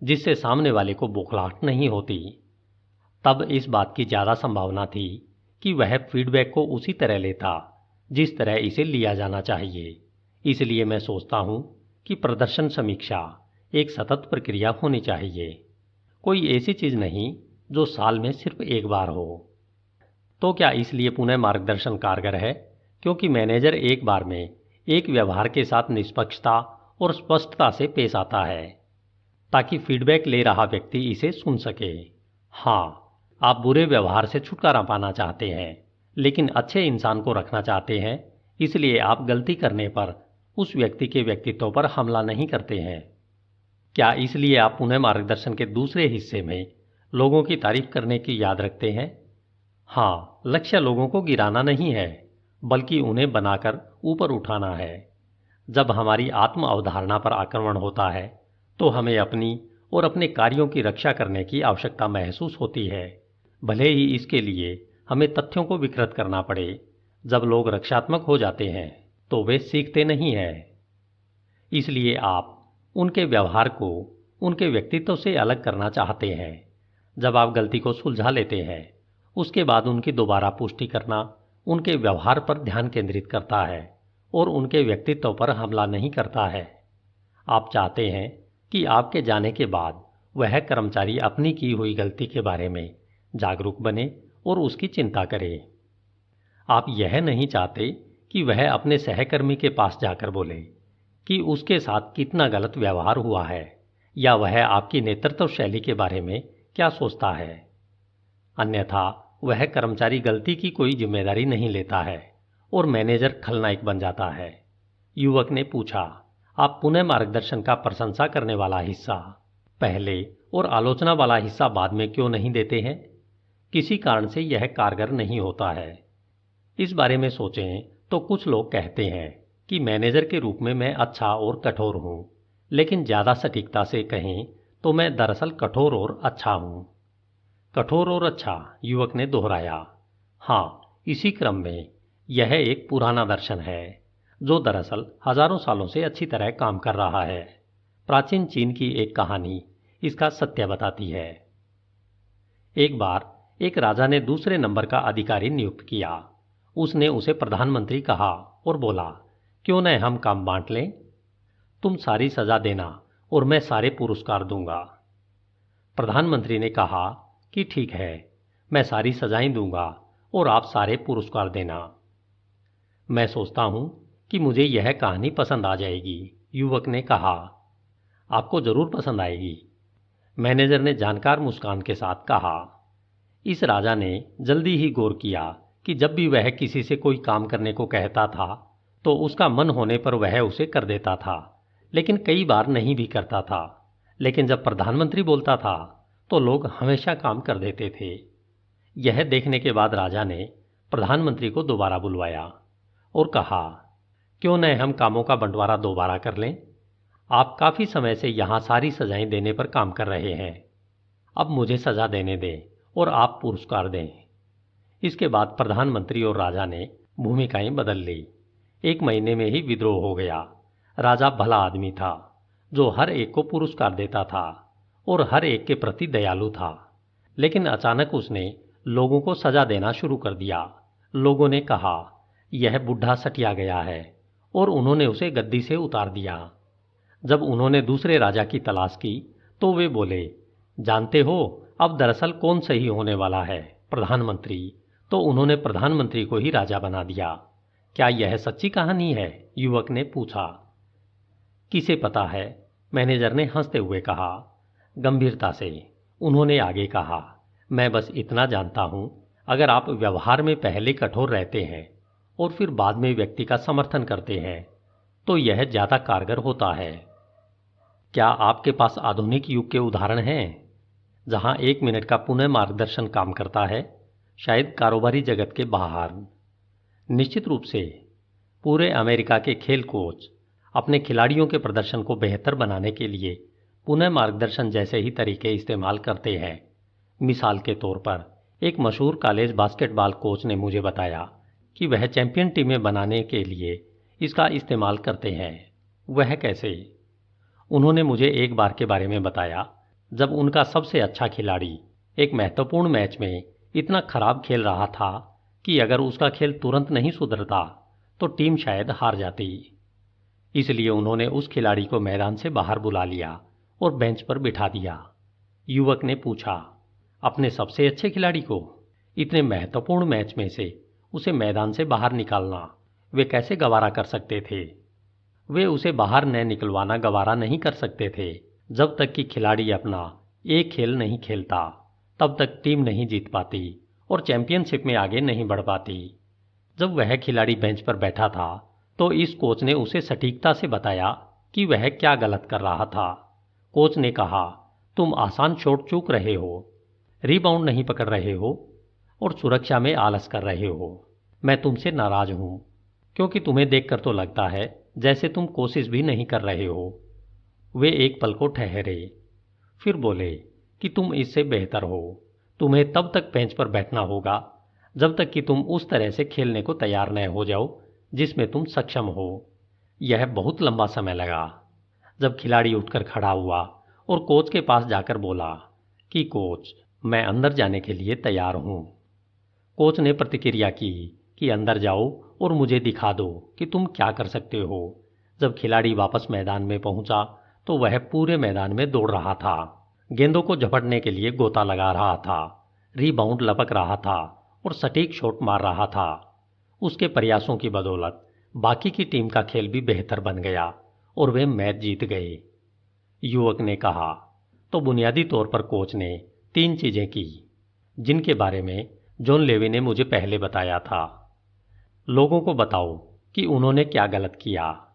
जिससे सामने वाले को बौखलाहट नहीं होती। तब इस बात की ज्यादा संभावना थी कि वह फीडबैक को उसी तरह लेता जिस तरह इसे लिया जाना चाहिए। इसलिए मैं सोचता हूं कि प्रदर्शन समीक्षा एक सतत प्रक्रिया होनी चाहिए, कोई ऐसी चीज नहीं जो साल में सिर्फ एक बार हो। तो क्या इसलिए पुनः मार्गदर्शन कारगर है क्योंकि मैनेजर एक बार में एक व्यवहार के साथ निष्पक्षता और स्पष्टता से पेश आता है, ताकि फीडबैक ले रहा व्यक्ति इसे सुन सके। हाँ, आप बुरे व्यवहार से छुटकारा पाना चाहते हैं, लेकिन अच्छे इंसान को रखना चाहते हैं, इसलिए आप गलती करने पर उस व्यक्ति के व्यक्तित्व पर हमला नहीं करते हैं। क्या इसलिए आप पुनः मार्गदर्शन के दूसरे हिस्से में लोगों की तारीफ करने की याद रखते हैं? हाँ, लक्ष्य लोगों को गिराना नहीं है, बल्कि उन्हें बनाकर ऊपर उठाना है। जब हमारी आत्म अवधारणा पर आक्रमण होता है तो हमें अपनी और अपने कार्यों की रक्षा करने की आवश्यकता महसूस होती है, भले ही इसके लिए हमें तथ्यों को विकृत करना पड़े। जब लोग रक्षात्मक हो जाते हैं तो वे सीखते नहीं हैं। इसलिए आप उनके व्यवहार को उनके व्यक्तित्व से अलग करना चाहते हैं। जब आप गलती को सुलझा लेते हैं, उसके बाद उनकी दोबारा पुष्टि करना उनके व्यवहार पर ध्यान केंद्रित करता है और उनके व्यक्तित्व पर हमला नहीं करता है। आप चाहते हैं कि आपके जाने के बाद वह कर्मचारी अपनी की हुई गलती के बारे में जागरूक बने और उसकी चिंता करे। आप यह नहीं चाहते कि वह अपने सहकर्मी के पास जाकर बोले कि उसके साथ कितना गलत व्यवहार हुआ है या वह आपकी नेतृत्व शैली के बारे में क्या सोचता है। अन्यथा वह कर्मचारी गलती की कोई जिम्मेदारी नहीं लेता है और मैनेजर खलनायक बन जाता है। युवक ने पूछा, आप पुनः मार्गदर्शन का प्रशंसा करने वाला हिस्सा पहले और आलोचना वाला हिस्सा बाद में क्यों नहीं देते हैं? किसी कारण से यह कारगर नहीं होता है। इस बारे में सोचें तो कुछ लोग कहते हैं कि मैनेजर के रूप में मैं अच्छा और कठोर हूं, लेकिन ज़्यादा सटीकता से कहें तो मैं दरअसल कठोर और अच्छा हूं। कठोर और अच्छा, युवक ने दोहराया। हाँ, इसी क्रम में यह एक पुराना दर्शन है जो दरअसल हजारों सालों से अच्छी तरह काम कर रहा है। प्राचीन चीन की एक कहानी इसका सत्य बताती है। एक बार एक राजा ने दूसरे नंबर का अधिकारी नियुक्त किया। उसने उसे प्रधानमंत्री कहा और बोला, क्यों न हम काम बांट लें? तुम सारी सजा देना और मैं सारे पुरस्कार दूंगा। प्रधानमंत्री ने कहा कि ठीक है, मैं सारी सजाएं दूंगा और आप सारे पुरस्कार देना। मैं सोचता हूं कि मुझे यह कहानी पसंद आ जाएगी, युवक ने कहा। आपको जरूर पसंद आएगी, मैनेजर ने जानकार मुस्कान के साथ कहा। इस राजा ने जल्दी ही गौर किया कि जब भी वह किसी से कोई काम करने को कहता था तो उसका मन होने पर वह उसे कर देता था, लेकिन कई बार नहीं भी करता था। लेकिन जब प्रधानमंत्री बोलता था तो लोग हमेशा काम कर देते थे। यह देखने के बाद राजा ने प्रधानमंत्री को दोबारा बुलवाया और कहा, क्यों न हम कामों का बंटवारा दोबारा कर लें? आप काफ़ी समय से यहाँ सारी सजाएं देने पर काम कर रहे हैं। अब मुझे सजा देने दें और आप पुरस्कार दें। इसके बाद प्रधानमंत्री और राजा ने भूमिकाएं बदल ली। 1 महीने में ही विद्रोह हो गया। राजा भला आदमी था जो हर एक को पुरस्कार देता था और हर एक के प्रति दयालु था, लेकिन अचानक उसने लोगों को सजा देना शुरू कर दिया। लोगों ने कहा, यह बुढ़ा सटिया गया है, और उन्होंने उसे गद्दी से उतार दिया। जब उन्होंने दूसरे राजा की तलाश की तो वे बोले, जानते हो अब दरअसल कौन सही होने वाला है? प्रधानमंत्री। तो उन्होंने प्रधानमंत्री को ही राजा बना दिया। क्या यह सच्ची कहानी है? युवक ने पूछा। किसे पता है, मैनेजर ने हंसते हुए कहा। गंभीरता से उन्होंने आगे कहा, मैं बस इतना जानता हूं, अगर आप व्यवहार में पहले कठोर रहते हैं और फिर बाद में व्यक्ति का समर्थन करते हैं तो यह ज्यादा कारगर होता है। क्या आपके पास आधुनिक युग के उदाहरण हैं जहां 1 मिनट का पुनः मार्गदर्शन काम करता है? शायद कारोबारी जगत के बाहर। निश्चित रूप से पूरे अमेरिका के खेल कोच अपने खिलाड़ियों के प्रदर्शन को बेहतर बनाने के लिए पुनः मार्गदर्शन जैसे ही तरीके इस्तेमाल करते हैं। मिसाल के तौर पर एक मशहूर कॉलेज बास्केटबॉल कोच ने मुझे बताया कि वह चैंपियन टीमें बनाने के लिए इसका इस्तेमाल करते हैं। वह कैसे? उन्होंने मुझे एक बार के बारे में बताया जब उनका सबसे अच्छा खिलाड़ी एक महत्वपूर्ण मैच में इतना खराब खेल रहा था कि अगर उसका खेल तुरंत नहीं सुधरता तो टीम शायद हार जाती। इसलिए उन्होंने उस खिलाड़ी को मैदान से बाहर बुला लिया और बेंच पर बिठा दिया। युवक ने पूछा, अपने सबसे अच्छे खिलाड़ी को? इतने महत्वपूर्ण मैच में से उसे मैदान से बाहर निकालना वे कैसे गवारा कर सकते थे? वे उसे बाहर न निकलवाना गवारा नहीं कर सकते थे। जब तक कि खिलाड़ी अपना एक खेल नहीं खेलता तब तक टीम नहीं जीत पाती और चैंपियनशिप में आगे नहीं बढ़ पाती। जब वह खिलाड़ी बेंच पर बैठा था तो इस कोच ने उसे सटीकता से बताया कि वह क्या गलत कर रहा था। कोच ने कहा, तुम आसान शॉट चूक रहे हो, रीबाउंड नहीं पकड़ रहे हो और सुरक्षा में आलस कर रहे हो। मैं तुमसे नाराज हूं क्योंकि तुम्हें देखकर तो लगता है जैसे तुम कोशिश भी नहीं कर रहे हो। वे एक पल को ठहरे, फिर बोले कि तुम इससे बेहतर हो। तुम्हें तब तक बेंच पर बैठना होगा जब तक कि तुम उस तरह से खेलने को तैयार न हो जाओ जिसमें तुम सक्षम हो। यह बहुत लंबा समय लगा। जब खिलाड़ी उठकर खड़ा हुआ और कोच के पास जाकर बोला कि कोच, मैं अंदर जाने के लिए तैयार हूं। कोच ने प्रतिक्रिया की कि अंदर जाओ और मुझे दिखा दो कि तुम क्या कर सकते हो। जब खिलाड़ी वापस मैदान में पहुंचा तो वह पूरे मैदान में दौड़ रहा था, गेंदों को झपटने के लिए गोता लगा रहा था, रीबाउंड लपक रहा था और सटीक शॉट मार रहा था। उसके प्रयासों की बदौलत बाकी की टीम का खेल भी बेहतर बन गया और वे मैच जीत गए। युवक ने कहा, तो बुनियादी तौर पर कोच ने 3 चीजें की जिनके बारे में जॉन लेवी ने मुझे पहले बताया था। लोगों को बताओ कि उन्होंने क्या गलत किया,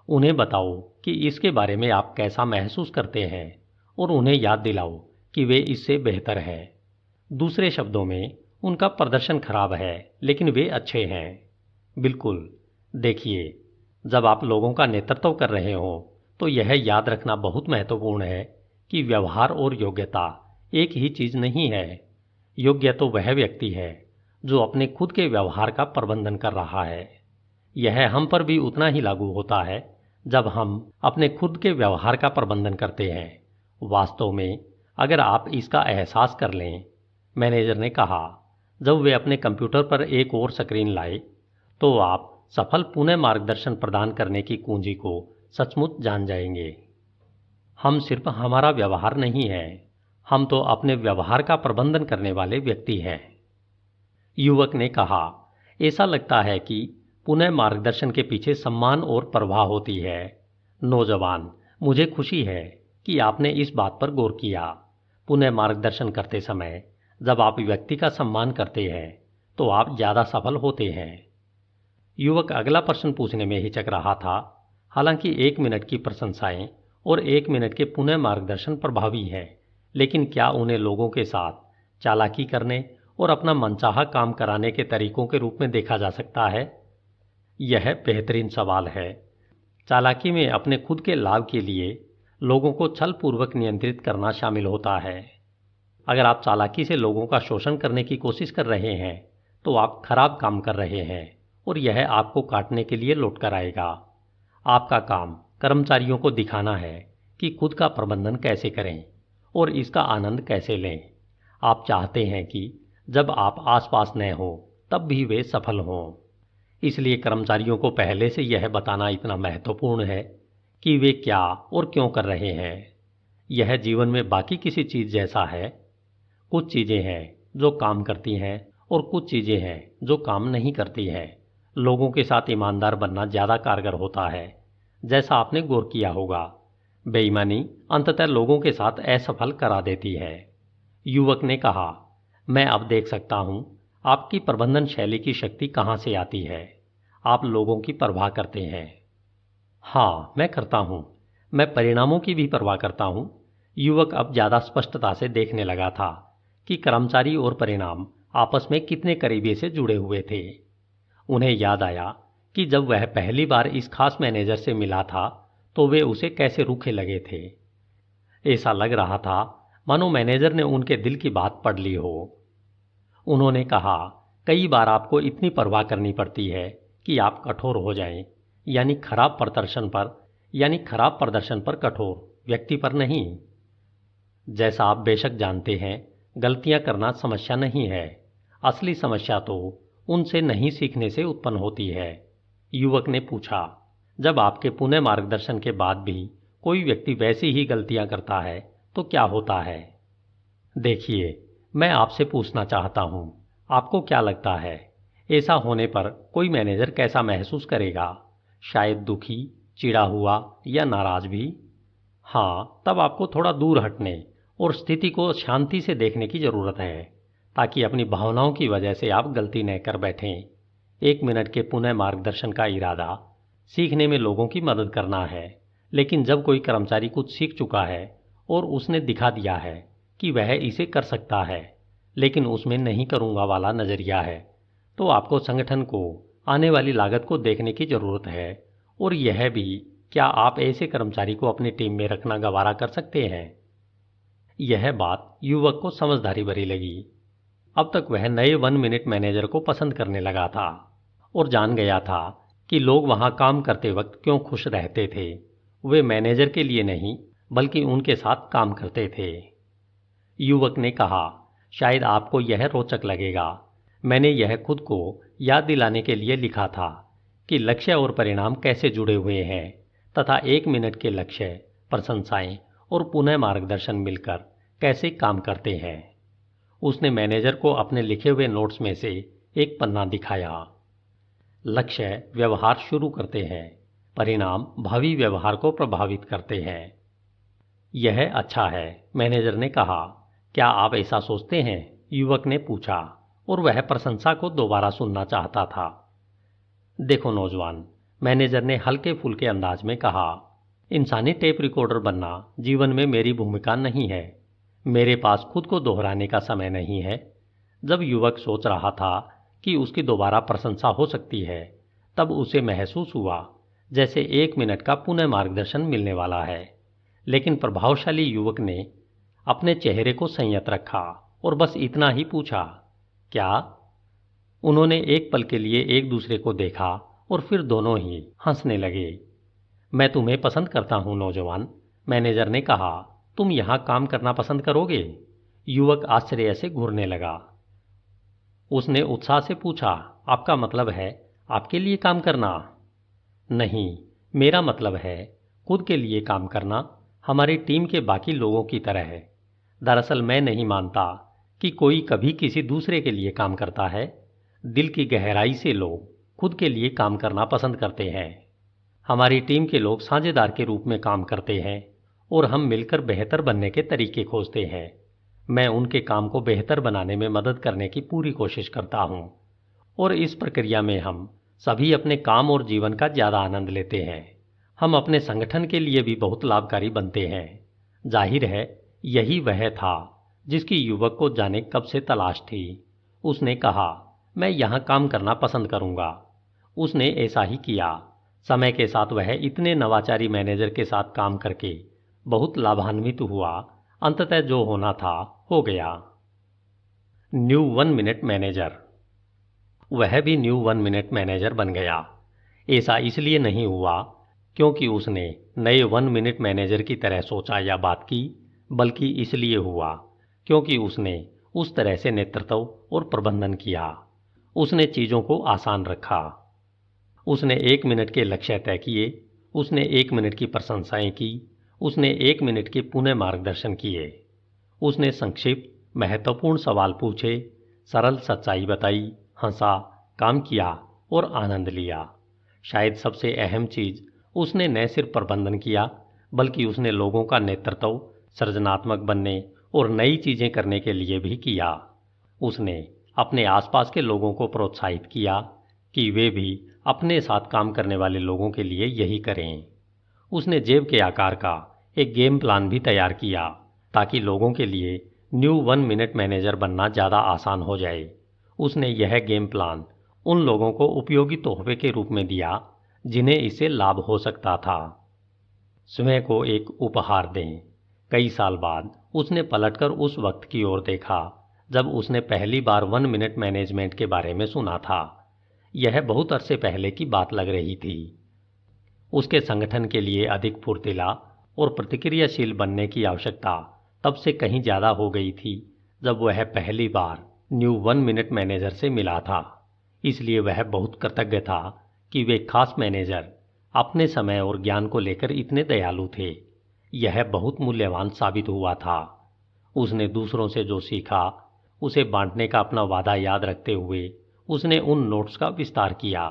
उन्हें बताओ कि इसके बारे में आप कैसा महसूस करते हैं और उन्हें याद दिलाओ कि वे इससे बेहतर हैं। दूसरे शब्दों में, उनका प्रदर्शन खराब है लेकिन वे अच्छे हैं। बिल्कुल। देखिए, जब आप लोगों का नेतृत्व कर रहे हो तो यह याद रखना बहुत महत्वपूर्ण है कि व्यवहार और योग्यता एक ही चीज नहीं है। योग्य तो वह व्यक्ति है जो अपने खुद के व्यवहार का प्रबंधन कर रहा है। यह हम पर भी उतना ही लागू होता है जब हम अपने खुद के व्यवहार का प्रबंधन करते हैं। वास्तव में अगर आप इसका एहसास कर लें, मैनेजर ने कहा, जब वे अपने कंप्यूटर पर एक और स्क्रीन लाए तो आप सफल पुनः मार्गदर्शन प्रदान करने की कुंजी को सचमुच जान जाएंगे। हम सिर्फ हमारा व्यवहार नहीं है, हम तो अपने व्यवहार का प्रबंधन करने वाले व्यक्ति हैं। युवक ने कहा, ऐसा लगता है कि पुनः मार्गदर्शन के पीछे सम्मान और प्रवाह होती है। नौजवान, मुझे खुशी है कि आपने इस बात पर गौर किया। पुनः मार्गदर्शन करते समय जब आप व्यक्ति का सम्मान करते हैं तो आप ज़्यादा सफल होते हैं। युवक अगला प्रश्न पूछने में हिचक रहा था। हालांकि 1 मिनट की प्रशंसाएं और 1 मिनट के पुनः मार्गदर्शन प्रभावी है, लेकिन क्या उन्हें लोगों के साथ चालाकी करने और अपना मनचाहा काम कराने के तरीकों के रूप में देखा जा सकता है? यह बेहतरीन सवाल है। चालाकी में अपने खुद के लाभ के लिए लोगों को छलपूर्वक नियंत्रित करना शामिल होता है। अगर आप चालाकी से लोगों का शोषण करने की कोशिश कर रहे हैं तो आप खराब काम कर रहे हैं और यह आपको काटने के लिए लौट कर आएगा। आपका काम कर्मचारियों को दिखाना है कि खुद का प्रबंधन कैसे करें और इसका आनंद कैसे लें। आप चाहते हैं कि जब आप आसपास न हो तब भी वे सफल हों। इसलिए कर्मचारियों को पहले से यह बताना इतना महत्वपूर्ण है कि वे क्या और क्यों कर रहे हैं। यह जीवन में बाकी किसी चीज जैसा है। कुछ चीजें हैं जो काम करती हैं और कुछ चीजें हैं जो काम नहीं करती हैं। लोगों के साथ ईमानदार बनना ज्यादा कारगर होता है, जैसा आपने गौर किया होगा। बेईमानी अंततः लोगों के साथ असफल करा देती है। युवक ने कहा, मैं अब देख सकता हूं आपकी प्रबंधन शैली की शक्ति कहां से आती है। आप लोगों की परवाह करते हैं। हाँ, मैं करता हूं। मैं परिणामों की भी परवाह करता हूं। युवक अब ज्यादा स्पष्टता से देखने लगा था कि कर्मचारी और परिणाम आपस में कितने करीबी से जुड़े हुए थे। उन्हें याद आया कि जब वह पहली बार इस खास मैनेजर से मिला था तो वे उसे कैसे रूखे लगे थे। ऐसा लग रहा था मानो मैनेजर ने उनके दिल की बात पढ़ ली हो। उन्होंने कहा, कई बार आपको इतनी परवाह करनी पड़ती है कि आप कठोर हो जाएं, यानी खराब प्रदर्शन पर कठोर, व्यक्ति पर नहीं। जैसा आप बेशक जानते हैं, गलतियां करना समस्या नहीं है। असली समस्या तो उनसे नहीं सीखने से उत्पन्न होती है। युवक ने पूछा, जब आपके पुनः मार्गदर्शन के बाद भी कोई व्यक्ति वैसी ही गलतियां करता है तो क्या होता है? देखिए, मैं आपसे पूछना चाहता हूं, आपको क्या लगता है, ऐसा होने पर कोई मैनेजर कैसा महसूस करेगा? शायद दुखी, चिढ़ा हुआ या नाराज भी? हाँ, तब आपको थोड़ा दूर हटने और स्थिति को शांति से देखने की जरूरत है ताकि अपनी भावनाओं की वजह से आप गलती न कर बैठें। 1 मिनट के पुनः मार्गदर्शन का इरादा सीखने में लोगों की मदद करना है, लेकिन जब कोई कर्मचारी कुछ सीख चुका है और उसने दिखा दिया है कि वह इसे कर सकता है, लेकिन उसमें नहीं करूँगा वाला नज़रिया है, तो आपको संगठन को आने वाली लागत को देखने की ज़रूरत है और यह भी, क्या आप ऐसे कर्मचारी को अपनी टीम में रखना गवारा कर सकते हैं? यह बात युवक को समझदारी भरी लगी। अब तक वह नए 1 मिनट मैनेजर को पसंद करने लगा था और जान गया था कि लोग वहां काम करते वक्त क्यों खुश रहते थे। वे मैनेजर के लिए नहीं बल्कि उनके साथ काम करते थे। युवक ने कहा, शायद आपको यह रोचक लगेगा। मैंने यह खुद को याद दिलाने के लिए लिखा था कि लक्ष्य और परिणाम कैसे जुड़े हुए हैं तथा 1 मिनट के लक्ष्य, प्रशंसाएं और पुनः मार्गदर्शन मिलकर कैसे काम करते हैं। उसने मैनेजर को अपने लिखे हुए नोट्स में से एक पन्ना दिखाया। लक्ष्य व्यवहार शुरू करते हैं, परिणाम भावी व्यवहार को प्रभावित करते हैं। यह अच्छा है, मैनेजर ने कहा। क्या आप ऐसा सोचते हैं? युवक ने पूछा और वह प्रशंसा को दोबारा सुनना चाहता था। देखो नौजवान, मैनेजर ने हल्के फुल्के अंदाज में कहा, इंसानी टेप रिकॉर्डर बनना जीवन में मेरी भूमिका नहीं है। मेरे पास खुद को दोहराने का समय नहीं है। जब युवक सोच रहा था कि उसकी दोबारा प्रशंसा हो सकती है, तब उसे महसूस हुआ जैसे 1 मिनट का पुनः मार्गदर्शन मिलने वाला है। लेकिन प्रभावशाली युवक ने अपने चेहरे को संयत रखा और बस इतना ही पूछा, क्या? उन्होंने एक पल के लिए एक दूसरे को देखा और फिर दोनों ही हंसने लगे। मैं तुम्हें पसंद करता हूं नौजवान, मैनेजर ने कहा। तुम यहां काम करना पसंद करोगे? युवक आश्चर्य से घूरने लगा। उसने उत्साह से पूछा, आपका मतलब है आपके लिए काम करना? नहीं, मेरा मतलब है खुद के लिए काम करना, हमारी टीम के बाकी लोगों की तरह है। दरअसल मैं नहीं मानता कि कोई कभी किसी दूसरे के लिए काम करता है। दिल की गहराई से लोग खुद के लिए काम करना पसंद करते हैं। हमारी टीम के लोग साझेदार के रूप में काम करते हैं और हम मिलकर बेहतर बनने के तरीके खोजते हैं। मैं उनके काम को बेहतर बनाने में मदद करने की पूरी कोशिश करता हूं और इस प्रक्रिया में हम सभी अपने काम और जीवन का ज़्यादा आनंद लेते हैं। हम अपने संगठन के लिए भी बहुत लाभकारी बनते हैं। जाहिर है यही वह था जिसकी युवक को जाने कब से तलाश थी। उसने कहा, मैं यहाँ काम करना पसंद करूँगा। उसने ऐसा ही किया। समय के साथ वह इतने नवाचारी मैनेजर के साथ काम करके बहुत लाभान्वित हुआ। अंततः जो होना था हो गया। New 1 minute manager. वह भी न्यू 1 मिनट मैनेजर बन गया। ऐसा इसलिए नहीं हुआ क्योंकि उसने नए 1 मिनट मैनेजर की तरह सोचा या बात की, बल्कि इसलिए हुआ क्योंकि उसने उस तरह से नेतृत्व और प्रबंधन किया। उसने चीज़ों को आसान रखा। उसने 1 मिनट के लक्ष्य तय किए। उसने 1 मिनट की प्रशंसाएं की। उसने 1 मिनट के पुनः मार्गदर्शन किए। उसने संक्षिप्त महत्वपूर्ण सवाल पूछे, सरल सच्चाई बताई, हंसा, काम किया और आनंद लिया। शायद सबसे अहम चीज, उसने न सिर्फ प्रबंधन किया बल्कि उसने लोगों का नेतृत्व सृजनात्मक बनने और नई चीजें करने के लिए भी किया। उसने अपने आसपास के लोगों को प्रोत्साहित किया कि वे भी अपने साथ काम करने वाले लोगों के लिए यही करें। उसने जेब के आकार का एक गेम प्लान भी तैयार किया ताकि लोगों के लिए न्यू 1 मिनट मैनेजर बनना ज़्यादा आसान हो जाए। उसने यह गेम प्लान उन लोगों को उपयोगी तोहफे के रूप में दिया जिन्हें इससे लाभ हो सकता था। स्वयं को एक उपहार दें। कई साल बाद उसने पलटकर उस वक्त की ओर देखा जब उसने पहली बार 1 मिनट मैनेजमेंट के बारे में सुना था। यह बहुत अरसे पहले की बात लग रही थी। उसके संगठन के लिए अधिक फुर्तीला और प्रतिक्रियाशील बनने की आवश्यकता तब से कहीं ज़्यादा हो गई थी जब वह पहली बार न्यू 1 मिनट मैनेजर से मिला था। इसलिए वह बहुत कृतज्ञ था कि वे खास मैनेजर अपने समय और ज्ञान को लेकर इतने दयालु थे। यह बहुत मूल्यवान साबित हुआ था। उसने दूसरों से जो सीखा उसे बांटने का अपना वादा याद रखते हुए उसने उन नोट्स का विस्तार किया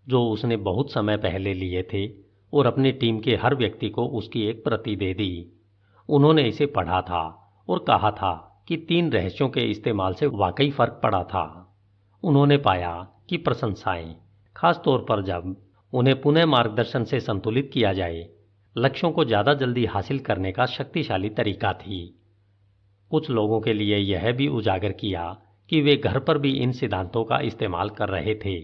जो उसने बहुत समय पहले लिए थे और अपनी टीम के हर व्यक्ति को उसकी एक प्रति दे दी। उन्होंने इसे पढ़ा था और कहा था कि 3 रहस्यों के इस्तेमाल से वाकई फर्क पड़ा था। उन्होंने पाया कि प्रशंसाएं, खास तौर पर जब उन्हें पुनः मार्गदर्शन से संतुलित किया जाए, लक्ष्यों को ज़्यादा जल्दी हासिल करने का शक्तिशाली तरीका थी। कुछ लोगों के लिए यह भी उजागर किया कि वे घर पर भी इन सिद्धांतों का इस्तेमाल कर रहे थे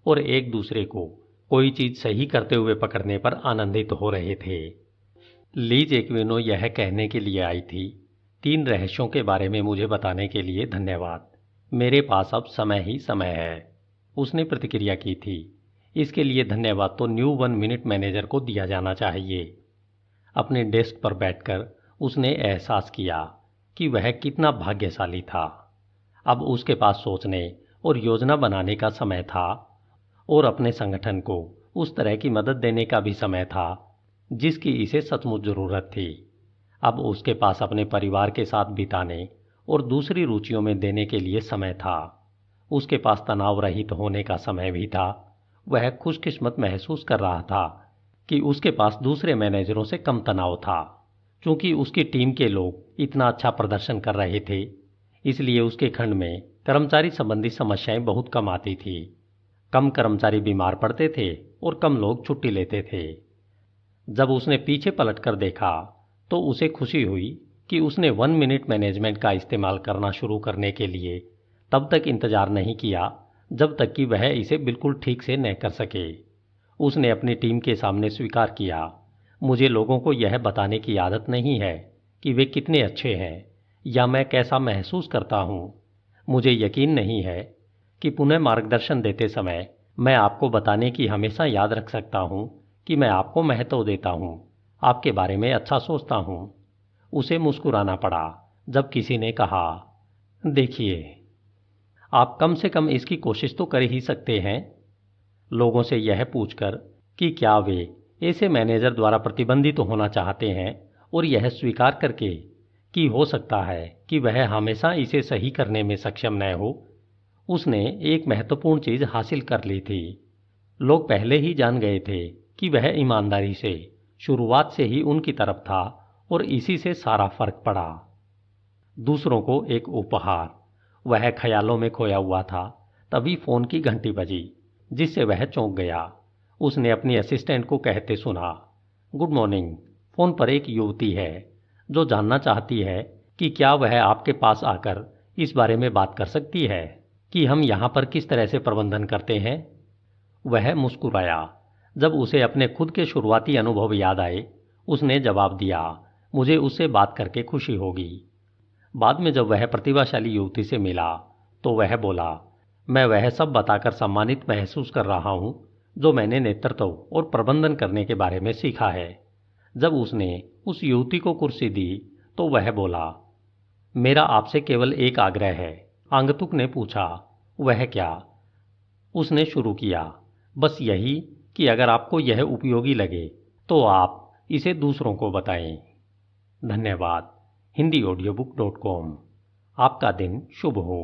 और एक दूसरे को कोई चीज सही करते हुए पकड़ने पर आनंदित हो रहे थे। लीज एक्विनो यह कहने के लिए आई थी, 3 रहस्यों के बारे में मुझे बताने के लिए धन्यवाद। मेरे पास अब समय ही समय है। उसने प्रतिक्रिया की थी, इसके लिए धन्यवाद तो न्यू 1 मिनट मैनेजर को दिया जाना चाहिए। अपने डेस्क पर बैठकर उसने एहसास किया कि वह कितना भाग्यशाली था। अब उसके पास सोचने और योजना बनाने का समय था और अपने संगठन को उस तरह की मदद देने का भी समय था जिसकी इसे सचमुच जरूरत थी। अब उसके पास अपने परिवार के साथ बिताने और दूसरी रुचियों में देने के लिए समय था। उसके पास तनाव रहित होने का समय भी था। वह खुशकिस्मत महसूस कर रहा था कि उसके पास दूसरे मैनेजरों से कम तनाव था। चूंकि उसकी टीम के लोग इतना अच्छा प्रदर्शन कर रहे थे, इसलिए उसके खंड में कर्मचारी संबंधी समस्याएं बहुत कम आती थी। कम कर्मचारी बीमार पड़ते थे और कम लोग छुट्टी लेते थे। जब उसने पीछे पलटकर देखा तो उसे खुशी हुई कि उसने 1 मिनट मैनेजमेंट का इस्तेमाल करना शुरू करने के लिए तब तक इंतजार नहीं किया जब तक कि वह इसे बिल्कुल ठीक से न कर सके। उसने अपनी टीम के सामने स्वीकार किया, मुझे लोगों को यह बताने की आदत नहीं है कि वे कितने अच्छे हैं या मैं कैसा महसूस करता हूँ। मुझे यकीन नहीं है कि पुनः मार्गदर्शन देते समय मैं आपको बताने की हमेशा याद रख सकता हूँ कि मैं आपको महत्व देता हूँ, आपके बारे में अच्छा सोचता हूँ। उसे मुस्कुराना पड़ा जब किसी ने कहा, देखिए, आप कम से कम इसकी कोशिश तो कर ही सकते हैं। लोगों से यह पूछकर कि क्या वे ऐसे मैनेजर द्वारा प्रतिबंधित होना चाहते हैं और यह स्वीकार करके कि हो सकता है कि वह हमेशा इसे सही करने में सक्षम न हो, उसने एक महत्वपूर्ण चीज हासिल कर ली थी। लोग पहले ही जान गए थे कि वह ईमानदारी से शुरुआत से ही उनकी तरफ था और इसी से सारा फर्क पड़ा। दूसरों को एक उपहार। वह ख्यालों में खोया हुआ था, तभी फोन की घंटी बजी, जिससे वह चौंक गया। उसने अपनी असिस्टेंट को कहते सुना, गुड मॉर्निंग। फोन पर एक युवती है जो जानना चाहती है कि क्या वह आपके पास आकर इस बारे में बात कर सकती है कि हम यहाँ पर किस तरह से प्रबंधन करते हैं। वह मुस्कुराया जब उसे अपने खुद के शुरुआती अनुभव याद आए। उसने जवाब दिया, मुझे उससे बात करके खुशी होगी। बाद में जब वह प्रतिभाशाली युवती से मिला तो वह बोला, मैं वह सब बताकर सम्मानित महसूस कर रहा हूँ जो मैंने नेतृत्व और प्रबंधन करने के बारे में सीखा है। जब उसने उस युवती को कुर्सी दी तो वह बोला, मेरा आपसे केवल एक आग्रह है। आगंतुक ने पूछा, वह क्या? उसने शुरू किया, बस यही कि अगर आपको यह उपयोगी लगे तो आप इसे दूसरों को बताएं। धन्यवाद। HindiAudiobook.com। आपका दिन शुभ हो।